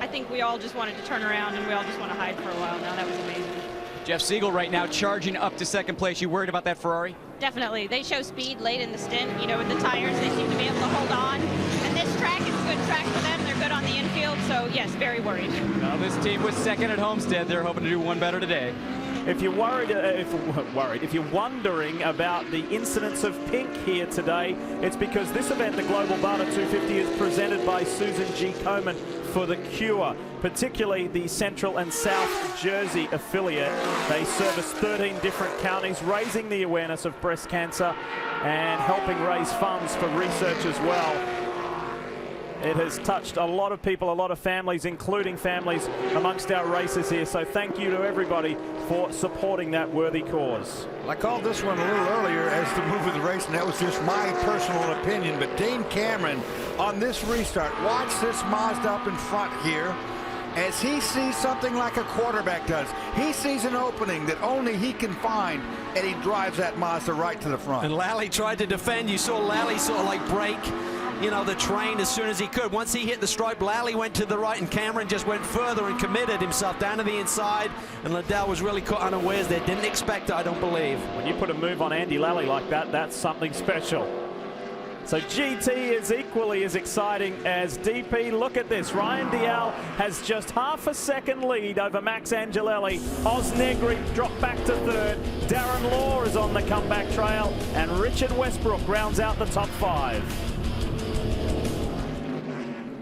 think we all just wanted to turn around and we all just want to hide for a while now. That was amazing. Jeff Siegel right now charging up to second place. You worried about that Ferrari? Definitely. They show speed late in the stint. You know, with the tires, they seem to be able to hold on. And this track is a good track for them. They're good on the infield. So, yes, very worried. Well, this team was second at Homestead. They're hoping to do one better today. If you're worried, if you're wondering about the incidence of pink here today, it's because this event, the Global Barter 250, is presented by Susan G. Komen for The Cure, particularly the Central and South Jersey affiliate. They service 13 different counties, raising the awareness of breast cancer and helping raise funds for research as well. It has touched a lot of people, a lot of families, including families amongst our racers here. So thank you to everybody for supporting that worthy cause. I called this one a little earlier as the move of the race, and that was just my personal opinion. But Dane Cameron on this restart, watch this Mazda up in front here as he sees something like a quarterback does. He sees an opening that only he can find, and he drives that Mazda right to the front. And Lally tried to defend. You saw Lally sort of like break, you know, the train as soon as he could. Once he hit the stripe, Lally went to the right, and Cameron just went further and committed himself down to the inside. And Liddell was really caught unawares there. Didn't expect it, I don't believe. When you put a move on Andy Lally like that, that's something special. So GT is equally as exciting as DP. Look at this. Ryan Dial has just half a second lead over Max Angelelli. Oz Negri dropped back to third. Darren Law is on the comeback trail. And Richard Westbrook rounds out the top 5.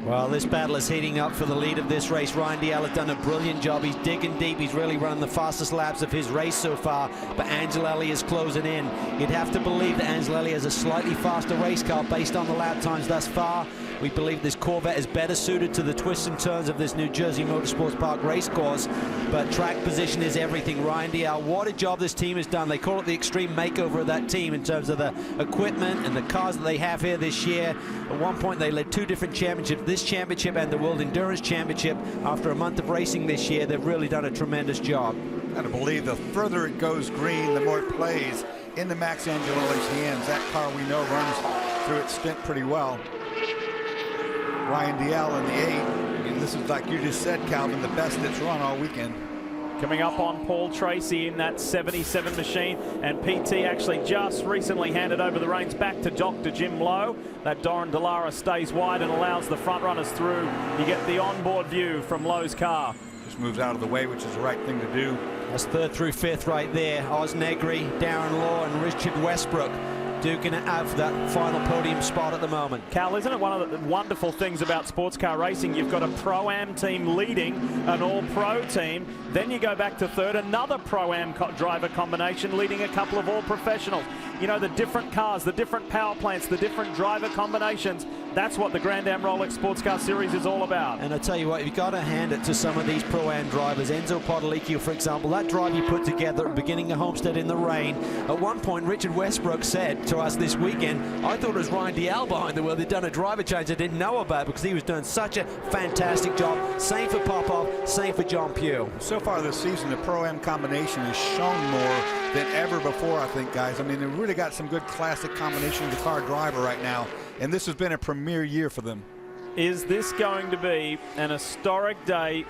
Well, this battle is heating up for the lead of this race. Ryan Dial has done a brilliant job. He's digging deep. He's really running the fastest laps of his race so far. But Angelelli is closing in. You'd have to believe that Angelelli has a slightly faster race car based on the lap times thus far. We believe this Corvette is better suited to the twists and turns of this new Jersey Motorsports Park race course. But track position is everything. Ryan Dial, what a job this team has done. They call it the extreme makeover of that team in terms of the equipment and the cars that they have here this year. At one point, they led 2 different championships, this championship and the World Endurance Championship. After a month of racing this year, they've really done a tremendous job. Gotta believe the further it goes green, the more it plays into Max Angelelli's hands. That car we know runs through its stint pretty well. Ryan Dial in the 8. And this is, like you just said, Calvin, the best it's run all weekend. Coming up on Paul Tracy in that 77 machine, and PT actually just recently handed over the reins back to Dr. Jim Lowe. That Doran Dallara stays wide and allows the front runners through. You get the onboard view from Lowe's car. Just moves out of the way, which is the right thing to do. That's 3rd through 5th right there. Oz Negri, Darren Law, and Richard Westbrook duking it out for that final podium spot at the moment. Cal, isn't it one of the wonderful things about sports car racing? You've got a Pro-Am team leading an All-Pro team. Then you go back to third, another Pro-Am driver combination leading a couple of All-Professionals. You know, the different cars, the different power plants, the different driver combinations. That's what the Grand Am Rolex Sports Car Series is all about. And I tell you what, you've got to hand it to some of these Pro-Am drivers. Enzo Potolicchio, for example, that drive you put together at the beginning of Homestead in the rain. At one point, Richard Westbrook said to us this weekend. I thought it was Ryan Dial behind the wheel. They'd done a driver change I didn't know about because he was doing such a fantastic job. Same for Popov, same for John Pugh. So far this season, the Pro-Am combination has shown more than ever before, I think, guys. I mean, they've really got some good classic combination of the car driver right now, and this has been a premier year for them. Is this going to be an historic day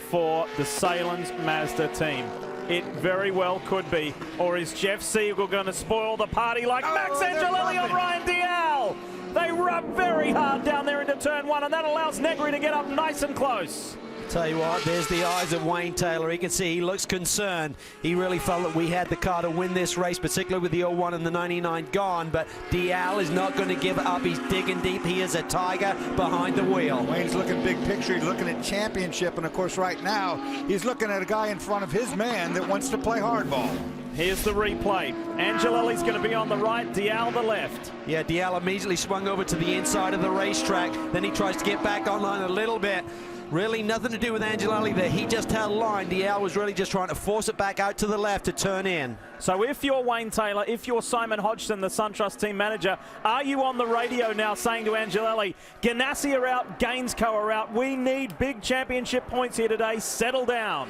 for the Salins Mazda team? It very well could be. Or is Jeff Siegel going to spoil the party like Max Angelelli on Ryan Dial? They rub very hard down there into turn one, and that allows Negri to get up nice and close. Tell you what, there's the eyes of Wayne Taylor. He can see he looks concerned. He really felt that we had the car to win this race, particularly with the 01 and the 99 gone, but Dial is not going to give up. He's digging deep. He is a tiger behind the wheel. Wayne's looking big picture. He's looking at championship, and of course right now he's looking at a guy in front of his man that wants to play hardball. Here's the replay. Angelelli's going to be on the right, Dial the left. Yeah, Dial immediately swung over to the inside of the racetrack. Then he tries to get back online a little bit. Really nothing to do with Angelelli there. He just held line. Dial was really just trying to force it back out to the left to turn in. So if you're Wayne Taylor, if you're Simon Hodgson, the SunTrust team manager, are you on the radio now saying to Angelelli, Ganassi are out, Gainsco are out, we need big championship points here today, settle down?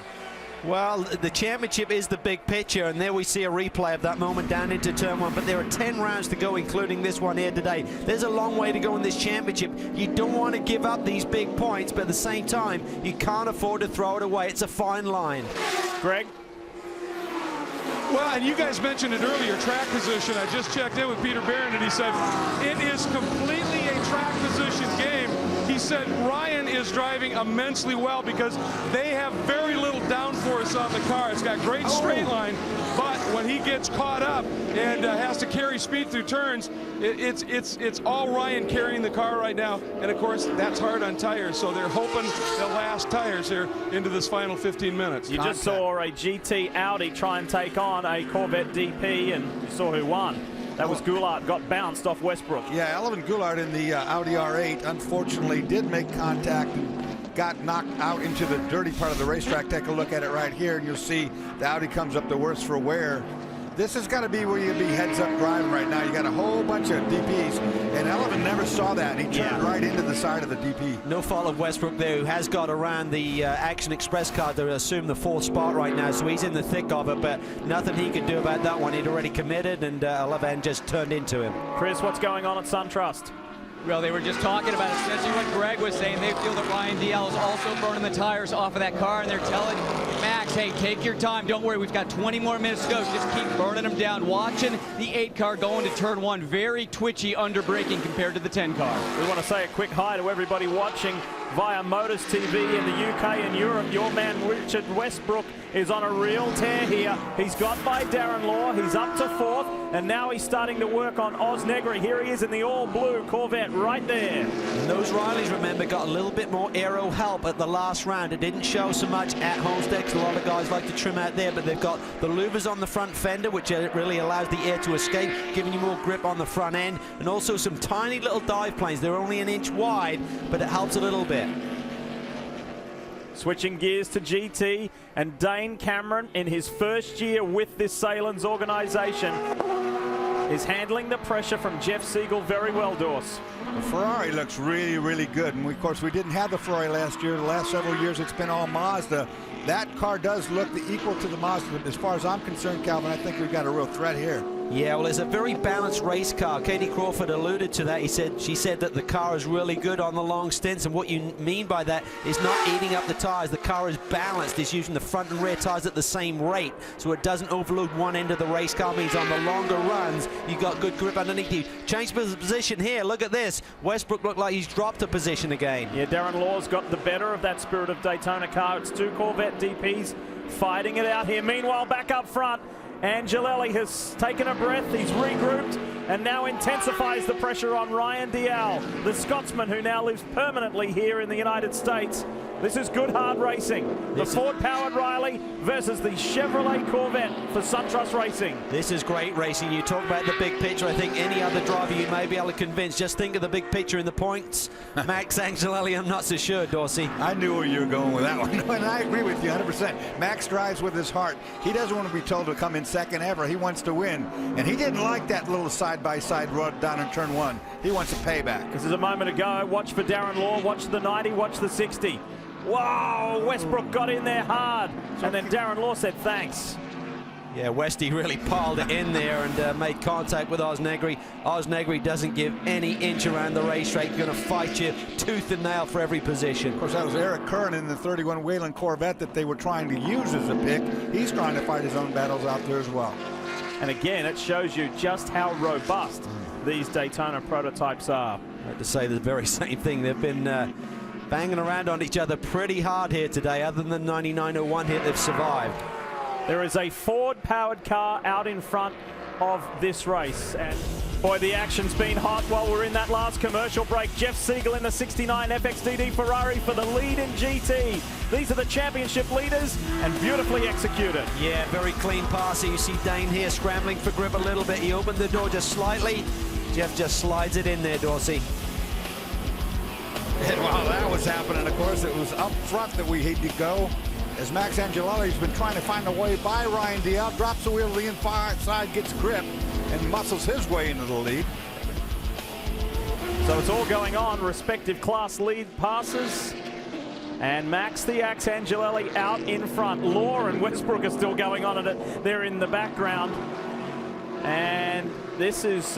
Well, the championship is the big picture, and there we see a replay of that moment down into turn one, but there are 10 rounds to go, including this one here today. There's a long way to go in this championship. You don't want to give up these big points, but at the same time, you can't afford to throw it away. It's a fine line. Greg? Well, and you guys mentioned it earlier, track position. I just checked in with Peter Barron, and he said it is completely a track position game. He said Ryan is driving immensely well because they have very little downforce on the car. It's got great straight line, but when he gets caught up and has to carry speed through turns, it's all Ryan carrying the car right now. And of course, that's hard on tires, so they're hoping they'll last tires here into this final 15 minutes. You just saw a GT Audi try and take on a Corvette DP, and you saw who won. That was Goulart, got bounced off Westbrook. Yeah, Elvin Goulart in the Audi R8 unfortunately did make contact and got knocked out into the dirty part of the racetrack. Take a look at it right here, and you'll see the Audi comes up the worst for wear. This has got to be where you'd be heads-up driving right now. You got a whole bunch of DPs, and Elvin never saw that. He turned right into the side of the DP. No fault of Westbrook there, who has got around the Action Express car to assume the fourth spot right now, so he's in the thick of it, but nothing he could do about that one. He'd already committed, and Elvin just turned into him. Chris, what's going on at SunTrust? Well, they were just talking about essentially what Greg was saying. They feel that Ryan Dial is also burning the tires off of that car, and they're telling Max, hey, take your time. Don't worry, we've got 20 more minutes to go. Just keep burning them down. Watching the 8 car going to turn one, very twitchy under braking compared to the 10 car. We want to say a quick hi to everybody watching via Motors TV in the UK and Europe. Your man Richard Westbrook is on a real tear here. He's got by Darren Law. He's up to 4th, and now he's starting to work on Oz Negri. Here he is in the all-blue Corvette right there. And those Rileys, remember, got a little bit more aero help at the last round. It didn't show so much at Homestead. A lot of guys like to trim out there, but they've got the louvers on the front fender, which really allows the air to escape, giving you more grip on the front end, and also some tiny little dive planes. They're only an inch wide, but it helps a little bit. Switching gears to GT, and Dane Cameron, in his first year with this Salins organization, is handling the pressure from Jeff Siegel very well, Dorse. The Ferrari looks really, really good. And of course, we didn't have the Ferrari last year. The last several years, it's been all Mazda. That car does look equal to the Mazda. As far as I'm concerned, Calvin, I think we've got a real threat here. Yeah, well, it's a very balanced race car. Katie Crawford alluded to that. She said that the car is really good on the long stints, and what you mean by that is not eating up the tires. The car is balanced. It's using the front and rear tires at the same rate, so it doesn't overload one end of the race car. Means on the longer runs, you got good grip underneath you. Change position here. Look at this. Westbrook looked like he's dropped a position again. Yeah, Darren Law's got the better of that Spirit of Daytona car. It's 2 Corvette DPs fighting it out here. Meanwhile, back up front, Angelelli has taken a breath, he's regrouped, and now intensifies the pressure on Ryan Dial, the Scotsman who now lives permanently here in the United States. This is good hard racing. The Ford-powered Riley versus the Chevrolet Corvette for SunTrust Racing. This is great racing. You talk about the big picture. I think any other driver you may be able to convince. Just think of the big picture in the points. Max Angelelli, I'm not so sure, Dorsey. I knew where you were going with that one, and I agree with you 100%. Max drives with his heart. He doesn't want to be told to come in second ever. He wants to win, and he didn't like that little side side-by-side run down in turn 1. He wants a payback. This is a moment ago. Watch for Darren Law. Watch the 90. Watch the 60. Wow, Westbrook got in there hard. And then Darren Law said thanks. Yeah, Westy really piled it in there and made contact with Osnegri. Osnegri doesn't give any inch around the racetrack. Going to fight you tooth and nail for every position. Of course, that was Eric Curran in the 31 Wayland Corvette that they were trying to use as a pick. He's trying to fight his own battles out there as well. And again, it shows you just how robust these Daytona prototypes are. I have to say the very same thing. They've been banging around on each other pretty hard here today. Other than the 9901 hit, they've survived. There is a Ford-powered car out in front of this race. And boy, the action's been hot while we're in that last commercial break. Jeff Siegel in the 69 FXDD Ferrari for the lead in GT. These are the championship leaders and beautifully executed. Yeah, very clean pass. You see Dane here scrambling for grip a little bit. He opened the door just slightly. Jeff just slides it in there, Dorsey. And while that was happening, of course, it was up front that we had to go. As Max Angelelli's been trying to find a way by Ryan Dial, drops the wheel to the inside, gets grip, and muscles his way into the lead. So it's all going on, respective class lead passes. And Max the Axe Angelelli out in front. Law and Westbrook are still going on at it. They're in the background. And this is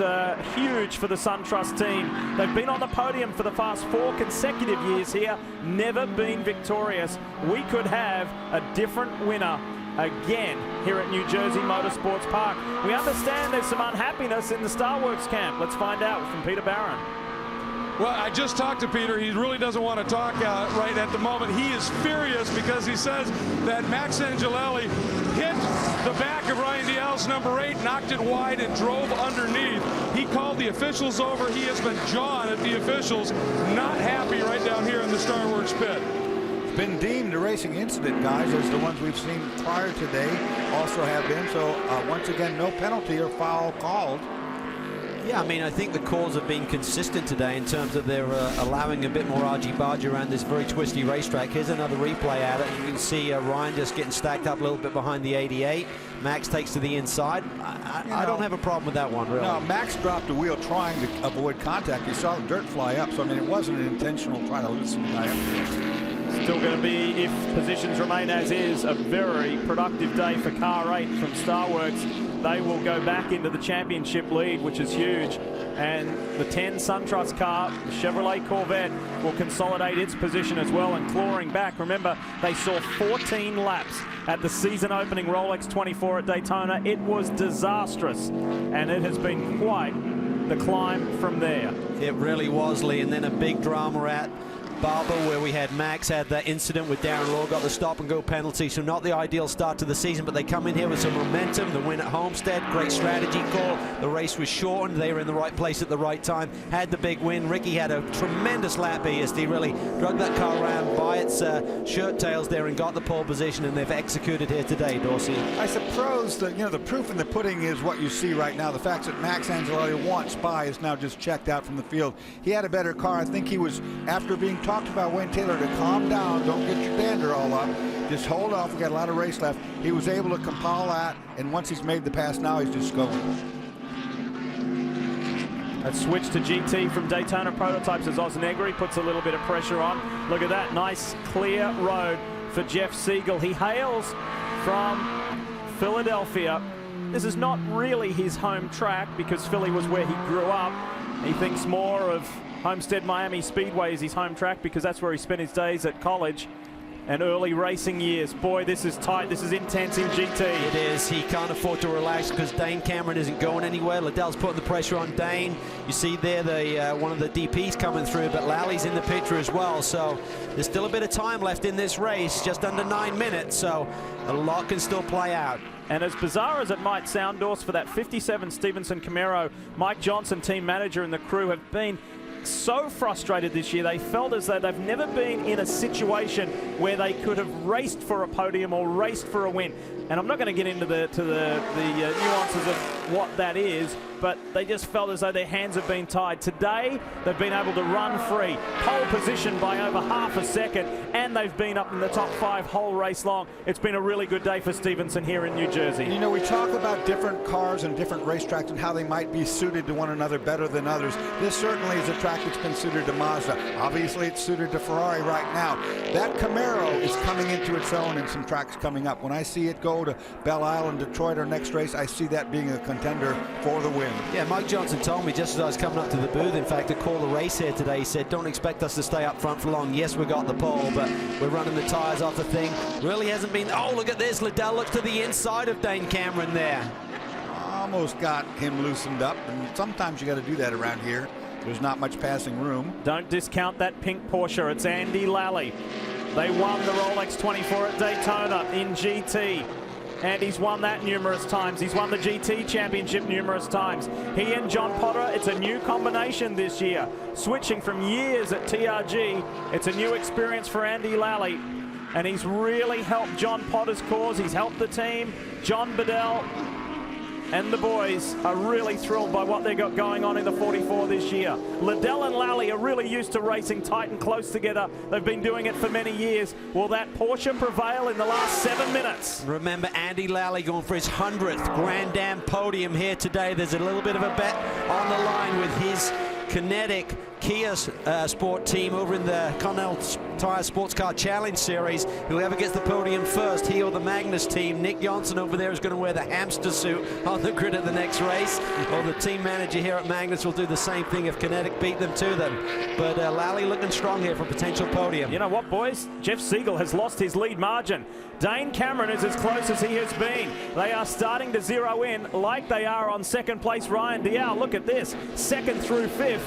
huge for the SunTrust team. They've been on the podium for the past 4 consecutive years here, never been victorious. We could have a different winner again here at New Jersey Motorsports Park. We understand there's some unhappiness in the Star Works camp. Let's find out from Peter Barron. Well, I just talked to Peter. He really doesn't want to talk right at the moment. He is furious because he says that Max Angelelli hit the back of Ryan Dial's number 8, knocked it wide, and drove underneath. He called the officials over. He has been jawing at the officials. Not happy right down here in the Star Works pit. It's been deemed a racing incident, guys, as the ones we've seen prior today also have been. So once again, no penalty or foul called. Yeah, I mean, I think the calls have been consistent today in terms of their allowing a bit more argy-bargy around this very twisty racetrack. Here's another replay at it. You can see Ryan just getting stacked up a little bit behind the 88. Max takes to the inside. I don't have a problem with that one, really. No, Max dropped the wheel trying to avoid contact. You saw the dirt fly up, so I mean, it wasn't an intentional try to loosen the guy up. Still going to be, if positions remain as is, a very productive day for car 8 from Star Works. They will go back into the championship lead, which is huge. And the 10 SunTrust car, the Chevrolet Corvette, will consolidate its position as well and clawing back. Remember, they saw 14 laps at the season opening Rolex 24 at Daytona. It was disastrous, and it has been quite the climb from there. It really was, Lee. And then a big drama at Barber, where we had Max had that incident with Darren Law, got the stop and go penalty, so not the ideal start to the season, but they come in here with some momentum. The win at Homestead, great strategy call. The race was shortened. They were in the right place at the right time, had the big win. Ricky had a tremendous lap ESD, really drug that car around by its shirt tails there and got the pole position, and they've executed here today, Dorsey. I suppose that, the proof in the pudding is what you see right now. The fact that Max Angelelli once Spy is now just checked out from the field. He had a better car. I think he was, after being talked about Wayne Taylor to calm down, don't get your dander all up, just hold off, we got a lot of race left. He was able to compile that, and once he's made the pass, now he's just going. Let's switch to GT from Daytona Prototypes as Osnegri puts a little bit of pressure on. Look at that, nice clear road for Jeff Siegel. He hails from Philadelphia. This is not really his home track because Philly was where he grew up. He thinks more of Homestead Miami Speedway is his home track because that's where he spent his days at college and early racing years. Boy, this is tight. This is intense in GT. It is. He can't afford to relax because Dane Cameron isn't going anywhere. Liddell's putting the pressure on Dane. You see there one of the DPs coming through, but Lally's in the picture as well. So there's still a bit of time left in this race, just under 9 minutes. So a lot can still play out. And as bizarre as it might sound, Dors, for that 57 Stevenson Camaro, Mike Johnson, team manager, and the crew have been so frustrated this year. They felt as though they've never been in a situation where they could have raced for a podium or raced for a win. And I'm not going to get into the nuances of what that is, but they just felt as though their hands have been tied. Today, they've been able to run free, pole position by over half a second, and they've been up in the top 5 whole race long. It's been a really good day for Stevenson here in New Jersey. You know, we talk about different cars and different racetracks and how they might be suited to one another better than others. This certainly is a track that's been suited to Mazda. Obviously, it's suited to Ferrari right now. That Camaro is coming into its own in some tracks coming up. When I see it go to Belle Isle and Detroit, our next race, I see that being a contender for the win. Yeah, Mike Johnson told me just as I was coming up to the booth, in fact, to call the race here today, he said, don't expect us to stay up front for long. Yes, we got the pole, but we're running the tires off the thing. Really hasn't been, oh, look at this. Liddell looks to the inside of Dane Cameron there. Almost got him loosened up, and sometimes you got to do that around here. There's not much passing room. Don't discount that pink Porsche. It's Andy Lally. They won the Rolex 24 at Daytona in GT. And he's won that numerous times. He's won the GT championship numerous times. He and John Potter, it's a new combination this year. Switching from years at TRG, it's a new experience for Andy Lally. And he's really helped John Potter's cause. He's helped the team. John Bedell and the boys are really thrilled by what they got going on in the 44 this year. Liddell and Lally are really used to racing tight and close together. They've been doing it for many years. Will that Porsche prevail in the last 7 minutes? Remember, Andy Lally going for his 100th Grand Am podium here today. There's a little bit of a bet on the line with his Kinetic Kia Sport team over in the Connell Tire Sports Car Challenge Series. Whoever gets the podium first, he or the Magnus team. Nick Johnson over there is going to wear the hamster suit on the grid at the next race. Or the team manager here at Magnus will do the same thing if Kinetic beat them to them. But Lally looking strong here for a potential podium. You know what, boys? Jeff Siegel has lost his lead margin. Dane Cameron is as close as he has been. They are starting to zero in like they are on second place Ryan Dial. Look at this, 2nd through 5th.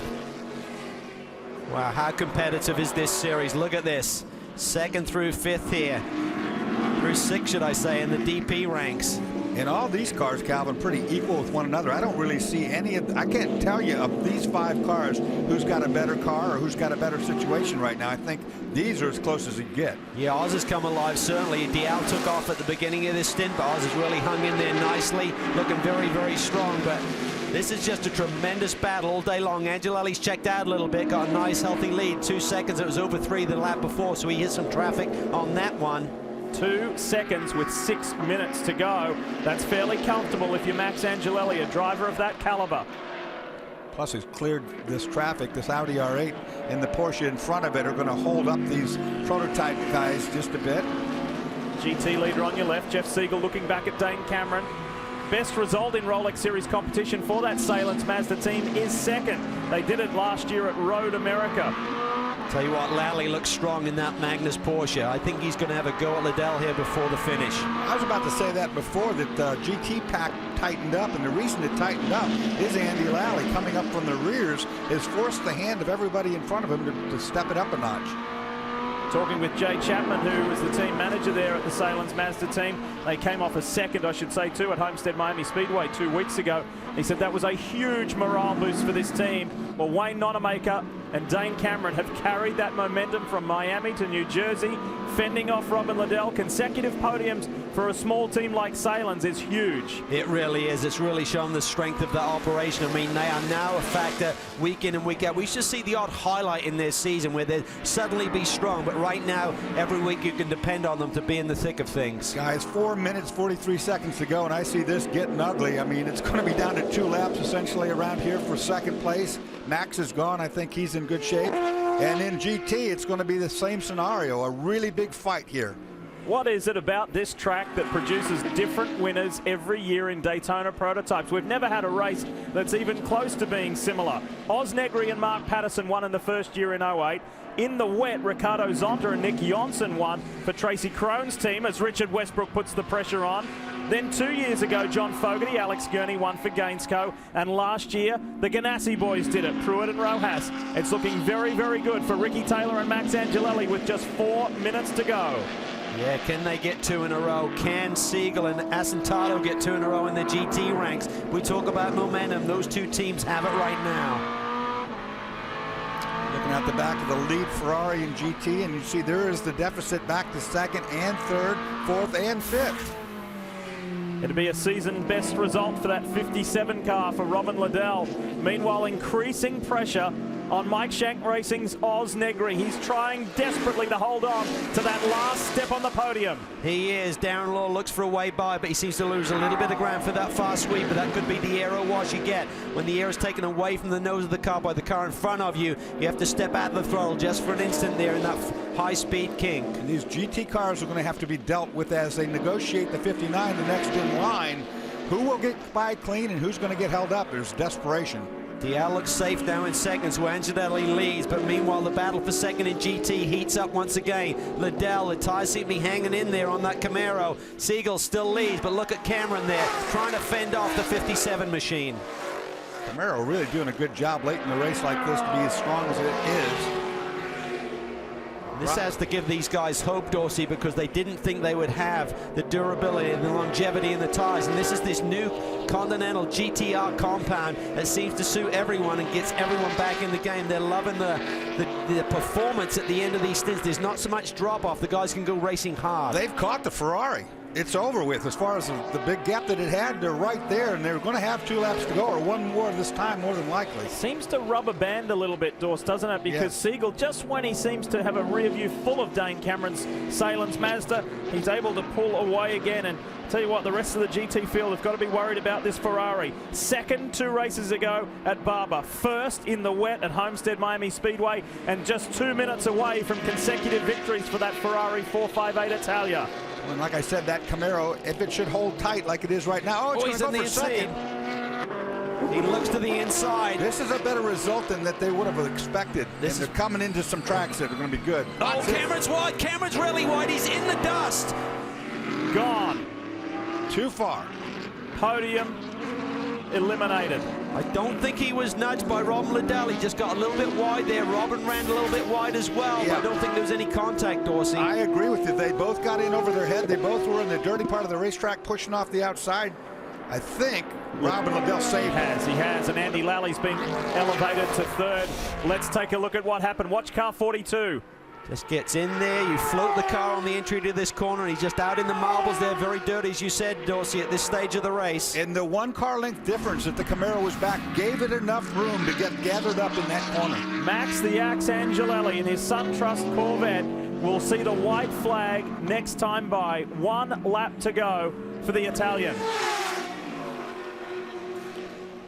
Wow, how competitive is this series? Look at this. 2nd through 5th here. Through 6, should I say, in the DP ranks. And all these cars, Calvin, pretty equal with one another. I don't really see any of, I can't tell you of these 5 cars who's got a better car or who's got a better situation right now. I think these are as close as you get. Yeah, Oz has come alive, certainly. Dial took off at the beginning of this stint, but Oz has really hung in there nicely, looking very, very strong. But this is just a tremendous battle all day long. Angelelli's checked out a little bit, got a nice healthy lead. 2 seconds, it was over 3 the lap before, so he hit some traffic on that one. 2 seconds with 6 minutes to go. That's fairly comfortable if you're Max Angelelli, a driver of that caliber. Plus, he's cleared this traffic. This Audi R8 and the Porsche in front of it are going to hold up these prototype guys just a bit. GT leader on your left, Jeff Siegel looking back at Dane Cameron. Best result in Rolex Series competition for that Salence Mazda team is 2nd. They did it last year at Road America. Tell you what, Lally looks strong in that Magnus Porsche. I think he's going to have a go at Liddell here before the finish. I was about to say that before, that GT pack tightened up, and the reason it tightened up is Andy Lally coming up from the rears has forced the hand of everybody in front of him to step it up a notch. Talking with Jay Chapman, who was the team manager there at the Salence Mazda team. They came off a 2nd, I should say, too, at Homestead Miami Speedway 2 weeks ago. He said that was a huge morale boost for this team. Well, Wayne Nonamaker and Dane Cameron have carried that momentum from Miami to New Jersey, fending off Robin Liddell. Consecutive podiums for a small team like Salence is huge. It really is. It's really shown the strength of that operation. I mean, they are now a factor week in and week out. We should see the odd highlight in their season where they suddenly be strong, but right now, every week you can depend on them to be in the thick of things. Guys, 4 minutes, 43 seconds to go, and I see this getting ugly. I mean, it's going to be down to 2 laps essentially around here for 2nd place. Max is gone. I think he's in good shape. And in GT, it's going to be the same scenario, a really big fight here. What is it about this track that produces different winners every year in Daytona prototypes? We've never had a race that's even close to being similar. Oz Negri and Mark Patterson won in the first year in 08. In the wet, Ricardo Zonta and Nick Johnson won for Tracy Krone's team as Richard Westbrook puts the pressure on. Then 2 years ago, John Fogarty, Alex Gurney won for Gainsco. And last year, the Ganassi boys did it, Pruitt and Rojas. It's looking very, very good for Ricky Taylor and Max Angelelli with just 4 minutes to go. Yeah, can they get 2 in a row? Can Siegel and Asentado get 2 in a row in the GT ranks? We talk about momentum. Those 2 teams have it right now. Looking at the back of the lead Ferrari and GT, and you see there is the deficit back to second and third, fourth and fifth. It'd be a season best result for that 57 car for Robin Liddell. Meanwhile, increasing pressure on Mike Shank Racing's Oz Negri. He's trying desperately to hold on to that last step on the podium. He is. Darren Law looks for a way by, but he seems to lose a little bit of ground for that fast sweep. But that could be the aero wash you get when the air is taken away from the nose of the car by the car in front of you. You have to step out of the throttle just for an instant there in that high-speed kink. And these GT cars are going to have to be dealt with as they negotiate the 59, the next in line. Who will get by clean and who's going to get held up? There's desperation. Dial looks safe now in seconds where Angelelli leads, but meanwhile the battle for second in GT heats up once again. Liddell, the tires seem to be hanging in there on that Camaro. Siegel still leads, but look at Cameron there trying to fend off the 57 machine. Camaro really doing a good job late in the race like this to be as strong as it is. This has to give these guys hope, Dorsey, because they didn't think they would have the durability and the longevity in the tires. And this is this new Continental GTR compound that seems to suit everyone and gets everyone back in the game. They're loving the performance at the end of these stints. There's not so much drop-off. The guys can go racing hard. They've caught the Ferrari. It's over with as far as the big gap that it had. They're right there, and they're going to have 2 laps to go, or one more this time, more than likely. Seems to rubber band a little bit, Dorse, doesn't it? Because Siegel, just when he seems to have a rear view full of Dane Cameron's Salins Mazda, he's able to pull away again. And tell you what, the rest of the GT field have got to be worried about this Ferrari. Second 2 races ago at Barber. First in the wet at Homestead Miami Speedway, and just 2 minutes away from consecutive victories for that Ferrari 458 Italia. And like I said, that Camaro, if it should hold tight like it is right now, it's going to go for second. He looks to the inside. This is a better result than that they would have expected. And they're coming into some tracks that are going to be good. Oh, Cameron's wide. Cameron's really wide. He's in the dust. Gone. Too far. Podium eliminated. I don't think he was nudged by Robin Liddell. He just got a little bit wide there. Robin ran a little bit wide as well. Yeah. I don't think there was any contact, Dorsey. I agree with you. They both got in over their head. They both were in the dirty part of the racetrack, pushing off the outside. I think Robin Liddell saved him. He has, and Andy Lally's been elevated to third. Let's take a look at what happened. Watch car 42. Just gets in there, you float the car on the entry to this corner, and he's just out in the marbles there, very dirty, as you said, Dorsey, at this stage of the race. And the 1 car length difference that the Camaro was back gave it enough room to get gathered up in that corner. Max the Axe Angelelli in his SunTrust Corvette will see the white flag next time by. 1 lap to go for the Italian.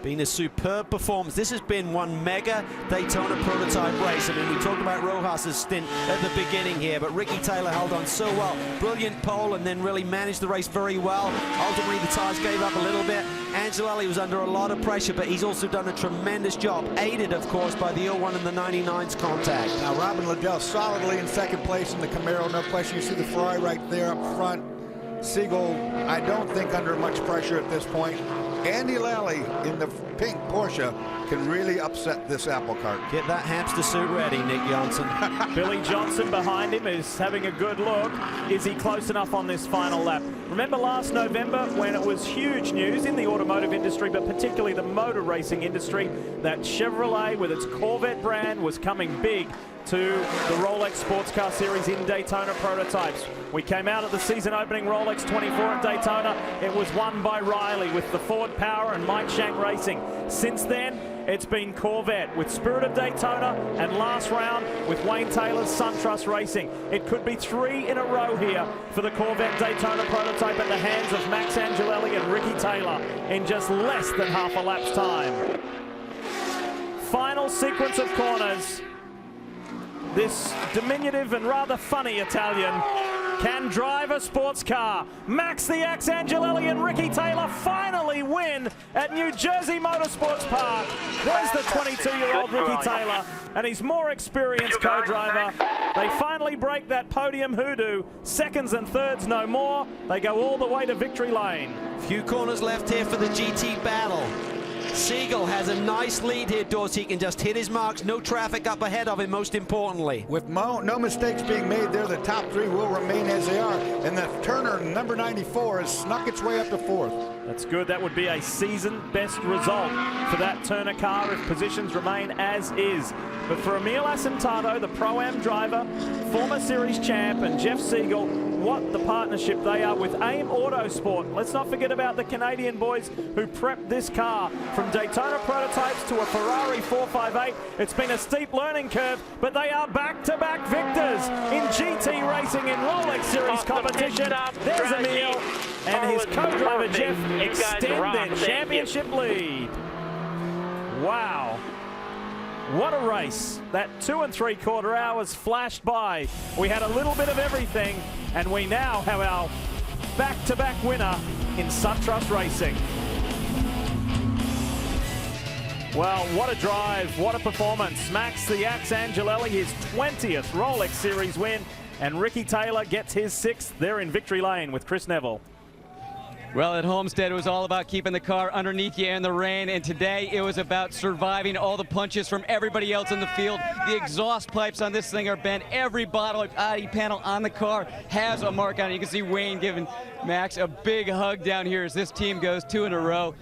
Been a superb performance. This has been one mega Daytona prototype race. I mean, we talked about Rojas's stint at the beginning here, but Ricky Taylor held on so well. Brilliant pole, and then really managed the race very well. Ultimately, the tires gave up a little bit. Angelelli was under a lot of pressure, but he's also done a tremendous job, aided, of course, by the 01 and the 99's contact. Now, Robin Liddell solidly in second place in the Camaro, no question. You see the Ferrari right there up front. Siegel, I don't think under much pressure at this point. Andy Lally in the pink Porsche can really upset this apple cart. Get that hamster suit ready, Nick Johnson. Billy Johnson behind him is having a good look. Is he close enough on this final lap? Remember last November when it was huge news in the automotive industry, but particularly the motor racing industry, that Chevrolet with its Corvette brand was coming big to the Rolex Sports Car Series in Daytona prototypes. We came out at the season opening Rolex 24 at Daytona. It was won by Riley with the Ford Power and Mike Shank Racing. Since then, it's been Corvette with Spirit of Daytona, and last round with Wayne Taylor's SunTrust Racing. It could be 3 in a row here for the Corvette Daytona prototype at the hands of Max Angelelli and Ricky Taylor in just less than half a lap's time. Final sequence of corners. This diminutive and rather funny Italian can drive a sports car. Max the Axe Angelelli and Ricky Taylor finally win at New Jersey Motorsports Park. There's the 22-year-old Ricky Taylor and his more experienced co-driver. They finally break that podium hoodoo. Seconds and thirds no more. They go all the way to victory lane. Few corners left here for the GT battle. Siegel has a nice lead here, Dorsey. He can just hit his marks, no traffic up ahead of him, most importantly. With no mistakes being made there, the top 3 will remain as they are. And the Turner, number 94, has snuck its way up to 4th. That's good. That would be a season best result for that Turner car if positions remain as is. But for Emil Asentato, the Pro-Am driver, former series champ, and Jeff Siegel, what the partnership they are with AIM Autosport. Let's not forget about the Canadian boys who prepped this car from Daytona prototypes to a Ferrari 458. It's been a steep learning curve, but they are back-to-back victors in GT racing in Rolex Series competition. There's Emil and his co-driver Jeff extend their championship lead. Wow. What a race. That 2 3/4 hours flashed by. We had a little bit of everything, and we now have our back-to-back winner in SunTrust Racing. Well, what a drive, what a performance. Max the Axe Angelelli, his 20th Rolex Series win, and Ricky Taylor gets his 6th. They're in victory lane with Chris Neville. Well, at Homestead, it was all about keeping the car underneath you in the rain, and today it was about surviving all the punches from everybody else in the field. The exhaust pipes on this thing are bent. Every bottle panel on the car has a mark on it. You can see Wayne giving Max a big hug down here as this team goes 2 in a row.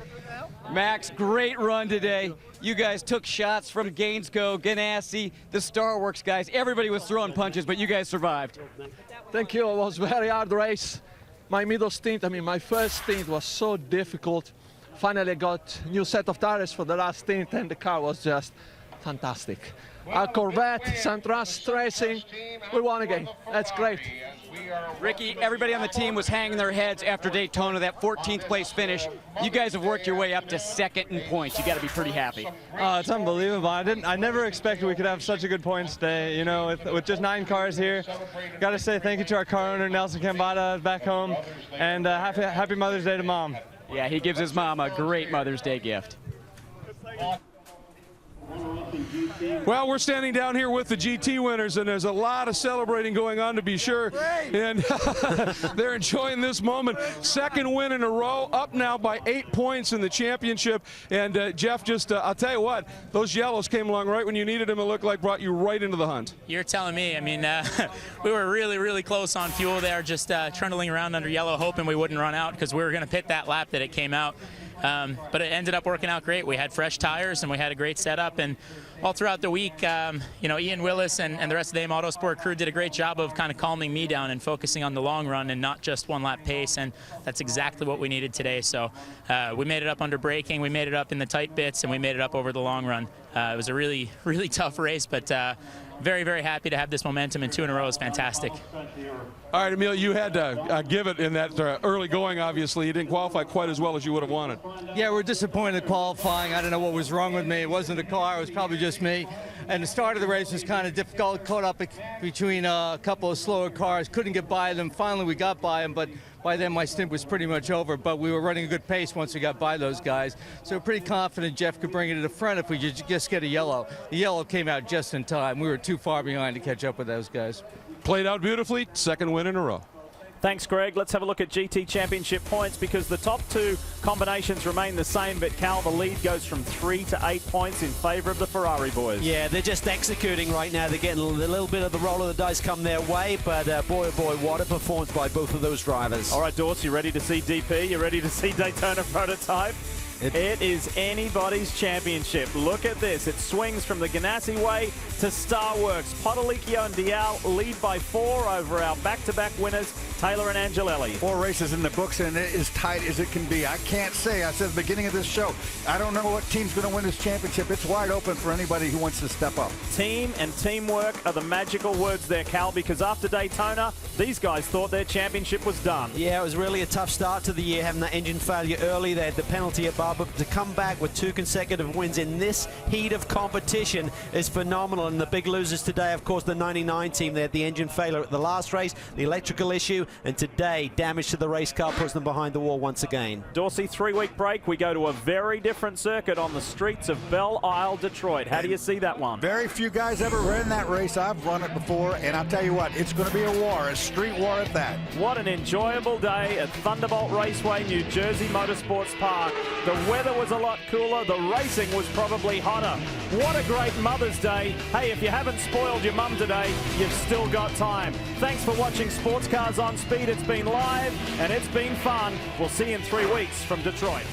Max, great run today. You guys took shots from Gainesco, Ganassi, the Star Works guys. Everybody was throwing punches, but you guys survived. Thank you. It was a very hard race. My middle stint, my first stint was so difficult. Finally, I got a new set of tires for the last stint, and the car was just fantastic. Our Corvette, SunTrust Racing, we won again. That's great. Ricky, everybody on the team was hanging their heads after Daytona, that 14th place finish. You guys have worked your way up to second in points. You got to be pretty happy. Oh, it's unbelievable. I never expected we could have such a good points day. You know, with just 9 cars here. Got to say thank you to our car owner, Nelson Cambada, back home, and happy Mother's Day to Mom. Yeah, he gives his mom a great Mother's Day gift. Well, we're standing down here with the GT winners, and there's a lot of celebrating going on, to be sure. And they're enjoying this moment. Second win in a row, up now by 8 points in the championship. And Jeff, I'll tell you what, those yellows came along right when you needed them. It looked like brought you right into the hunt. You're telling me. I mean, we were really, really close on fuel there, just trundling around under yellow, hoping we wouldn't run out because we were going to pit that lap that it came out. But it ended up working out great. We had fresh tires and we had a great setup, and all throughout the week, Ian Willis and the rest of the AIM Autosport crew did a great job of kind of calming me down and focusing on the long run and not just one lap pace, and that's exactly what we needed today. So we made it up under braking, we made it up in the tight bits, and we made it up over the long run. It was a really, really tough race, but very, very happy to have this momentum, and 2 in a row is fantastic. All right, Emil, you had to give it in that early going, obviously. You didn't qualify quite as well as you would have wanted. Yeah, we're disappointed qualifying. I don't know what was wrong with me. It wasn't the car, it was probably just me. And the start of the race was kind of difficult, caught up between a couple of slower cars, couldn't get by them. Finally, we got by them, but by then my stint was pretty much over, but we were running a good pace once we got by those guys. So we're pretty confident Jeff could bring it to the front if we just get a yellow. The yellow came out just in time. We were too far behind to catch up with those guys. Played out beautifully, second win in a row. Thanks, Greg. Let's have a look at GT Championship points, because the top 2 combinations remain the same, but Cal, the lead goes from 3 to 8 points in favor of the Ferrari boys. Yeah, they're just executing right now. They're getting a little bit of the roll of the dice come their way, but boy, oh boy, what a performance by both of those drivers. All right, Dorse, you ready to see DP? You ready to see Daytona prototype? It is anybody's championship. Look at this. It swings from the Ganassi way to Star Works. Potolicchio and Dial lead by 4 over our back-to-back winners, Taylor and Angelelli. 4 races in the books, and it is tight as it can be. I can't say. I said at the beginning of this show, I don't know what team's going to win this championship. It's wide open for anybody who wants to step up. Team and teamwork are the magical words there, Cal, because after Daytona, these guys thought their championship was done. Yeah, it was really a tough start to the year, having that engine failure early. They had the penalty at Barber. To come back with 2 consecutive wins in this heat of competition is phenomenal. And the big losers today, of course, the 99 team. They had the engine failure at the last race, the electrical issue, and today damage to the race car puts them behind the wall once again. Dorsey, 3-week break. We go to a very different circuit on the streets of Belle Isle, Detroit. How do you see that one? Very few guys ever ran that race. I've run it before, and I'll tell you what, it's going to be a war, a street war at that. What an enjoyable day at Thunderbolt Raceway, New Jersey Motorsports Park. The The weather was a lot cooler. The racing was probably hotter. What a great Mother's Day. Hey, if you haven't spoiled your mum today, you've still got time. Thanks for watching Sports Cars on Speed. It's been live and it's been fun. We'll see you in 3 weeks from Detroit.